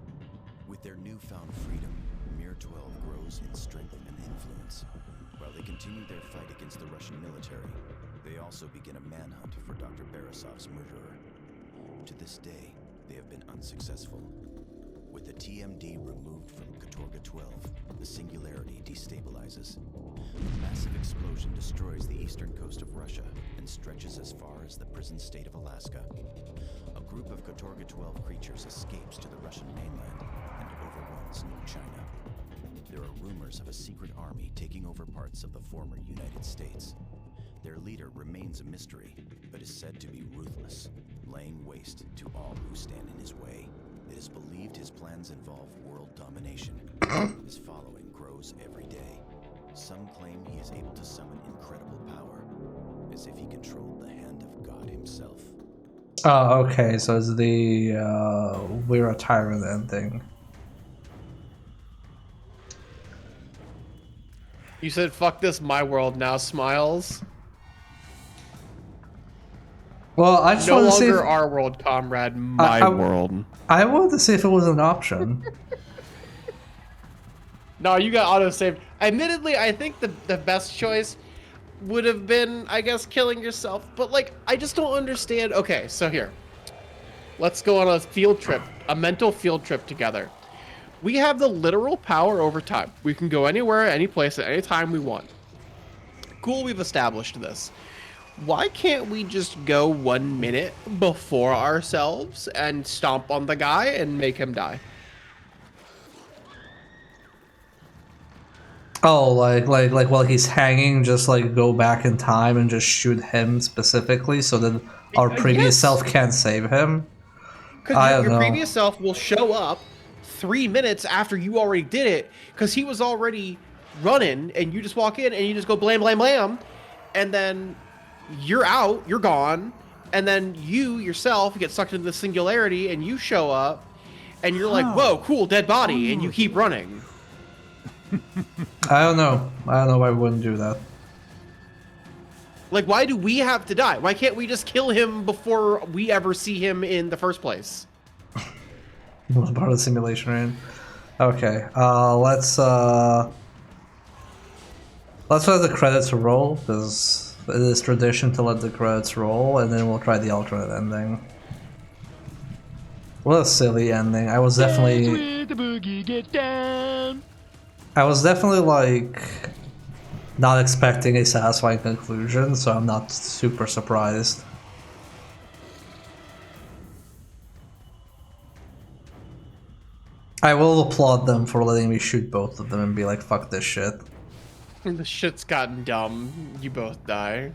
With their newfound freedom, Mir 12 grows in strength and influence. While they continue their fight against the Russian military, they also begin a manhunt for Dr. Borisov's murderer. To this day, they have been unsuccessful. With the TMD removed from Katorga 12, the Singularity destabilizes. A massive explosion destroys the eastern coast of Russia and stretches as far as the prison state of Alaska. A group of Katorga 12 creatures escapes to the Russian mainland and overruns New China. There are rumors of a secret army taking over parts of the former United States. Their leader remains a mystery, but is said to be ruthless, laying waste to all who stand in his way. It is believed his plans involve world domination. His following grows every day. Some claim he is able to summon incredible power, as if he controlled the hand of God himself. Oh, okay, so it's the we're a tyrant ending. You said, "Fuck this, my world now smiles." Well, I just No wanted to see. longer our world, comrade. My I- world. I wanted to see if it was an option. No, you got autosaved. Admittedly, I think the best choice would have been, I guess, killing yourself. But, like, I just don't understand. Okay, so here. Let's go on a field trip, a mental field trip together. We have the literal power over time. We can go anywhere, any place, at any time we want. Cool, we've established this. Why can't we just go 1 minute before ourselves and stomp on the guy and make him die? Oh, like while he's hanging, just like go back in time and just shoot him specifically, so that our previous Yes. self can't save him. I Because don't your know. previous self will show up 3 minutes after you already did it, because he was already running, and you just walk in and you just go blam, blam, blam, and then you're out, you're gone, and then you yourself get sucked into the Singularity, and you show up, and you're like, whoa, cool, dead body, and you keep running. I don't know. I don't know why we wouldn't do that. Like, why do we have to die? Why can't we just kill him before we ever see him in the first place? It was part of the simulation, right? Okay. Let's let the credits roll, because it is tradition to let the credits roll, and then we'll try the alternate ending. What a silly ending. I was definitely like not expecting a satisfying conclusion, so I'm not super surprised. I will applaud them for letting me shoot both of them and be like, fuck this shit. The shit's gotten dumb. You both die.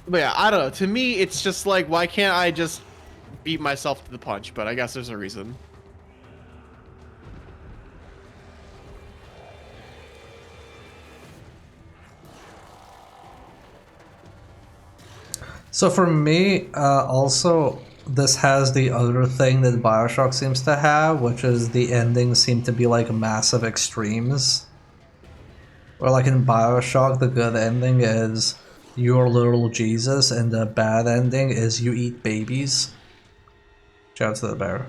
But yeah, I don't know. To me, it's just like, why can't I just beat myself to the punch? But I guess there's a reason. So for me, also, this has the other thing that Bioshock seems to have, which is the endings seem to be like massive extremes. Or like in Bioshock, the good ending is you're little Jesus, and the bad ending is you eat babies. Shout out to the bear.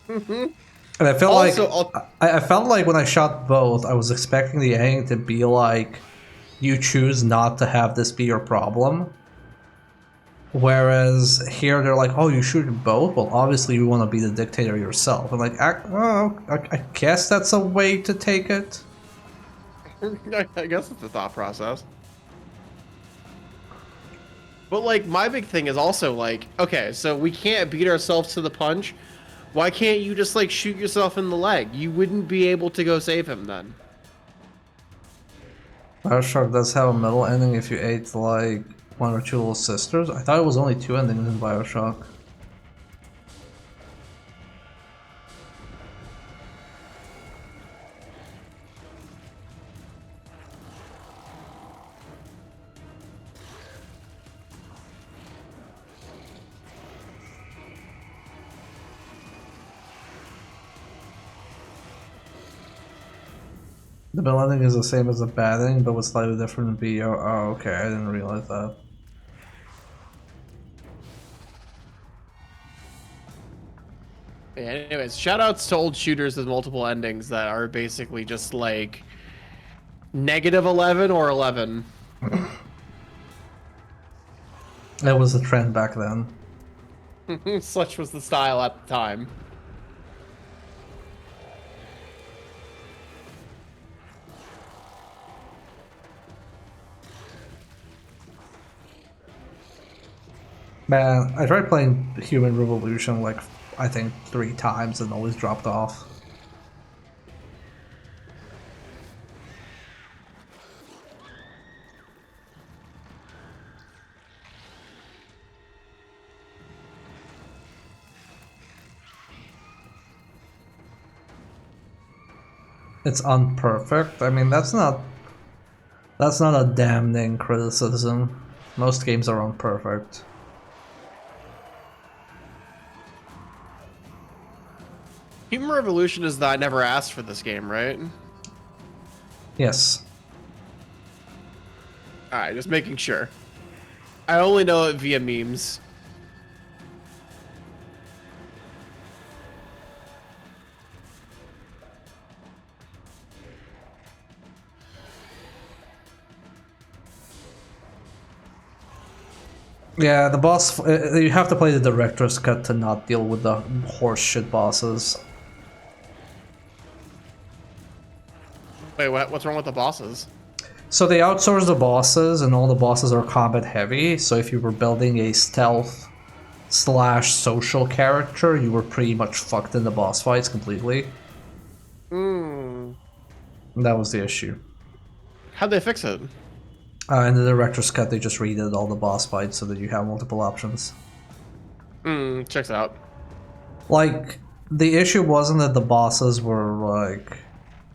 And I feel Also, like I felt like when I shot both, I was expecting the ending to be like, you choose not to have this be your problem. Whereas here they're like, oh, you shoot both? Well, obviously you want to be the dictator yourself. I'm like, I guess that's a way to take it. I guess it's the thought process. But like, my big thing is also like, okay, so we can't beat ourselves to the punch. Why can't you just like shoot yourself in the leg? You wouldn't be able to go save him then. Bioshock does have a middle ending if you ate like one or two little sisters. I thought it was only two endings in Bioshock. The middle ending is the same as the bad ending, but with slightly different VO. Oh, okay, I didn't realize that. Yeah, anyways, shoutouts to old shooters with multiple endings that are basically just like -11 or 11. That was the trend back then. Such was the style at the time. Man, I tried playing Human Revolution like, I think 3 times and always dropped off. It's unperfect. I mean, that's not a damning criticism. Most games are unperfect. Human Revolution is that I never asked for this game, right? Yes. Alright, just making sure. I only know it via memes. Yeah, the boss. You have to play the director's cut to not deal with the horse shit bosses. Wait, what's wrong with the bosses? So they outsource the bosses, and all the bosses are combat heavy. So if you were building a stealth / social character, you were pretty much fucked in the boss fights completely. That was the issue. How'd they fix it? In the director's cut, they just redid all the boss fights so that you have multiple options. Checks out. Like, the issue wasn't that the bosses were, like,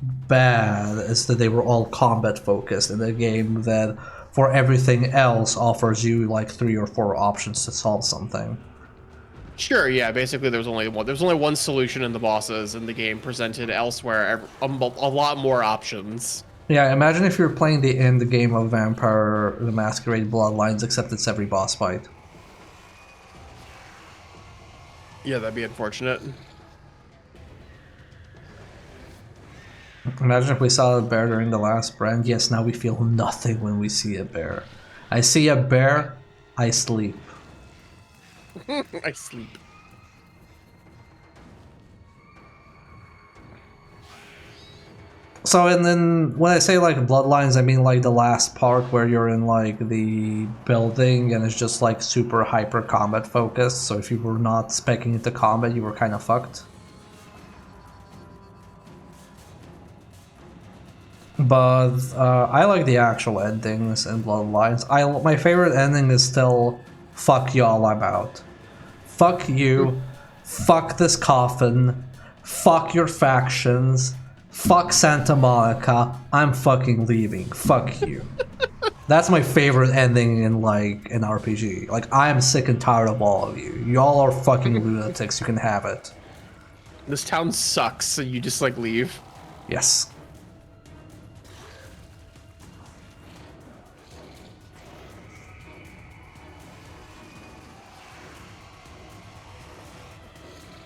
bad, it's that they were all combat focused in a game that, for everything else, offers you, like, 3 or 4 options to solve something. Sure, yeah, basically there's only one solution in the bosses, and the game presented elsewhere a lot more options. Yeah, imagine if you're playing the end game of Vampire the Masquerade Bloodlines, except it's every boss fight. Yeah, that'd be unfortunate. Imagine if we saw a bear during the last brand. Yes, now we feel nothing when we see a bear. I see a bear, I sleep. I sleep. So, and then when I say like Bloodlines, I mean like the last part where you're in like the building and it's just like super hyper combat focused. So if you were not speccing into combat, you were kind of fucked. But I like the actual endings in Bloodlines. My favorite ending is still "fuck y'all, I'm out." Fuck you. Fuck this coffin. Fuck your factions. Fuck Santa Monica. I'm fucking leaving. Fuck you. That's my favorite ending in like an RPG. Like I'm sick and tired of all of you. Y'all are fucking lunatics. You can have it. This town sucks, so you just like leave. Yes.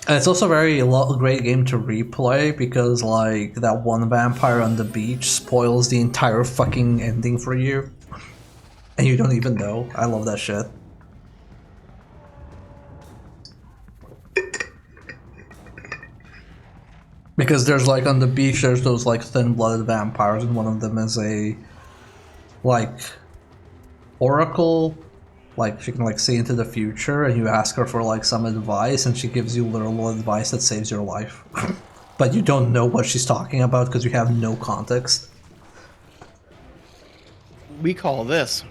And it's also a great game to replay because like that one vampire on the beach spoils the entire fucking ending for you. And you don't even know. I love that shit. Because there's like on the beach there's those like thin-blooded vampires and one of them is a like oracle. Like she can like see into the future and you ask her for like some advice and she gives you literal advice that saves your life. But you don't know what she's talking about because you have no context. We call this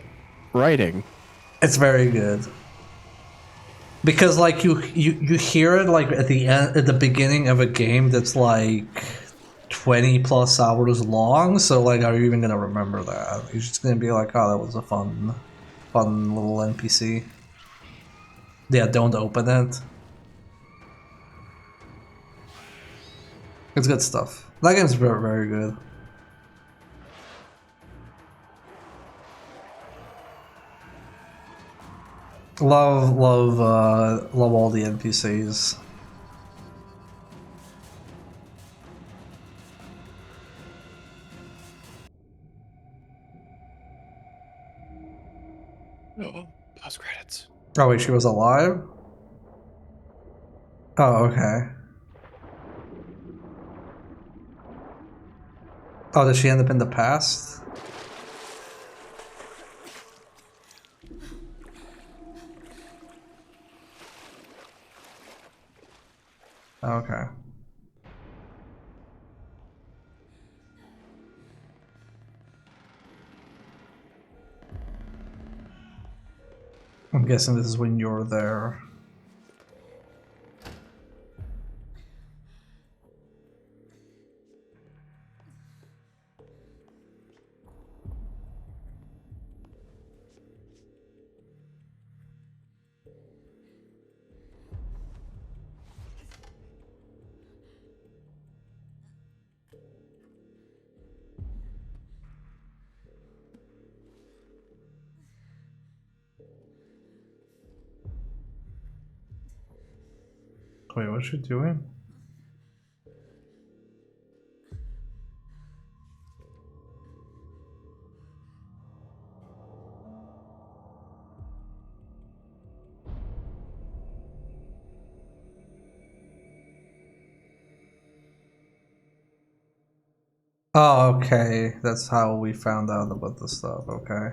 writing. It's very good. Because like you hear it like at the beginning of a game that's like 20 plus hours long, so like are you even gonna remember that? You're just gonna be like, oh, that was a fun little NPC. Yeah, don't open it. It's good stuff. That game's very, very good. Love all the NPCs. Oh, post credits. Oh wait, she was alive? Oh, okay. Oh, did she end up in the past? Okay. I'm guessing this is when you're there. Wait, what's she doing? Oh, okay. That's how we found out about this stuff. Okay.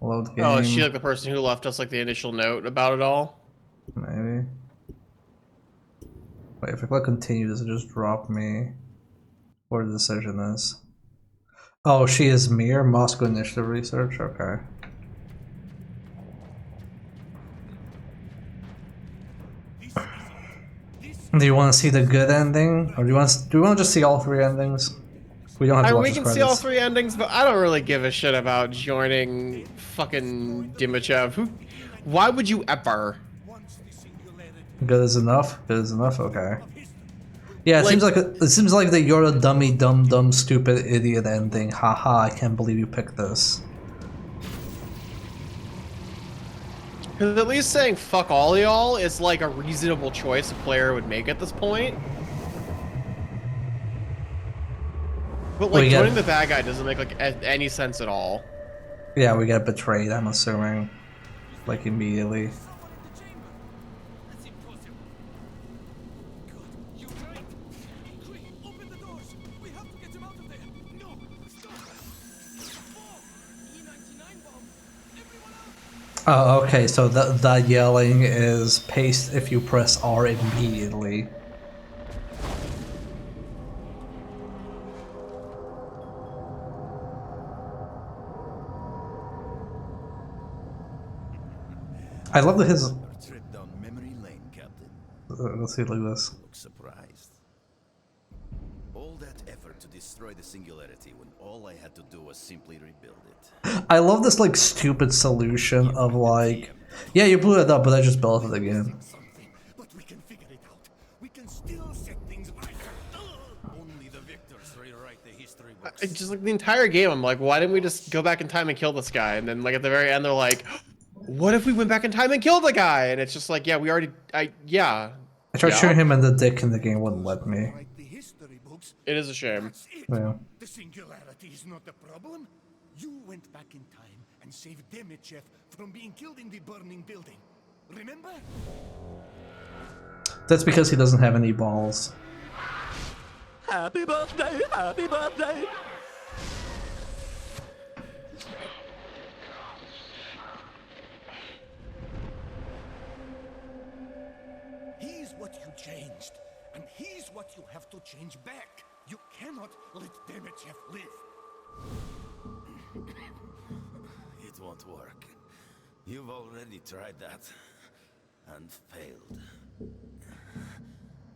Load game. Oh, is she like the person who left us like the initial note about it all? Maybe. Wait, if I click continue, does it just drop me where the decision is? Oh, she is Mir, Moscow Initiative Research. Okay. Do you want to see the good ending, or do you want to just see all three endings? We don't have to watch We the can credits. see all three endings, but I don't really give a shit about joining fucking Dimichev. Why would you ever? Good is enough. Good is enough. Okay. Yeah, it Like- seems like the you're a dummy, dumb, stupid idiot ending. Haha! I can't believe you picked this. Because at least saying fuck all y'all is like a reasonable choice a player would make at this point. But like joining the bad guy doesn't make like any sense at all. Yeah, we get betrayed, I'm assuming. Like immediately. That's impossible. God, you're right. Quick, open the doors. We have to get him out of there. Oh, okay, so that yelling is paste if you press R immediately. I love that his. Your trip down memory lane, Captain. Let's see, look at this. You look surprised. All that effort to destroy the Singularity when all I had to do was simply rebuild it. I love this like stupid solution of like, yeah, you blew it up, but I just built it again. Something, but we can figure it out. We can still set things right. Only the victors rewrite the history books. It's just like the entire game, I'm like, why didn't we just go back in time and kill this guy? And then like at the very end, they're like, what if we went back in time and killed the guy? And it's just like, yeah, we already, yeah. I tried Yeah. shooting him in the dick and the game wouldn't let me. Write the history books. It is a shame. That's it. Yeah. The Singularity is not the problem. You went back in time and saved Demichev from being killed in the burning building. Remember? That's because he doesn't have any balls. Happy birthday! Happy birthday! He's what you changed, and he's what you have to change back. You cannot let Demichev live. It won't work. You've already tried that and failed.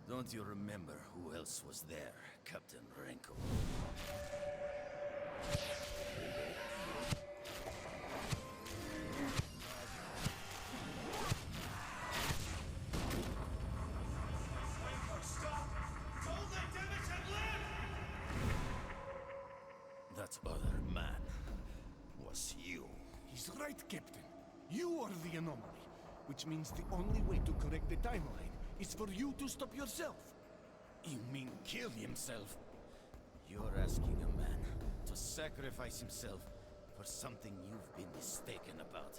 Don't you remember who else was there, Captain Renko? That other man was you. He's right, Captain. You are the anomaly, which means the only way to correct the timeline is for you to stop yourself. You mean kill himself? You're asking a man to sacrifice himself for something you've been mistaken about.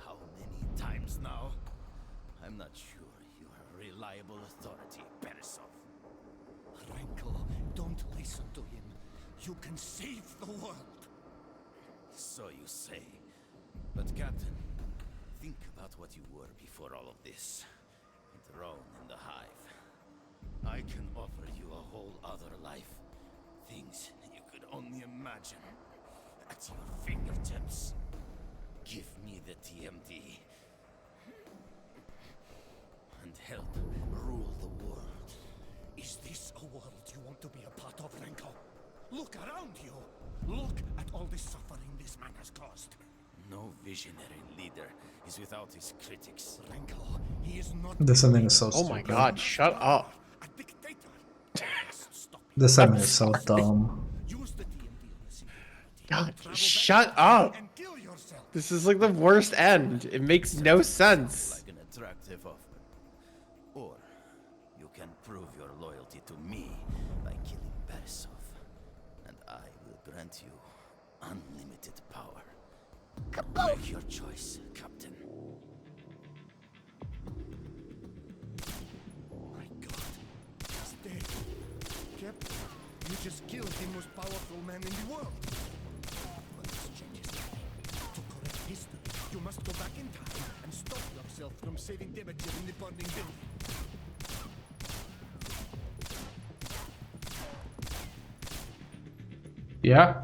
How many times now? I'm not sure you're a reliable authority, Beresov. Renko, don't listen to him. You can save the world. So you say. But Captain, think about what you were before all of this. Enthroned in the hive. I can offer you a whole other life. Things you could only imagine. At your fingertips. Give me the TMD. And help rule the world. Is this a world you want to be a part of, Renko? Look around you. Look at all the suffering this man has caused. No visionary leader is without his critics. Renko, he is not. This ending is so Oh stupid. my god, shut up. A dictator. Stop it. This ending is so dumb. Use the TMD on the Singularity. God, Travel back shut in time up. and kill yourself. This is like the worst end. It makes no sense. Like an attractive offer. Or you can prove your loyalty to me by killing Beresov. And I will grant you unlimited power. Make your choice, Captain. My God. He's dead. Captain, you just killed the most powerful man in the world. But this changes nothing. To correct history, you must go back in time and stop yourself from saving Demichev in the burning building. Yeah?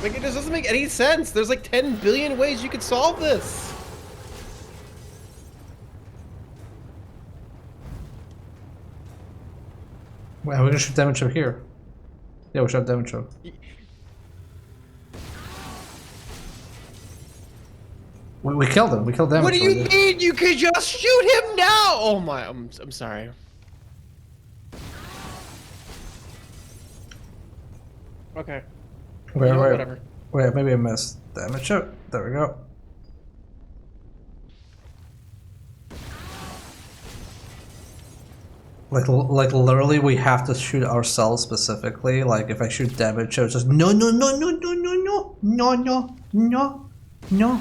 Like, it just doesn't make any sense. There's like 10 billion ways you could solve this. Well, we can shoot damage over here. Yeah, we shot damage over. We killed him. We killed damage. What do you over. mean? You could just shoot him now? Oh my, I'm sorry. Okay. Wait, wait, Whatever. wait, maybe I missed damage out. There we go. Like literally, we have to shoot ourselves specifically. Like, if I shoot damage, it's just no, no, no, no, no, no, no, no, no, no, no.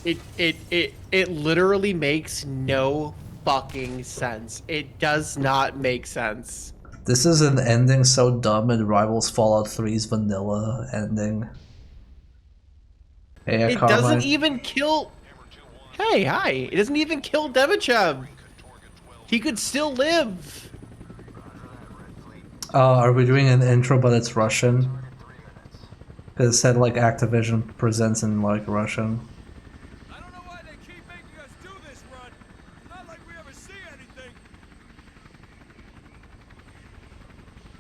It literally makes no fucking sense. It does not make sense. This is an ending so dumb it rivals Fallout 3's vanilla ending. Hey, It doesn't Carmine. even kill. Hey, hi. It doesn't even kill Devichev. He could still live. Are we doing an intro but it's Russian? Because it said like Activision presents in like Russian. I don't know why they keep making us do this run. It's not like we ever see anything.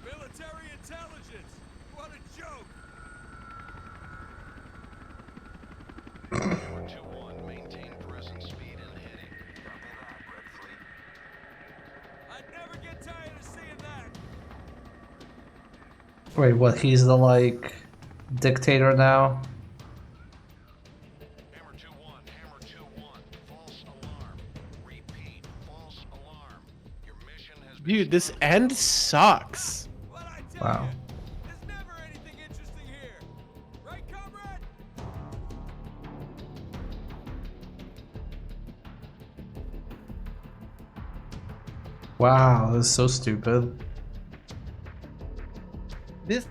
Military intelligence. What a joke. Hammer 2-1, maintain present speed and heading. Copy that, Red Fleet. I never get tired of seeing that. Wait, what? He's the like dictator now? Hammer 2-1, false alarm. Repeat, false alarm. Your mission has been Dude, this end sucks. What I tell Wow. you, there's never anything interesting here. Right, comrade? Wow, this is so stupid. This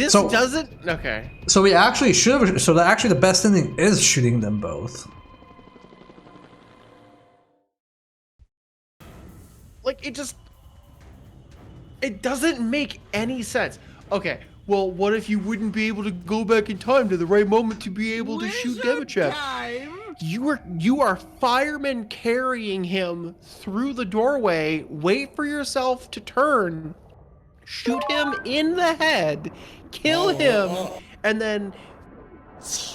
So- doesn't. Okay. So we actually should have. So actually, the best ending is shooting them both. Like, it doesn't make any sense. Okay, well, what if you wouldn't be able to go back in time to the right moment to be able to shoot Devichev? You are firemen carrying him through the doorway. Wait for yourself to turn, shoot him in the head, kill him, and then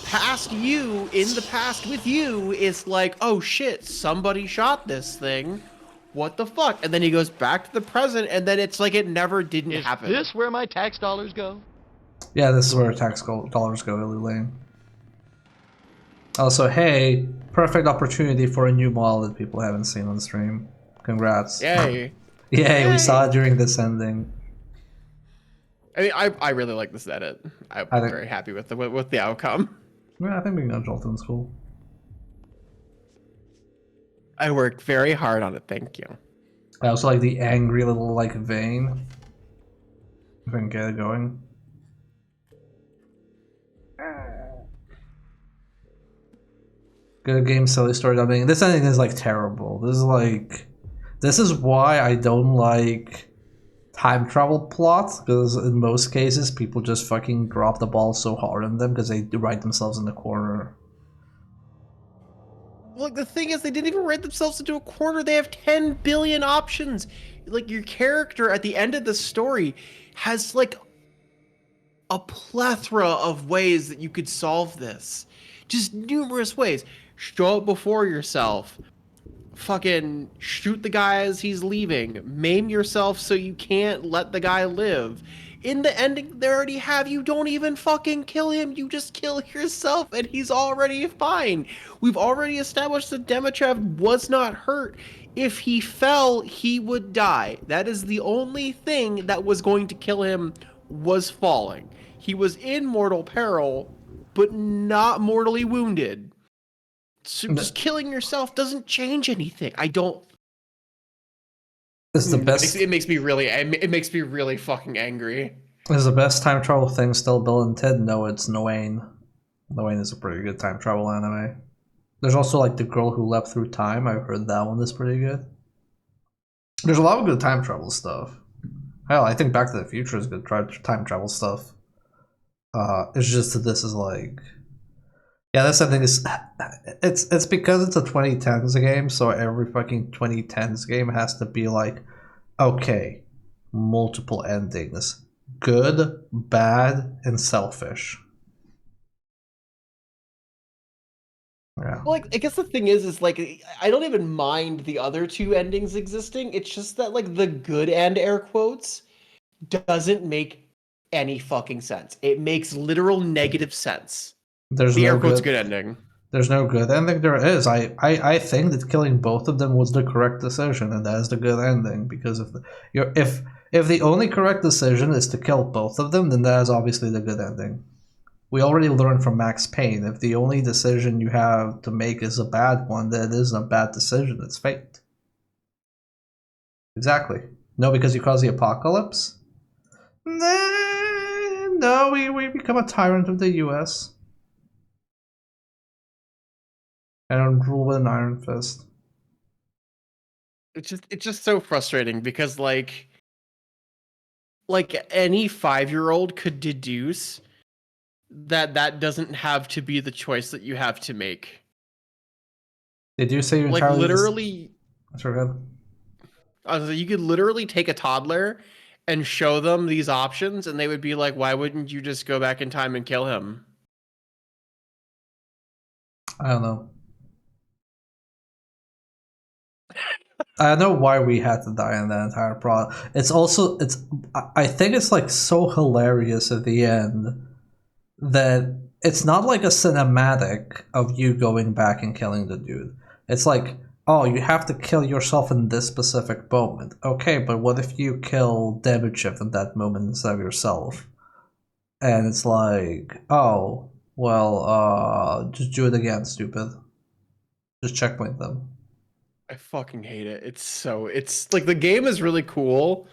past you, in the past with you, is like, oh shit, somebody shot this thing. What the fuck? And then he goes back to the present, and then it's like it never didn't happen. This where my tax dollars go? Yeah, this is where tax dollars go, Illy Lane. Also, hey, perfect opportunity for a new model that people haven't seen on stream. Congrats. Yay. Yay, we saw it during this ending. I mean, I really like this edit. I'm I think- very happy with the outcome. Yeah, I think being a Jolton's cool. I worked very hard on it. Thank you. I also like the angry little like vein. If I can get it going. Good game, silly story dubbing. This ending is like terrible. This is why I don't like time travel plots, because in most cases people just fucking drop the ball so hard on them because they write themselves in the corner. Like, the thing is, they didn't even write themselves into a corner. They have 10 billion options. Like, your character at the end of the story has like a plethora of ways that you could solve this. Just numerous ways. Show up before yourself. Fucking shoot the guy as he's leaving. Maim yourself so you can't let the guy live. In the ending they already have, you don't even fucking kill him. You just kill yourself and he's already fine. We've already established that Demechev was not hurt. If he fell, he would die. That is the only thing that was going to kill him, was falling. He was in mortal peril, but not mortally wounded. So just killing yourself doesn't change anything. I don't. This is the best. It makes me really fucking angry. Is the best time travel thing still Bill and Ted? No, it's Noane. Noane is a pretty good time travel anime. There's also like The Girl Who Leapt Through Time. I've heard that one is pretty good. There's a lot of good time travel stuff. Hell, I think Back to the Future is good time travel stuff. It's just that this is like, yeah, that's something is. It's because it's a 2010s game, so every fucking 2010s game has to be like, okay, multiple endings, good, bad, and selfish. Yeah. Well, like, I guess the thing is like, I don't even mind the other two endings existing. It's just that like the good end, air quotes, doesn't make any fucking sense. It makes literal negative sense. There's The no air quotes good ending. There's no good ending. There is. I think that killing both of them was the correct decision, and that is the good ending. Because if the only correct decision is to kill both of them, then that is obviously the good ending. We already learned from Max Payne, if the only decision you have to make is a bad one, then it isn't a bad decision, it's fate. Exactly. No, because you cause the apocalypse? Nah, no, we become a tyrant of the US. And rule with an iron fist. It's just so frustrating because like any 5-year-old could deduce that that doesn't have to be the choice that you have to make. Did you say you Like entirely literally, Sorry, you could literally take a toddler and show them these options, and they would be like, "Why wouldn't you just go back in time and kill him?" I don't know. I don't know why we had to die in that entire pro. It's also I think it's like so hilarious at the end that it's not like a cinematic of you going back and killing the dude. It's like, oh, you have to kill yourself in this specific moment. Okay, but what if you kill Debuchev in that moment instead of yourself? And it's like, oh, well, just do it again, stupid. Just checkmate them. I fucking hate it. It's like the game is really cool,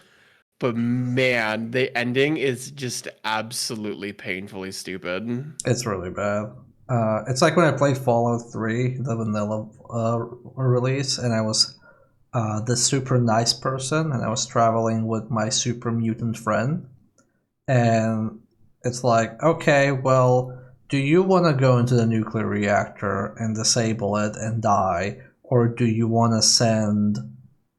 but man, the ending is just absolutely painfully stupid. It's really bad. It's like when I played Fallout 3, the vanilla release, and I was the super nice person, and I was traveling with my super mutant friend. And it's like, okay, well, do you want to go into the nuclear reactor and disable it and die? Or do you want to send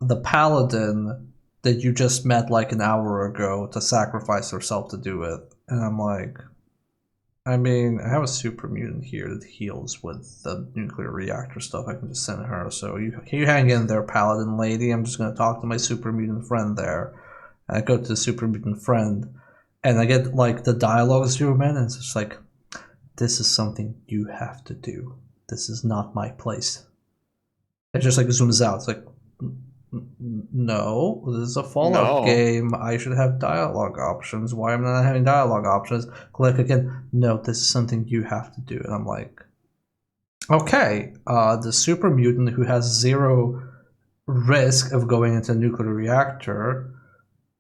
the paladin that you just met like an hour ago to sacrifice herself to do it? And I'm like, I mean, I have a super mutant here that heals with the nuclear reactor stuff. I can just send her. So you hang in there, paladin lady. I'm just going to talk to my super mutant friend there. And I go to the super mutant friend, and I get like the dialogue zoom in, and it's just like, this is something you have to do. This is not my place. It just like zooms out. It's like, no, this is a Fallout No. game. I should have dialogue options. Why am I not having dialogue options? Click again. No, this is something you have to do. And I'm like, okay, the super mutant who has zero risk of going into a nuclear reactor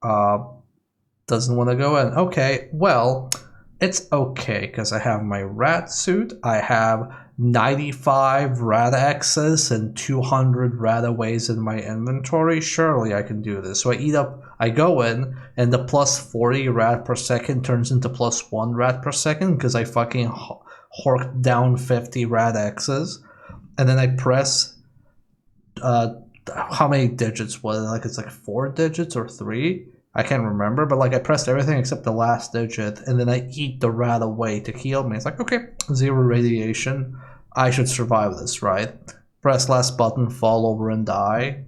doesn't want to go in. Okay, well, it's okay because I have my rat suit. I have 95 rat X's and 200 rat aways in my inventory. Surely I can do this. So I go in, and the plus 40 rat per second turns into plus 1 rat per second because I fucking horked down 50 rat X's. And then I press how many digits was it? Like it's like 4 digits or 3? I can't remember, but like I pressed everything except the last digit, and then I eat the rat away to heal me. It's like, okay, 0 radiation. I should survive this, right? Press last button, fall over and die.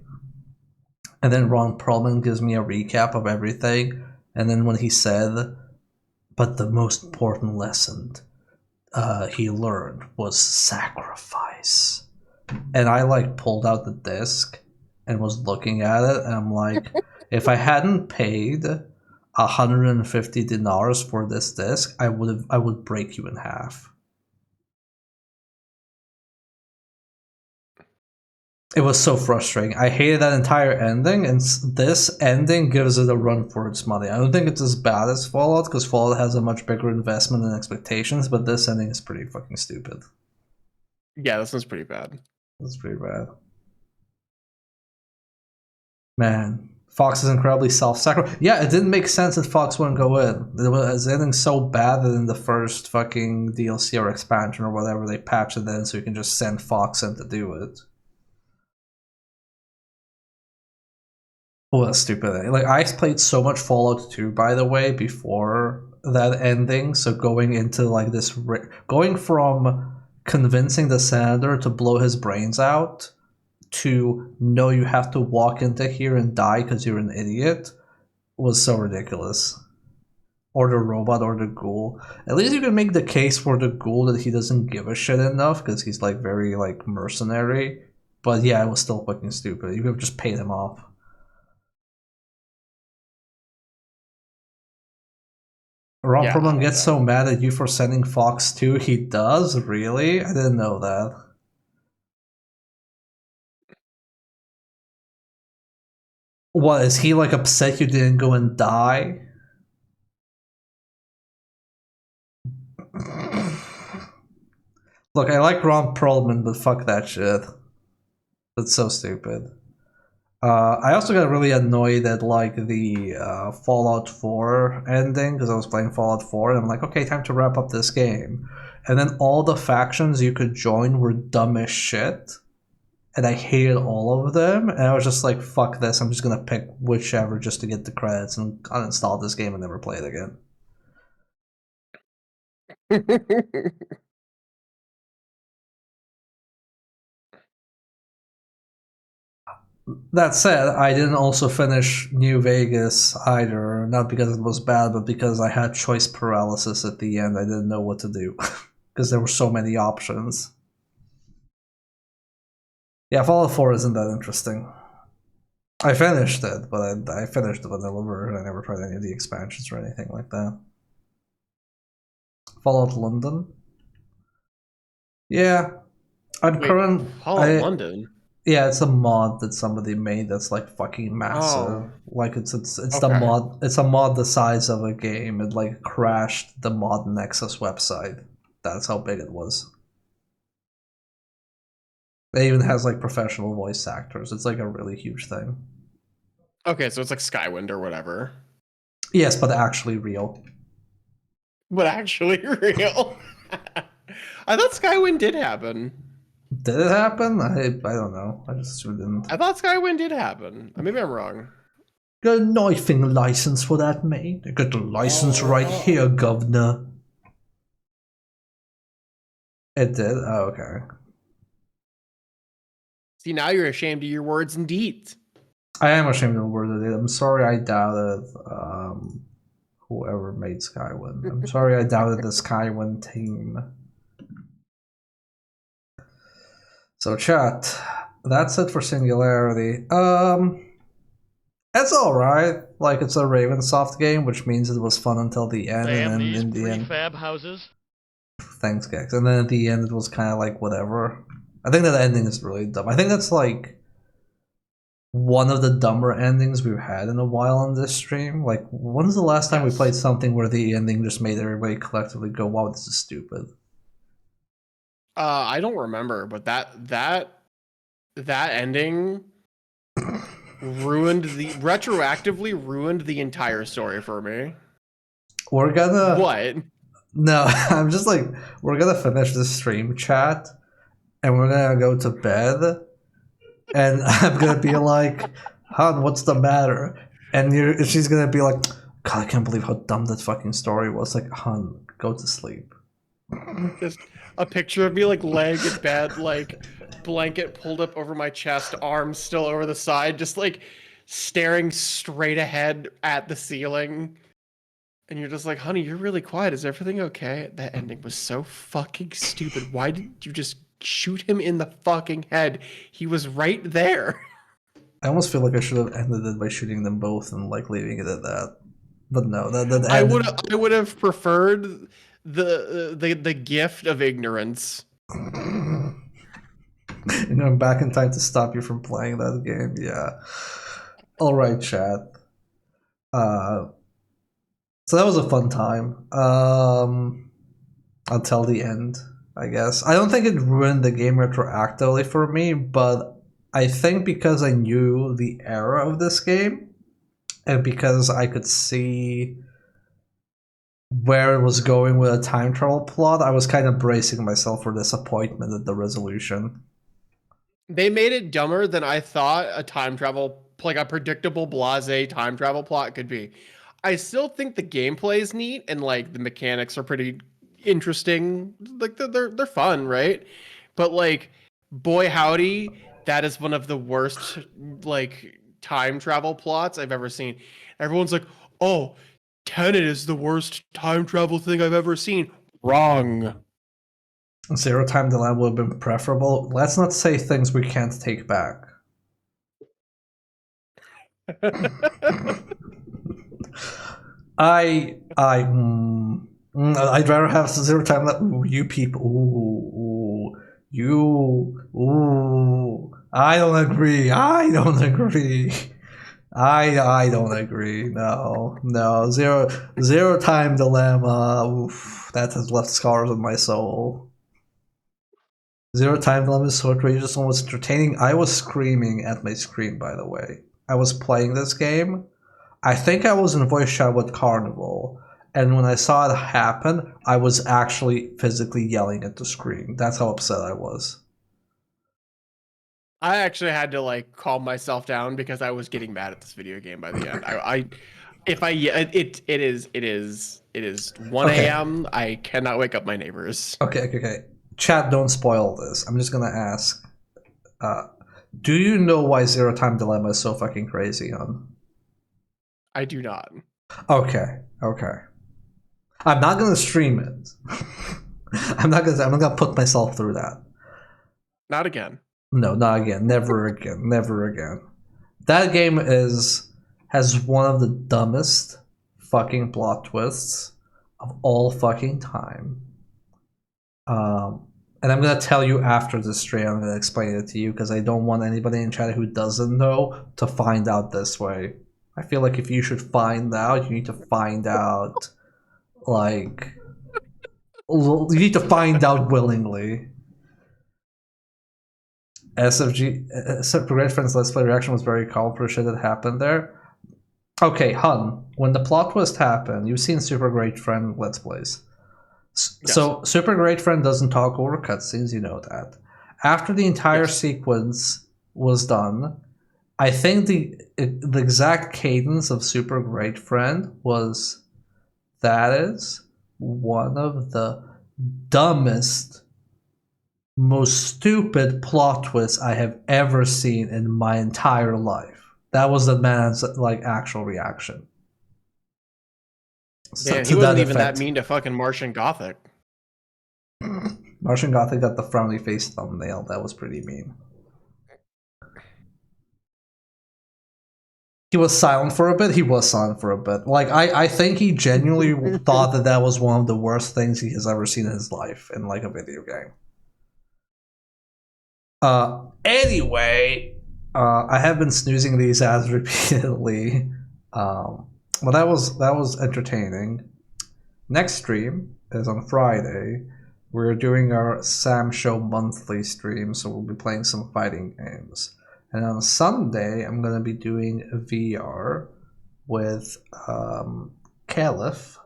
And then Ron Perlman gives me a recap of everything. And then when he said, but the most important lesson he learned was sacrifice. And I like pulled out the disc and was looking at it, and I'm like, if I hadn't paid 150 dinars for this disc, I would break you in half. It was so frustrating. I hated that entire ending, and this ending gives it a run for its money. I don't think it's as bad as Fallout, because Fallout has a much bigger investment and expectations, but this ending is pretty fucking stupid. Yeah, this one's pretty bad. That's pretty bad. Man, Fox is incredibly self-sacrificing. Yeah, it didn't make sense that Fox wouldn't go in. It was anything so bad that in the first fucking DLC or expansion or whatever, they patched it in so you can just send Fox in to do it. Oh, that's stupid. Like, I played so much Fallout 2, by the way, before that ending, so going into, like, this... Going from convincing the senator to blow his brains out to know you have to walk into here and die because you're an idiot was so ridiculous. Or the robot or the ghoul. At least you can make the case for the ghoul that he doesn't give a shit enough because he's like very like mercenary. But yeah, it was still fucking stupid. You could have just paid him off. Ron Yeah, I Perlman don't gets know. so mad at you for sending Fox 2. He does? Really? I didn't know that. What, is he like upset you didn't go and die? Look, I like Ron Perlman, but fuck that shit. That's so stupid. I also got really annoyed at like the Fallout 4 ending because I was playing Fallout 4 and I'm like, okay, time to wrap up this game. And then all the factions you could join were dumb as shit. And I hated all of them. And I was just like, fuck this, I'm just gonna pick whichever just to get the credits and uninstall this game and never play it again. That said, I didn't also finish New Vegas either, not because it was bad, but because I had choice paralysis at the end. I didn't know what to do because there were so many options. Yeah, Fallout 4 isn't that interesting. I finished it, but I finished the vanilla version. I never tried any of the expansions or anything like that. Fallout London? Yeah, I'm Wait, current. Fallout London? Yeah, it's a mod that somebody made that's like fucking massive. Oh, Like it's the okay. mod. It's a mod the size of a game. It like crashed the Mod Nexus website. That's how big it was. It even has like professional voice actors. It's like a really huge thing. Okay, so it's like Skywind or whatever. Yes, but actually real. But actually real. I thought Skywind did happen. Did it happen? I don't know. I just didn't. I thought Skywind did happen. Maybe I'm wrong. Got a knifing license for that, mate. I got the license right here, governor. It did? Oh, okay. See, now you're ashamed of your words and deeds. I am ashamed of the word it. I'm sorry I doubted whoever made Skywind. I'm sorry I doubted the Skywind team. So chat, that's it for Singularity. It's alright. Like, it's a Ravensoft game, which means it was fun until the end, Damn and then these in the end... prefab houses. Thanks, guys. And then at the end, it was kind of like, whatever. I think that ending is really dumb. I think that's like one of the dumber endings we've had in a while on this stream. Like, when's the last time we played something where the ending just made everybody collectively go, wow, this is stupid? I don't remember, but that ending retroactively ruined the entire story for me. We're gonna... What? No, I'm just like, we're gonna finish this stream chat, and we're gonna go to bed, and I'm gonna be like, "Hun, what's the matter?" And she's gonna be like, "God, I can't believe how dumb that fucking story was." Like, "Hun, go to sleep." Just a picture of me like laying in bed, like blanket pulled up over my chest, arms still over the side, just like staring straight ahead at the ceiling. And you're just like, honey, you're really quiet. Is everything okay? That ending was so fucking stupid. Why did you just shoot him in the fucking head? He was right there. I almost feel like I should have ended it by shooting them both and like leaving it at that. But no, that I ended... would have preferred the gift of ignorance. You know, I'm back in time to stop you from playing that game. Yeah. All right, chat. So that was a fun time. Until the end, I guess. I don't think it ruined the game retroactively for me, but I think because I knew the era of this game, and because I could see where it was going with a time travel plot, I was kind of bracing myself for disappointment at the resolution. They made it dumber than I thought a time travel, like a predictable blase time travel plot could be. I still think the gameplay is neat and like the mechanics are pretty interesting. Like they're fun, right? But like, boy howdy, that is one of the worst like time travel plots I've ever seen. Everyone's like, "Oh, Tenet is the worst time travel thing I've ever seen." Wrong. Zero time delay would have been preferable. Let's not say things we can't take back. I'd rather have zero time that you people. I don't agree. I don't agree. I don't agree. No. Zero time dilemma. Oof, that has left scars on my soul. Zero time dilemma is so outrageous, almost entertaining. I was screaming at my screen, by the way. I was playing this game. I think I was in voice chat with Carnival, and when I saw it happen, I was actually physically yelling at the screen. That's how upset I was. I actually had to like calm myself down because I was getting mad at this video game by the end. It is 1 Okay. a.m. I cannot wake up my neighbors. Okay. Chat, don't spoil this. I'm just gonna ask. Do you know why Zero Time Dilemma is so fucking crazy, hon? I do not. Okay. I'm not gonna stream it. I'm not gonna put myself through that. Not again. No, not again. Never again. That game has one of the dumbest fucking plot twists of all fucking time. And I'm gonna tell you after the stream. I'm gonna explain it to you because I don't want anybody in chat who doesn't know to find out this way. I feel like if you should find out, you need to find out like you need to find out willingly. SFG Super Great Friends Let's Play reaction was very calm for shit that happened there. Okay, Hun, when the plot twist happened, you've seen Super Great Friend Let's Plays. Yes. So Super Great Friend doesn't talk over cutscenes, you know that. After the entire sequence was done, I think the exact cadence of Super Great Friend was, that is one of the dumbest, most stupid plot twists I have ever seen in my entire life. That was the man's like actual reaction. Man, he wasn't even that mean to fucking Martian Gothic. Martian Gothic got the frowny face thumbnail. That was pretty mean. He was silent for a bit. Like, I think he genuinely thought that was one of the worst things he has ever seen in his life in like a video game. Anyway, I have been snoozing these ads repeatedly. But that was entertaining. Next stream is on Friday. We're doing our Sam Show monthly stream, so we'll be playing some fighting games. And on Sunday, I'm gonna be doing a VR with Caliph.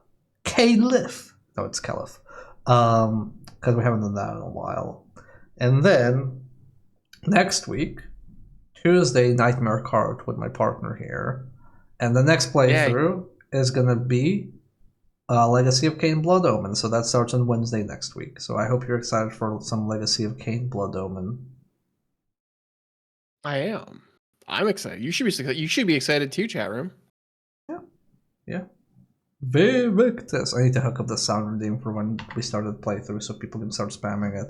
No, it's Caliph. Because we haven't done that in a while. And then next week, Tuesday, Nightmare Card with my partner here. And the next playthrough is gonna be Legacy of Kain Blood Omen. So that starts on Wednesday next week. So I hope you're excited for some Legacy of Kain Blood Omen. I am. I'm excited. You should be excited too, chat room. Yeah. Vivictus. I need to hook up the sound redeem for when we started playthrough so people can start spamming it.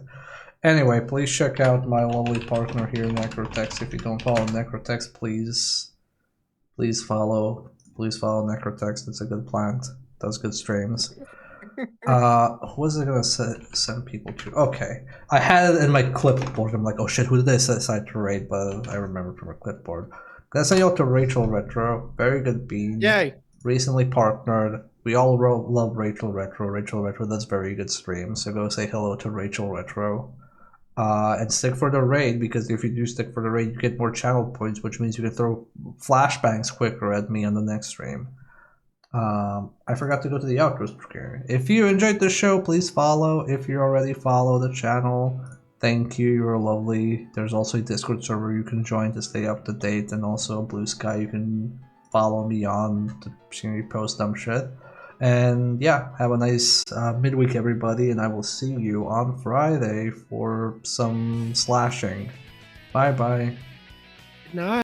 Anyway, please check out my lovely partner here, Necrotex. If you don't follow Necrotex, please follow. Please follow Necrotex. It's a good plant. Does good streams. Who was I gonna send people to? Okay, I had it in my clipboard. I'm like, oh shit, who did I decide to raid? But I remember from a clipboard. Gonna send you out to Rachel Retro. Very good bean. Yay! Recently partnered. We all love Rachel Retro. Rachel Retro does very good streams. So go say hello to Rachel Retro. And stick for the raid, because if you do stick for the raid, you get more channel points, which means you can throw flashbangs quicker at me on the next stream. I forgot to go to the outro screen. If you enjoyed the show, please follow. If you already follow the channel, thank you. You're lovely. There's also a Discord server you can join to stay up to date, and also Blue Sky you can follow me on to see me post dumb shit. And yeah, have a nice midweek, everybody, and I will see you on Friday for some slashing. Bye bye. Nice.